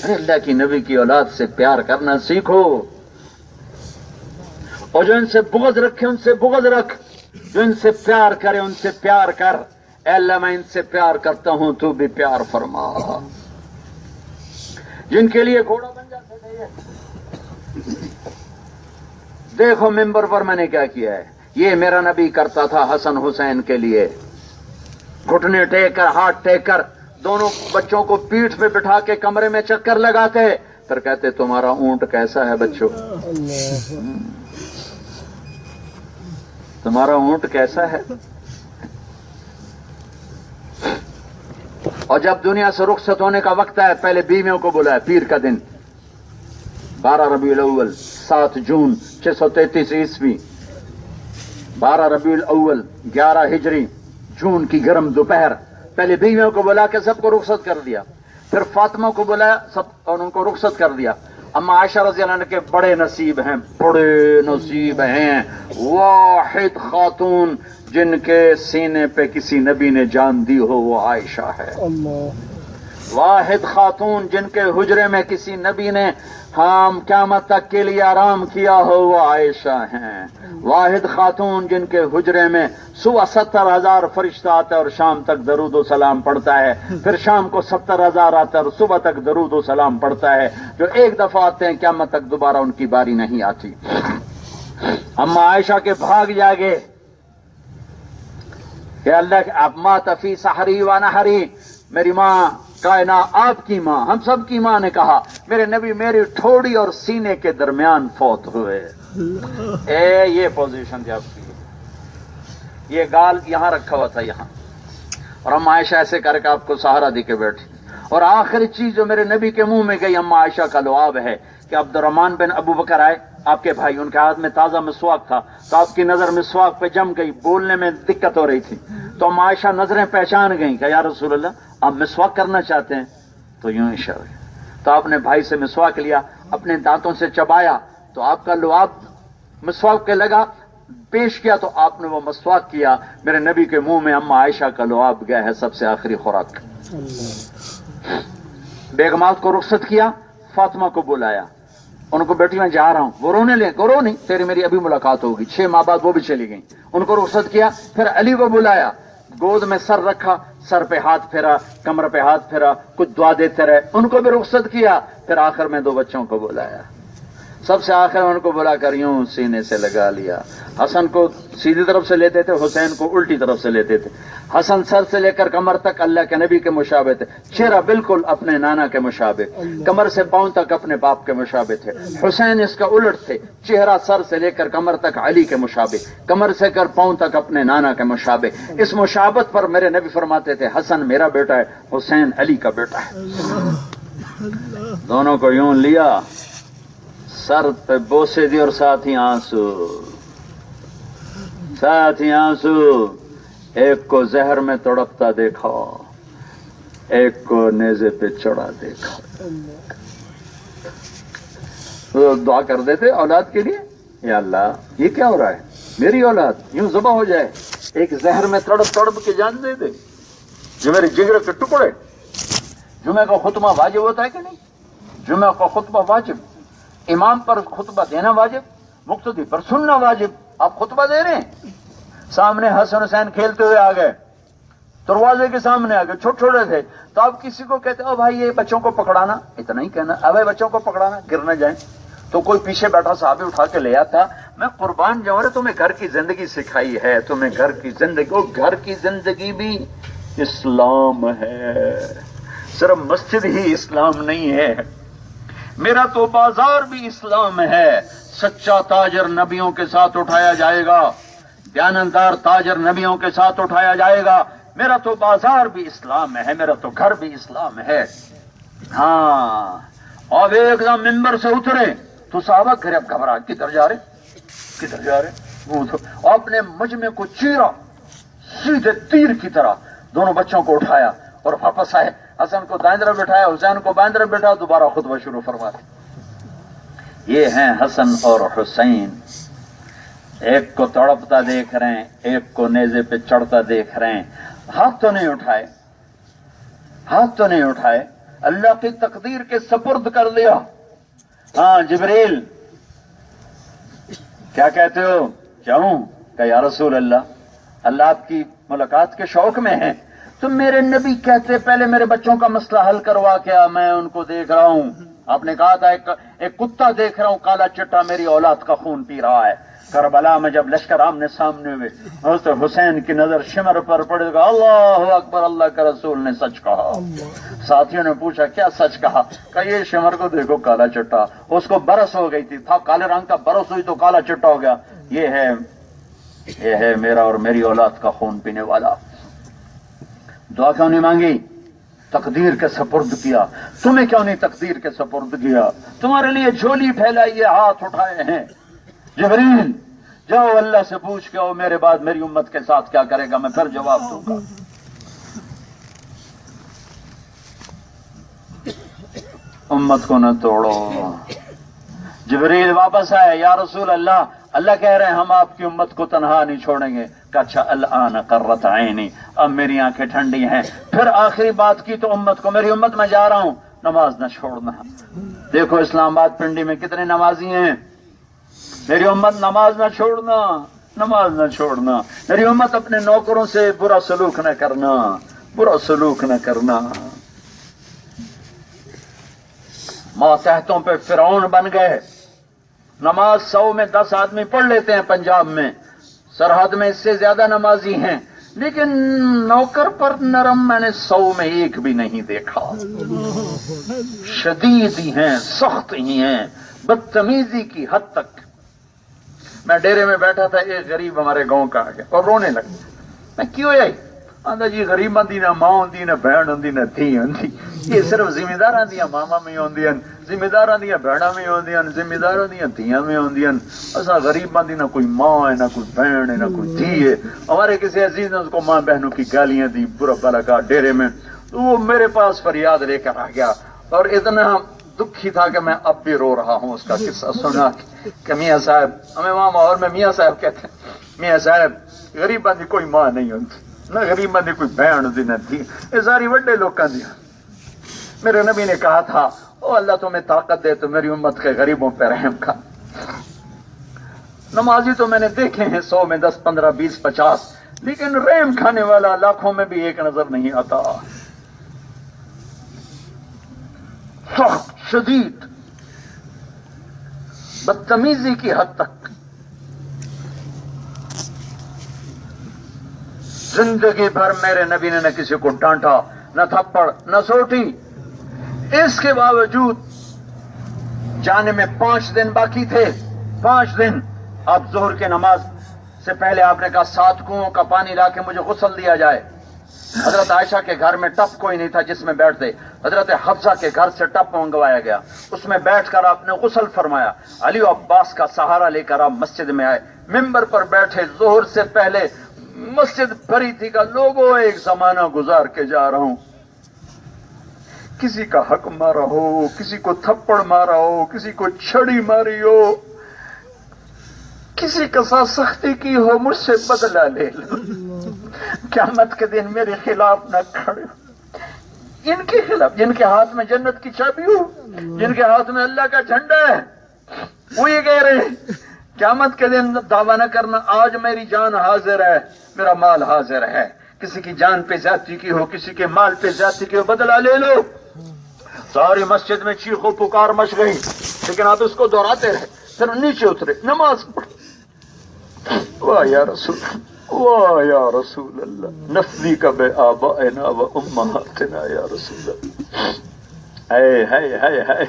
ارے اللہ کی نبی کی اولاد سے پیار کرنا سیکھو، اور جو ان سے بغض رکھے ان سے بغض رکھ، جو ان سے پیار کرے ان سے پیار کر۔ اے اللہ میں ان سے پیار کرتا ہوں تو بھی پیار فرما۔ جن کے لیے گھوڑا بن جاتے تھے، دیکھو ممبر پر میں نے کیا کیا ہے، یہ میرا نبی کرتا تھا حسن حسین کے لیے، گھٹنے ٹیک کر ہاتھ ٹیک کر دونوں بچوں کو پیٹھ پہ بٹھا کے کمرے میں چکر لگاتے، پھر کہتے تمہارا اونٹ کیسا ہے بچوں، تمہارا اونٹ کیسا ہے؟ اور جب دنیا سے رخصت ہونے کا وقت ہے، پہلے بیویوں کو بلایا، پیر کا دن 12 ربیع الاول 7 جون 633 عیسوی، 12 ربیع الاول 11 ہجری، جون کی گرم دوپہر، پہلے بیویوں کو بلا کے سب کو رخصت کر دیا، پھر فاطمہ کو بلایا سب اور ان کو رخصت کر دیا۔ اما عائشہ رضی اللہ عنہ کے بڑے نصیب ہیں، بڑے نصیب ہیں، واحد خاتون جن کے سینے پہ کسی نبی نے جان دی ہو وہ عائشہ ہے، واحد خاتون جن کے حجرے میں کسی نبی نے قیامت تک کے لیے آرام کیا ہو وہ عائشہ ہیں، واحد خاتون جن کے حجرے میں صبح 70,000 فرشتہ آتا ہے اور شام تک درود و سلام پڑھتا ہے، پھر شام کو 70,000 آتا ہے اور صبح تک درود و سلام پڑھتا ہے، جو ایک دفعہ آتے ہیں قیامت تک دوبارہ ان کی باری نہیں آتی۔ اما عائشہ کے بھاگ جاگے کہ اللہ اب مات فی سحری و نحری، میری ماں کائنات آپ کی ماں، ہم سب کی ماں نے کہا میرے نبی میری ٹھوڑی اور سینے کے درمیان فوت ہوئے۔ یہ پوزیشن تھی آپ کی، یہ گال یہاں رکھا ہوا تھا یہاں، اور ہم عائشہ ایسے کر کے آپ کو سہارا دے کے بیٹھی، اور آخری چیز جو میرے نبی کے منہ میں گئی اما عائشہ کا لعاب ہے کہ عبد الرحمن بن ابو بکر آئے آپ کے بھائی، ان کے ہاتھ میں تازہ مسواک تھا، تو آپ کی نظر مسواک پہ جم گئی، بولنے میں دقت ہو رہی تھی، تو اما عائشہ نظریں پہچان گئیں کہ یا رسول اللہ آپ مسواک کرنا چاہتے ہیں؟ تو یوں اشارہ، تو آپ نے بھائی سے مسواک لیا، اپنے دانتوں سے چبایا، تو آپ کا لعاب مسواک کے لگا، پیش کیا تو آپ نے وہ مسواک کیا، میرے نبی کے منہ میں اما عائشہ کا لعاب گیا ہے سب سے آخری خوراک۔ بیگمات کو رخصت کیا، فاطمہ کو بلایا، ان کو بیٹی میں جا رہا ہوں، وہ رونے لے، رو نہیں تیری میری ابھی ملاقات ہوگی، 6 ماہ بعد وہ بھی چلی گئیں، ان کو رخصت کیا، پھر علی کو بلایا، گود میں سر رکھا، سر پہ ہاتھ پھیرا، کمر پہ ہاتھ پھیرا، کچھ دعا دیتے رہے، ان کو بھی رخصت کیا، پھر آخر میں 2 بچوں کو بلایا، سب سے آخر ان کو بلا کر یوں سینے سے لگا لیا، حسن کو سیدھی طرف سے لیتے تھے، حسین کو الٹی طرف سے لیتے تھے، حسن سر سے لے کر کمر تک اللہ کے نبی کے مشابہ تھے، چہرہ بالکل اپنے نانا کے مشابہ، کمر سے پاؤں تک اپنے باپ کے مشابہ تھے، حسین اس کا الٹ تھے، چہرہ سر سے لے کر کمر تک علی کے مشابہ، کمر سے کر پاؤں تک اپنے نانا کے مشابہ۔ اس مشابہت پر میرے نبی فرماتے تھے حسن میرا بیٹا ہے، حسین علی کا بیٹا ہے۔ دونوں کو یوں لیا، سر پہ بوسے دی اور ساتھ ہی آنسو، ساتھ ہی آنسو. ایک کو زہر میں تڑپتا دیکھا, ایک کو نیزے پہ چڑھا دیکھا. تو دعا کر دیتے اولاد کے لیے, یا اللہ یہ کیا ہو رہا ہے, میری اولاد یوں ذبح ہو جائے, ایک زہر میں تڑپ تڑپ کے جان دے دے. جو میرے جگر کے ٹکڑے. جمعہ کا خطبہ واجب ہوتا ہے کہ نہیں؟ جمعہ کا خطبہ واجب, امام پر خطبہ دینا واجب, مقتدی پر سننا واجب. آپ خطبہ دے رہے ہیں, سامنے حسن حسین کھیلتے ہوئے آ گئے, دروازے کے سامنے آ گئے, چھوٹے چھوٹے تھے, تو آپ کسی کو کہتے او بھائی یہ بچوں کو پکڑانا, اتنا ہی کہنا, اب بچوں کو پکڑانا گر نہ جائیں. تو کوئی پیچھے بیٹھا صحابی اٹھا کے لے آتا. میں قربان جاؤں, تمہیں گھر کی زندگی سکھائی ہے, تمہیں گھر کی زندگی, وہ گھر کی زندگی بھی اسلام ہے, صرف مسجد ہی اسلام نہیں ہے. میرا تو بازار بھی اسلام ہے. سچا تاجر نبیوں کے ساتھ اٹھایا جائے گا, دیانتدار تاجر نبیوں کے ساتھ اٹھایا جائے گا. میرا تو بازار بھی اسلام ہے, میرا تو گھر بھی اسلام ہے. ہاں, اور ایک دم ممبر سے اترے تو صحابہ گھر اب گھبرا, کدھر جا رہے, کدھر جا رہے, اور اپنے مجمع کو چیرا سیدھے تیر کی طرح. دونوں بچوں کو اٹھایا اور واپس آئے. حسن کو دائیں طرف بٹھایا, حسین کو بائیں طرف بٹھایا, دوبارہ خطبہ شروع فرما دیا. یہ ہیں حسن اور حسین. ایک کو تڑپتا دیکھ رہے ہیں, ایک کو نیزے پہ چڑھتا دیکھ رہے ہیں. ہاتھ تو نہیں اٹھائے, ہاتھ تو نہیں اٹھائے, اللہ کی تقدیر کے سپرد کر دیا. ہاں جبریل کیا کہتے ہو, جاؤں, کہ یا رسول اللہ, اللہ آپ کی ملاقات کے شوق میں ہیں. تو میرے نبی کہتے پہلے میرے بچوں کا مسئلہ حل کروا, کیا میں ان کو دیکھ رہا ہوں. آپ نے کہا تھا ایک کتا دیکھ رہا ہوں کالا چٹا, میری اولاد کا خون پی رہا ہے. کربلا میں جب لشکر آمنے سامنے ہوئے, حضرت حسین کی نظر شمر پر پڑے گا, اللہ اکبر, اللہ کا رسول نے سچ کہا. ساتھیوں نے پوچھا کیا سچ کہا, کہ یہ شمر کو دیکھو کالا چٹا, اس کو برس ہو گئی تھی, تھا کالے رنگ کا, برس ہوئی تو کالا چٹا ہو گیا. یہ ہے میرا اور میری اولاد کا خون پینے والا. دعا کیوں نہیں مانگی, تقدیر کے سپرد کیا. تمہیں کیوں نہیں تقدیر کے سپرد کیا؟ تمہارے لیے جھولی پھیلائیے, ہاتھ اٹھائے ہیں. جبریل جاؤ اللہ سے پوچھ کے آؤ میرے بعد میری امت کے ساتھ کیا کرے گا, میں پھر جواب دوں گا. امت کو نہ توڑو. جبریل واپس آئے, یا رسول اللہ, اللہ کہہ رہے ہیں ہم آپ کی امت کو تنہا نہیں چھوڑیں گے. کہ اچھا, الآن قرۃ عینی, اب میری آنکھیں ٹھنڈی ہیں. پھر آخری بات کی تو امت کو, میری امت میں جا رہا ہوں, نماز نہ چھوڑنا. دیکھو اسلام آباد پنڈی میں کتنے نمازی ہیں. میری امت نماز نہ چھوڑنا, نماز نہ چھوڑنا. میری امت اپنے نوکروں سے برا سلوک نہ کرنا, برا سلوک نہ کرنا. ماتحتوں پہ فرعون بن گئے. نماز 100 میں 10 آدمی پڑھ لیتے ہیں پنجاب میں, سرحد میں اس سے زیادہ نمازی ہیں, لیکن نوکر پر نرم میں نے 100 میں ایک بھی نہیں دیکھا. شدید ہی ہیں, سخت ہی ہیں, بدتمیزی کی حد تک. میں ڈیرے میں بیٹھا تھا, ایک غریب ہمارے گاؤں کا آ گیا اور رونے لگا. میں کیوں آئی, آندا جی غریب آندی نہ ماں ہوندی نہ بہن ہوندی نہ دھی ہوندی, یہ صرف ذمہ دار آندیاں ماما میں ہوندی ہیں, ذمہ دار آندیاں بہنا میں ہوندی ہیں, ذمہ دار آندیاں دھیاں میں ہوندی ہیں. ایسا غریب آندی نہ کوئی ماں ہے, نہ کوئی بہن ہے, نہ کوئی دھی ہے. ہمارے کسی عزیز نے اس کو ماں بہنوں کی گالیاں دی, برا بھلا کہا ڈیرے میں. تو وہ میرے پاس فریاد لے کر آ گیا اور اتنا دکھی تھا کہ میں اب بھی رو رہا ہوں اس کا قصہ سنا کہ میاں صاحب, ہمیں وہاں ماحول میں میاں صاحب کہتے ہیں, میاں صاحب غریب بندی کوئی ماں نہیں ہوتی, نہ غریب بندی کوئی بہن ہوتی, نہ تھی, یہ ساری وڈے لوگ کا دیا. میرے نبی نے کہا تھا, او اللہ تمہیں طاقت دے تو میری امت کے غریبوں پہ رحم کر. نمازی تو میں نے دیکھے ہیں 100 میں 10, 15, 20, 50, لیکن رحم کھانے والا لاکھوں میں بھی ایک نظر نہیں آتا. سخت, شدید, بدتمیزی کی حد تک. زندگی بھر میرے نبی نے نہ کسی کو ڈانٹا, نہ تھپڑ, نہ سوٹی. اس کے باوجود جانے میں 5 دن باقی تھے. 5 دن. اب ظہر کے نماز سے پہلے آپ نے کہا 7 کنوؤں کا پانی لا کے مجھے غسل دیا جائے. حضرت عائشہ کے گھر میں ٹپ کوئی نہیں تھا جس میں بیٹھتے، حضرت حفصہ کے گھر سے ٹپ منگوایا گیا، اس میں بیٹھ کر آپ نے غسل فرمایا، علی و عباس کا سہارا لے کر آپ مسجد میں آئے، ممبر پر بیٹھے، ظہر سے پہلے مسجد بھری تھی کہ لوگوں ایک زمانہ گزار کے جا رہا ہوں، کسی کا حق مارا ہو، کسی کو تھپڑ مارا ہو، کسی کو چھڑی ماری ہو، کسی کے ساتھ سختی کی ہو، مجھ سے بدلہ لے لو، قیامت کے دن میرے خلاف نہ کھڑے ہو۔ ان کے خلاف جن کے ہاتھ میں جنت کی چابی ہو، جن کے ہاتھ میں اللہ کا جھنڈا ہے، وہ یہ کہہ رہے ہیں قیامت کے دن دعویٰ نہ کرنا آج میری جان حاضر ہے، میرا مال حاضر ہے، کسی کی جان پہ زیادتی کی ہو، کسی کے مال پہ زیادتی کی ہو، بدلہ لے لو۔ ساری مسجد میں چیخو پکار مچ گئی، لیکن آپ اس کو دہراتے رہے، پھر نیچے اترے، نماز پڑھ، واہ یا رسول، واہ یا رسول اللہ، نفلی کا بے آبائنا و امہاتنا یا رسول اللہ، اے ہے ہے۔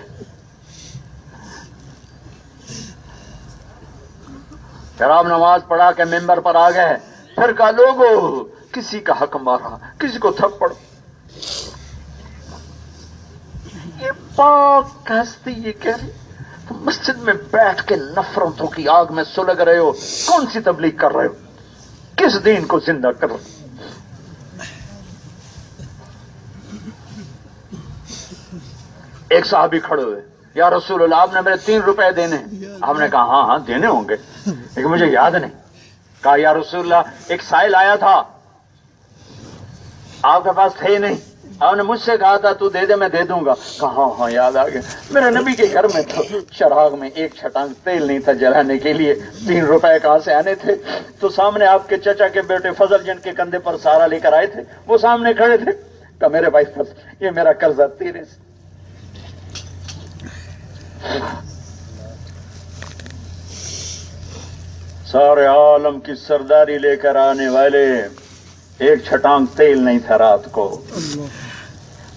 پھر آپ نماز پڑھا کے ممبر پر آ گئے، پھر کہا لوگو کسی کا حق مارا، کسی کو تھپڑ، یہ پاک ہستی یہ کہہ رہی تو مسجد میں بیٹھ کے نفرتوں کی آگ میں سلگ رہے ہو، کون سی تبلیغ کر رہے ہو، کس دین کو زندہ کر رہے ہو؟ ایک صحابی کھڑے ہوئے، یا رسول اللہ آپ نے میرے 3 روپے دینے ہیں، آپ نے کہا ہاں دینے ہوں گے لیکن مجھے یاد نہیں، کہا یا رسول اللہ ایک سائل آیا تھا آپ کے پاس تھے نہیں، آپ نے مجھ سے کہا تھا تو دے دے میں دے دوں گا، کہا ہاں یاد آ گیا، میرے نبی کے گھر میں تھا، چراغ میں ایک چھٹانگ تیل نہیں تھا جلانے کے لیے، 3 روپے کہاں سے آنے تھے؟ تو سامنے آپ کے چچا کے بیٹے فضل جن کے کندھے پر سہارا لے کر آئے تھے، وہ سامنے کھڑے تھے، کہا میرے بھائی فضل یہ میرا قرضہ تیرے سے، سارے عالم کی سرداری لے کر آنے والے، ایک چھٹانگ تیل نہیں تھا رات کو،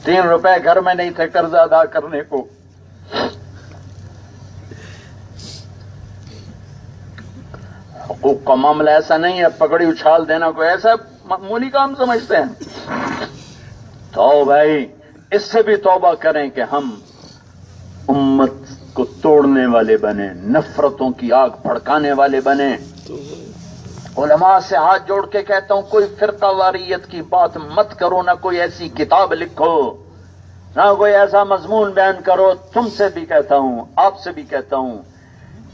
3 روپے گھر میں نہیں تھے قرض ادا کرنے کو، حقوق کا معاملہ ایسا نہیں ہے پکڑی اچھال دینا کوئی ایسا معمولی کام سمجھتے ہیں۔ تو بھائی اس سے بھی توبہ کریں کہ ہم امت کو توڑنے والے بنے، نفرتوں کی آگ بھڑکانے والے بنے۔ علماء سے ہاتھ جوڑ کے کہتا ہوں کوئی فرقہ واریت کی بات مت کرو، نہ کوئی ایسی کتاب لکھو، نہ کوئی ایسا مضمون بیان کرو۔ تم سے بھی کہتا ہوں، آپ سے بھی کہتا ہوں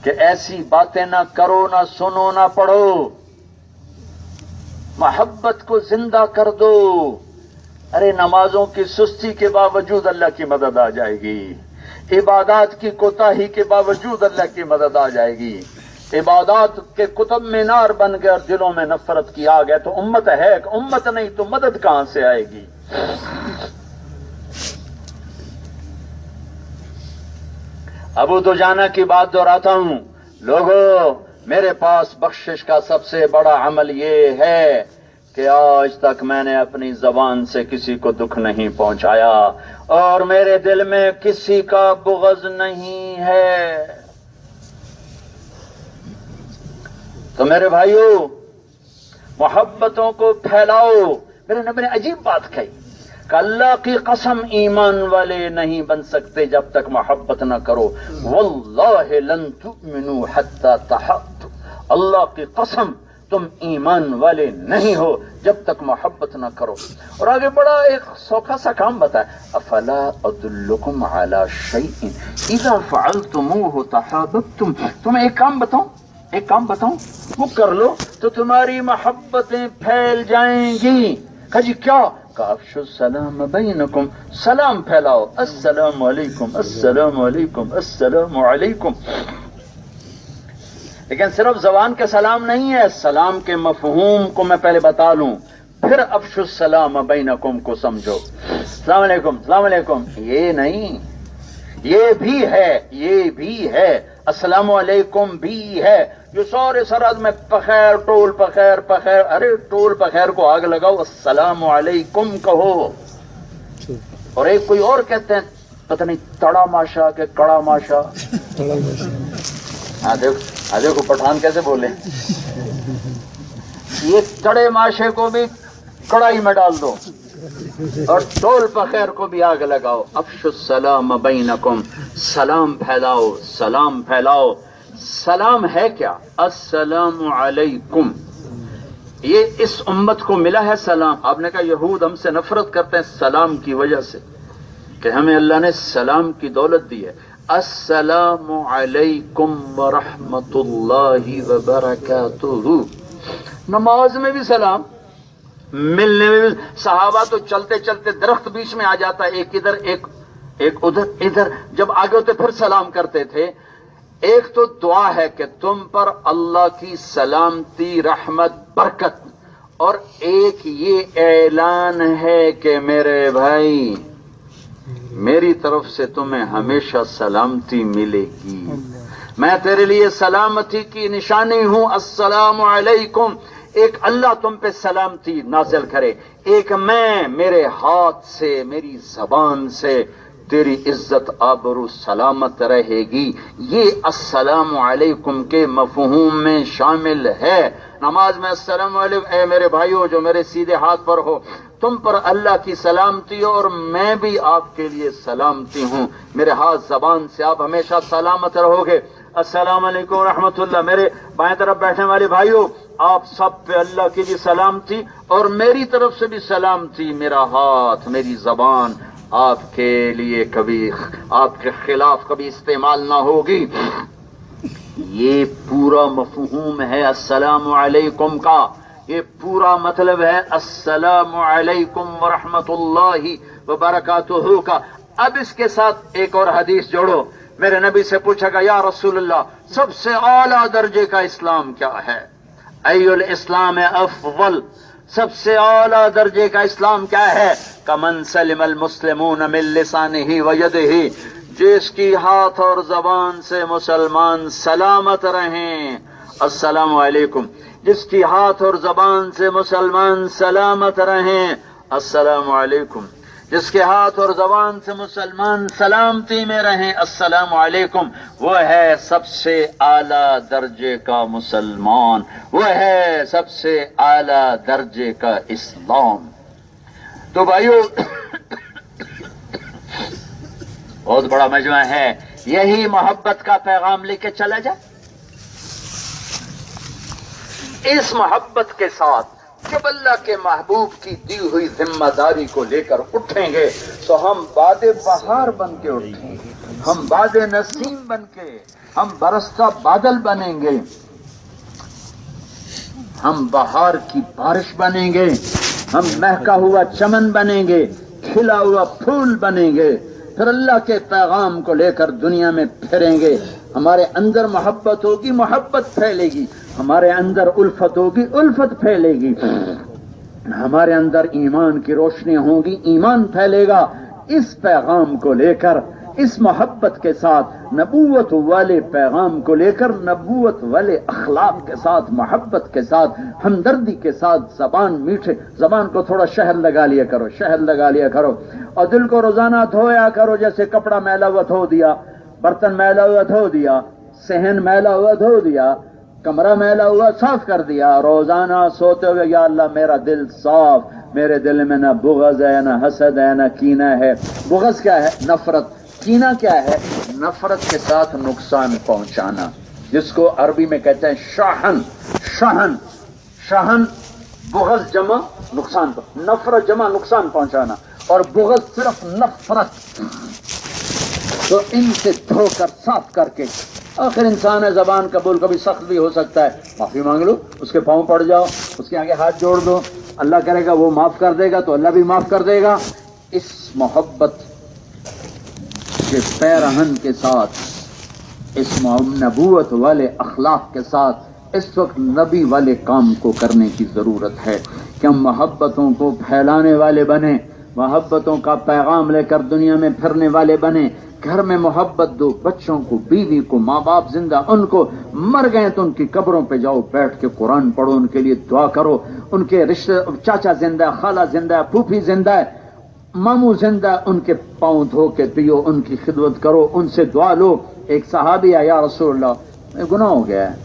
کہ ایسی باتیں نہ کرو، نہ سنو، نہ پڑھو۔ محبت کو زندہ کر دو۔ ارے نمازوں کی سستی کے باوجود اللہ کی مدد آ جائے گی، عبادات کی کوتاہی کے باوجود اللہ کی مدد آ جائے گی۔ عبادات کے کتب مینار بن گئے اور دلوں میں نفرت کی آگ ہے تو امت ہے، امت نہیں تو مدد کہاں سے آئے گی؟ ابو دجانہ کی بات دہراتا ہوں، لوگوں میرے پاس بخشش کا سب سے بڑا عمل یہ ہے کہ آج تک میں نے اپنی زبان سے کسی کو دکھ نہیں پہنچایا اور میرے دل میں کسی کا بغض نہیں ہے۔ تو میرے بھائیو محبتوں کو پھیلاؤ۔ میرے نبی نے عجیب بات کہی کہ اللہ کی قسم ایمان والے نہیں بن سکتے جب تک محبت نہ کرو، واللہ لن تؤمنوا حتی تحابوا، اللہ کی قسم تم ایمان والے نہیں ہو جب تک محبت نہ کرو۔ اور آگے بڑا ایک سوکھا سا کام بتایا، افلا ادلکم علی شیء اذا فعلتموه تحاببتم، تمہیں ایک کام بتاؤں وہ کر لو تو تمہاری محبتیں پھیل جائیں گی۔ کہا جی کیا؟ کہ افشوا السلام بینکم، سلام پھیلاؤ، السلام علیکم السلام علیکم السلام علیکم۔ لیکن صرف زبان کے سلام نہیں ہے، سلام کے مفہوم کو میں پہلے بتا لوں، پھر افشوا السلام بینکم کو سمجھو۔ السلام علیکم السلام علیکم یہ نہیں، یہ بھی ہے السلام علیکم بھی ہے۔ یہ سارے سرحد میں پخیر ٹول پخیر، ارے ٹول پخیر کو آگ لگاؤ، السلام علیکم کہو۔ اور ایک کوئی اور کہتے ہیں پتہ نہیں تڑا ماشا کہ کڑا ماشا، دیکھو پٹھان کیسے بولے، یہ تڑے ماشے کو بھی کڑائی میں ڈال دو اور ٹول پخیر کو بھی آگ لگاؤ. افشوا السلام بینکم، سلام پھیلاؤ، سلام پھیلاؤ. سلام ہے کیا؟ السلام علیکم. یہ اس امت کو ملا ہے سلام. آپ نے کہا یہود ہم سے نفرت کرتے ہیں سلام کی وجہ سے کہ ہمیں اللہ نے سلام کی دولت دی ہے. السلام علیکم ورحمۃ اللہ وبرکاتہ. نماز میں بھی سلام، ملنے میں بھی. صحابہ تو چلتے چلتے درخت بیچ میں آ جاتا، ایک ادھر ایک ادھر ادھر، جب آگے ہوتے پھر سلام کرتے تھے. ایک تو دعا ہے کہ تم پر اللہ کی سلامتی، رحمت، برکت، اور ایک یہ اعلان ہے کہ میرے بھائی میری طرف سے تمہیں ہمیشہ سلامتی ملے گی. میں تیرے لیے سلامتی کی نشانی ہوں. السلام علیکم. ایک اللہ تم پہ سلامتی نازل کرے، ایک میں میرے ہاتھ سے، میری زبان سے تیری عزت آبرو سلامت رہے گی. یہ السلام علیکم کے مفہوم میں شامل ہے. نماز میں السلام علیکم، اے میرے بھائیو جو میرے سیدھے ہاتھ پر ہو، تم پر اللہ کی سلامتی ہو اور میں بھی آپ کے لیے سلامتی ہوں. میرے ہاتھ زبان سے آپ ہمیشہ سلامت رہو گے. السلام علیکم ورحمۃ اللہ. میرے بائیں طرف بیٹھنے والے بھائیو، آپ سب پہ اللہ کی بھی سلامتی اور میری طرف سے بھی سلامتی. میرا ہاتھ، میری زبان آپ کے لیے کبھی، آپ کے خلاف کبھی استعمال نہ ہوگی. یہ پورا مفہوم ہے السلام علیکم کا. یہ پورا مطلب ہے السلام علیکم ورحمۃ اللہ وبرکاتہ کا. اب اس کے ساتھ ایک اور حدیث جوڑو. میرے نبی سے پوچھا گا یا رسول اللہ سب سے اعلیٰ درجے کا اسلام کیا ہے؟ ای الاسلام افضل، سب سے اعلیٰ درجے کا اسلام کیا ہے؟ کمن سلم المسلمون من لسانہ ویدہ، جس کی ہاتھ اور زبان سے مسلمان سلامت رہیں. السلام علیکم. جس کی ہاتھ اور زبان سے مسلمان سلامت رہیں. السلام علیکم. جس کے ہاتھ اور زبان سے مسلمان سلامتی میں رہیں. السلام علیکم. وہ ہے سب سے اعلیٰ درجے کا مسلمان، وہ ہے سب سے اعلیٰ درجے کا اسلام. تو بھائیو بہت بڑا مجمع ہے. یہی محبت کا پیغام لے کے چلا جائے. اس محبت کے ساتھ جب اللہ کے محبوب کی دی ہوئی ذمہ داری کو لے کر اٹھیں گے تو ہم باد بہار بن کے اٹھیں گے، ہم باد نسیم بن کے، ہم برستا بادل بنیں گے، ہم بہار کی بارش بنیں گے، ہم مہکا ہوا چمن بنیں گے، کھلا ہوا پھول بنیں گے. پھر اللہ کے پیغام کو لے کر دنیا میں پھریں گے. ہمارے اندر محبت ہوگی، محبت پھیلے گی. ہمارے اندر الفت ہوگی، الفت پھیلے گی. ہمارے اندر ایمان کی روشنی ہوگی، ایمان پھیلے گا. اس پیغام کو لے کر، اس محبت کے ساتھ، نبوت والے پیغام کو لے کر، نبوت والے اخلاق کے ساتھ، محبت کے ساتھ، ہمدردی کے ساتھ، زبان میٹھے، زبان کو تھوڑا شہد لگا لیا کرو، شہد لگا لیا کرو، اور دل کو روزانہ دھویا کرو. جیسے کپڑا میلا ہوا دھو دیا، برتن میلا ہوا دھو دیا، صحن میلا ہوا دھو دیا، کمرہ میلا ہوا صاف کر دیا. روزانہ سوتے ہوئے یا اللہ میرا دل صاف، میرے دل میں نہ بغض ہے، نہ حسد ہے، نہ کینہ ہے. بغض کیا ہے؟ نفرت. کینہ کیا ہے؟ نفرت کے ساتھ نقصان پہنچانا، جس کو عربی میں کہتے ہیں شاہن. شاہن، شاہن بغض جمع نقصان، نفرت جمع نقصان پہنچانا، اور بغض صرف نفرت. تو ان سے دھو کر صاف کر کے، آخر انسان ہے، زبان قبول کبھی سخت بھی ہو سکتا ہے، معافی مانگ لو، اس کے پاؤں پڑ جاؤ، اس کے آگے ہاتھ جوڑ دو، اللہ کرے گا وہ معاف کر دے گا تو اللہ بھی معاف کر دے گا. اس محبت کے پیرہن کے ساتھ، اس نبوت والے اخلاق کے ساتھ اس وقت نبی والے کام کو کرنے کی ضرورت ہے کہ ہم محبتوں کو پھیلانے والے بنیں، محبتوں کا پیغام لے کر دنیا میں پھرنے والے بنیں. گھر میں محبت دو، بچوں کو، بیوی کو، ماں باپ زندہ، ان کو مر گئے تو ان کی قبروں پہ جاؤ، بیٹھ کے قرآن پڑھو، ان کے لیے دعا کرو. ان کے رشتے، چاچا زندہ ہے، خالہ زندہ ہے، پھوپھی زندہ ہے، ماموں زندہ ہے، ان کے پاؤں دھو کے پیو، ان کی خدمت کرو، ان سے دعا لو. ایک صحابی ہے، یا رسول اللہ گناہ ہو گیا ہے.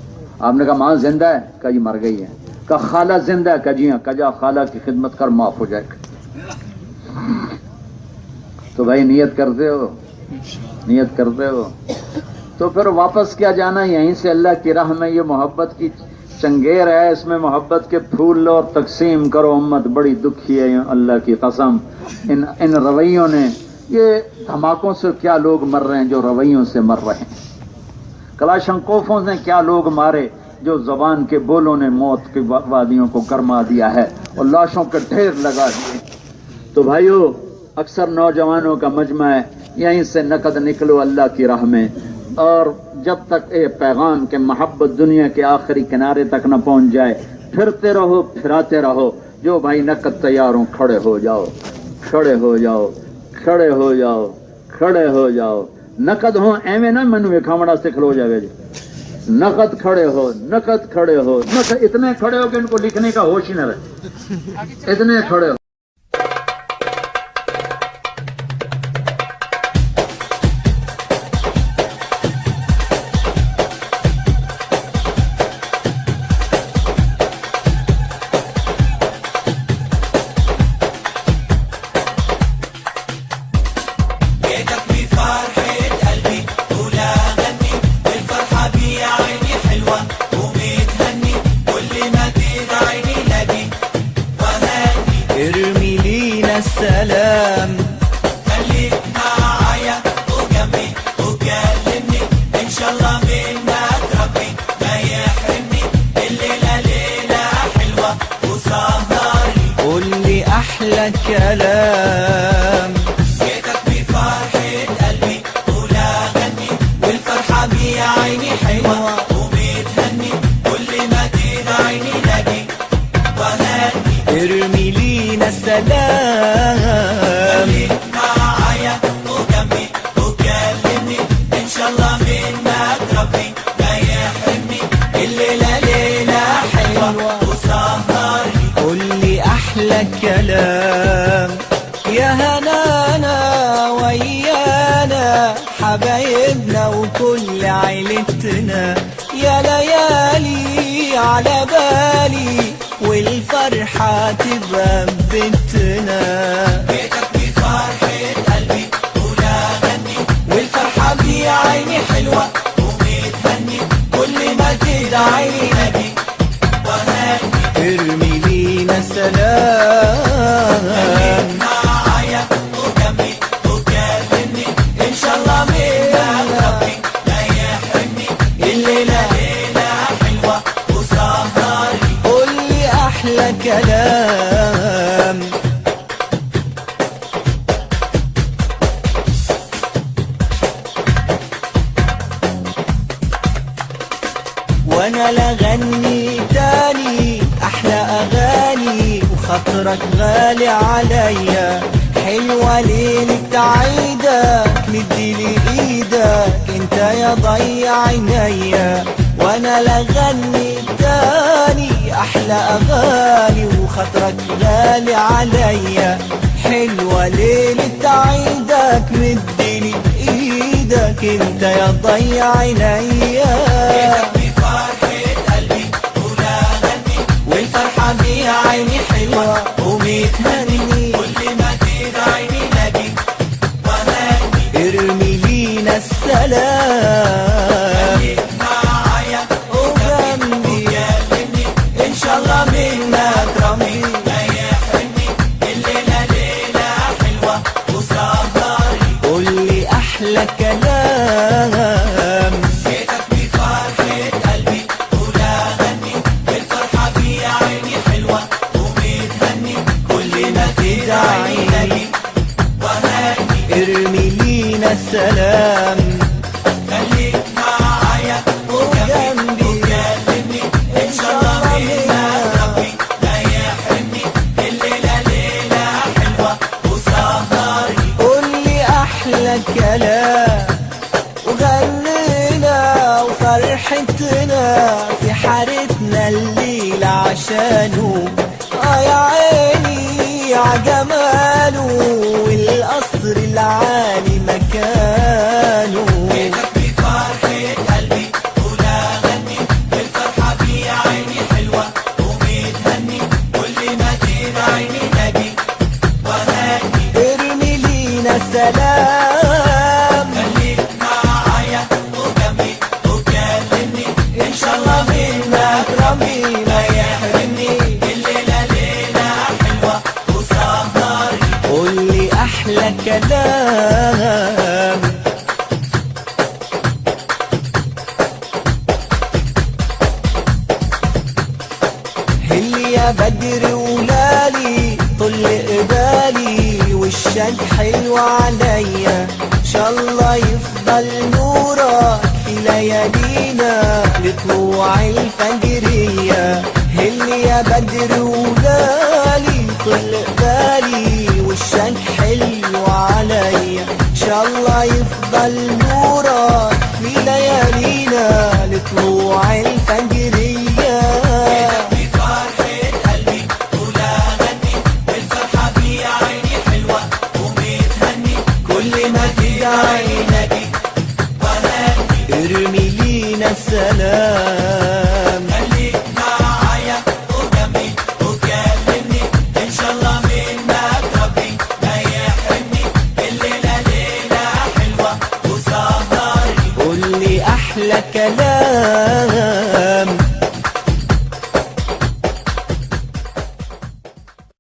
آپ نے کہا ماں زندہ ہے؟ کہا یہ مر گئی ہے. کہ خالہ زندہ ہے، کہ جی ہاں، کہ جا خالہ کی خدمت کر، معاف ہو جائے گا۔ تو بھائی نیت کرتے ہو، نیت کرتے ہو تو پھر واپس کیا جانا یہیں سے اللہ کی راہ میں۔ یہ محبت کی چنگیر ہے، اس میں محبت کے پھول لو اور تقسیم کرو۔ امت بڑی دکھی ہے اللہ کی قسم، ان رویوں نے۔ یہ دھماکوں سے کیا لوگ مر رہے ہیں جو رویوں سے مر رہے ہیں، کلاشنکوفوں نے کیا لوگ مارے جو زبان کے بولوں نے موت کی وادیوں کو گرما دیا ہے اور لاشوں کے ڈھیر لگا دیے۔ تو بھائیو، اکثر نوجوانوں کا مجمع ہے، یہیں سے نقد نکلو اللہ کی راہ میں، اور جب تک یہ پیغام کہ محبت دنیا کے آخری کنارے تک نہ پہنچ جائے، پھرتے رہو، پھراتے رہو۔ جو بھائی نقد تیار ہوں کھڑے ہو جاؤ، کھڑے ہو جاؤ، کھڑے ہو جاؤ، کھڑے ہو جاؤ۔ نقد ہو ایویں نہ منو کھامڑا سے کھلو جائے جی، نقد کھڑے ہو، نقد کھڑے ہو، اتنے کھڑے ہو کہ ان کو لکھنے کا ہوش ہی نہ رہے، اتنے کھڑے ہو۔
ارمي لينا السلام، خليك معايا وجنبي وكلمني، ان شاء الله منك ربي ما يحرمني، الليلة ليلة حلوة وسهرني، قول لي احلى كلام، جيتك بفرحة قلبي ولا غني، والفرحة بيا عيني حلوة ومتهني، كل ما تدعيني لاقي وهني، ارمي لينا السلام، خليك معايا وجنبي وكلمني، ان شاء الله منك ربي ما يحرمني، الليلة ليلة حلوة وسهرني، قول لي احلى كلام، يا هنانا ويانا حبايبنا وكل عيلتنا، يا ليالي على بالي والفرحة تبقى ببيتنا، بيتك بفرحة قلبي ولا غني، والفرحة بيا عيني حلوة ومتهني، كل ما تدعيني نبي وهني، ارمي لينا سلام، خليك معايا وجنبي وكلمني، ان شاء الله منك ربي لا يحرمني، الليلة ليلة حلوة وسهرني، قول لي احلى كلام، وانا لغني تاني احلى اغاني، وخاطرك غالي عليا، حلوة ليلة عيدك، مديلي ايدك انت يا ضيع عينيا، وانا لغني تاني احلى اغاني، وخاطرك غالي عليا، حلوة ليلة عيدك، مديلي ايدك انت يا ضيع عينيا، والفرحة بيها عيني حلوة ومتهني، كل ما تدعيني لاقي وهني، ارمي لينا السلام، خليك معايا وجنبي وكلمني، ان شاء الله منك ربي ما يحرمني، الليلة ليلة حلوة وسهرني، قول لي احلى كلام، جيتك بفرحة قلبي ولا غني، والفرحة بيا عيني حلوة ومتهني، كل ما تدعيني وهني، ارمي لينا السلام، خليك معايا وجنبي وكلمني، ان شاء الله منك ربي لا يحرمني، الليلة ليلة حلوة وسهرني، قول لي احلى كلام، وغنينا وفرحتنا في حارتنا الليلة عشانه، يا عيني عجماله والقصر العالي مكانه، كلام. هل يا بدر ولالي طل قبالي وشك حلو عليا، ان شاء الله يفضل نورك في ليالينا لطلوع الفجرية. هل يا بدر ولالي طل قبالي وشك حلو عليا، ان شاء الله يفضل نورك في ليالينا لطلوع الفجرية. عينك ارمي لينا السلام،
خليك معايا وجنبي وكلمني ان شاء الله منك ربي ما يحرمني. الليلة ليلة حلوة وسهرني
قول لي احلى كلام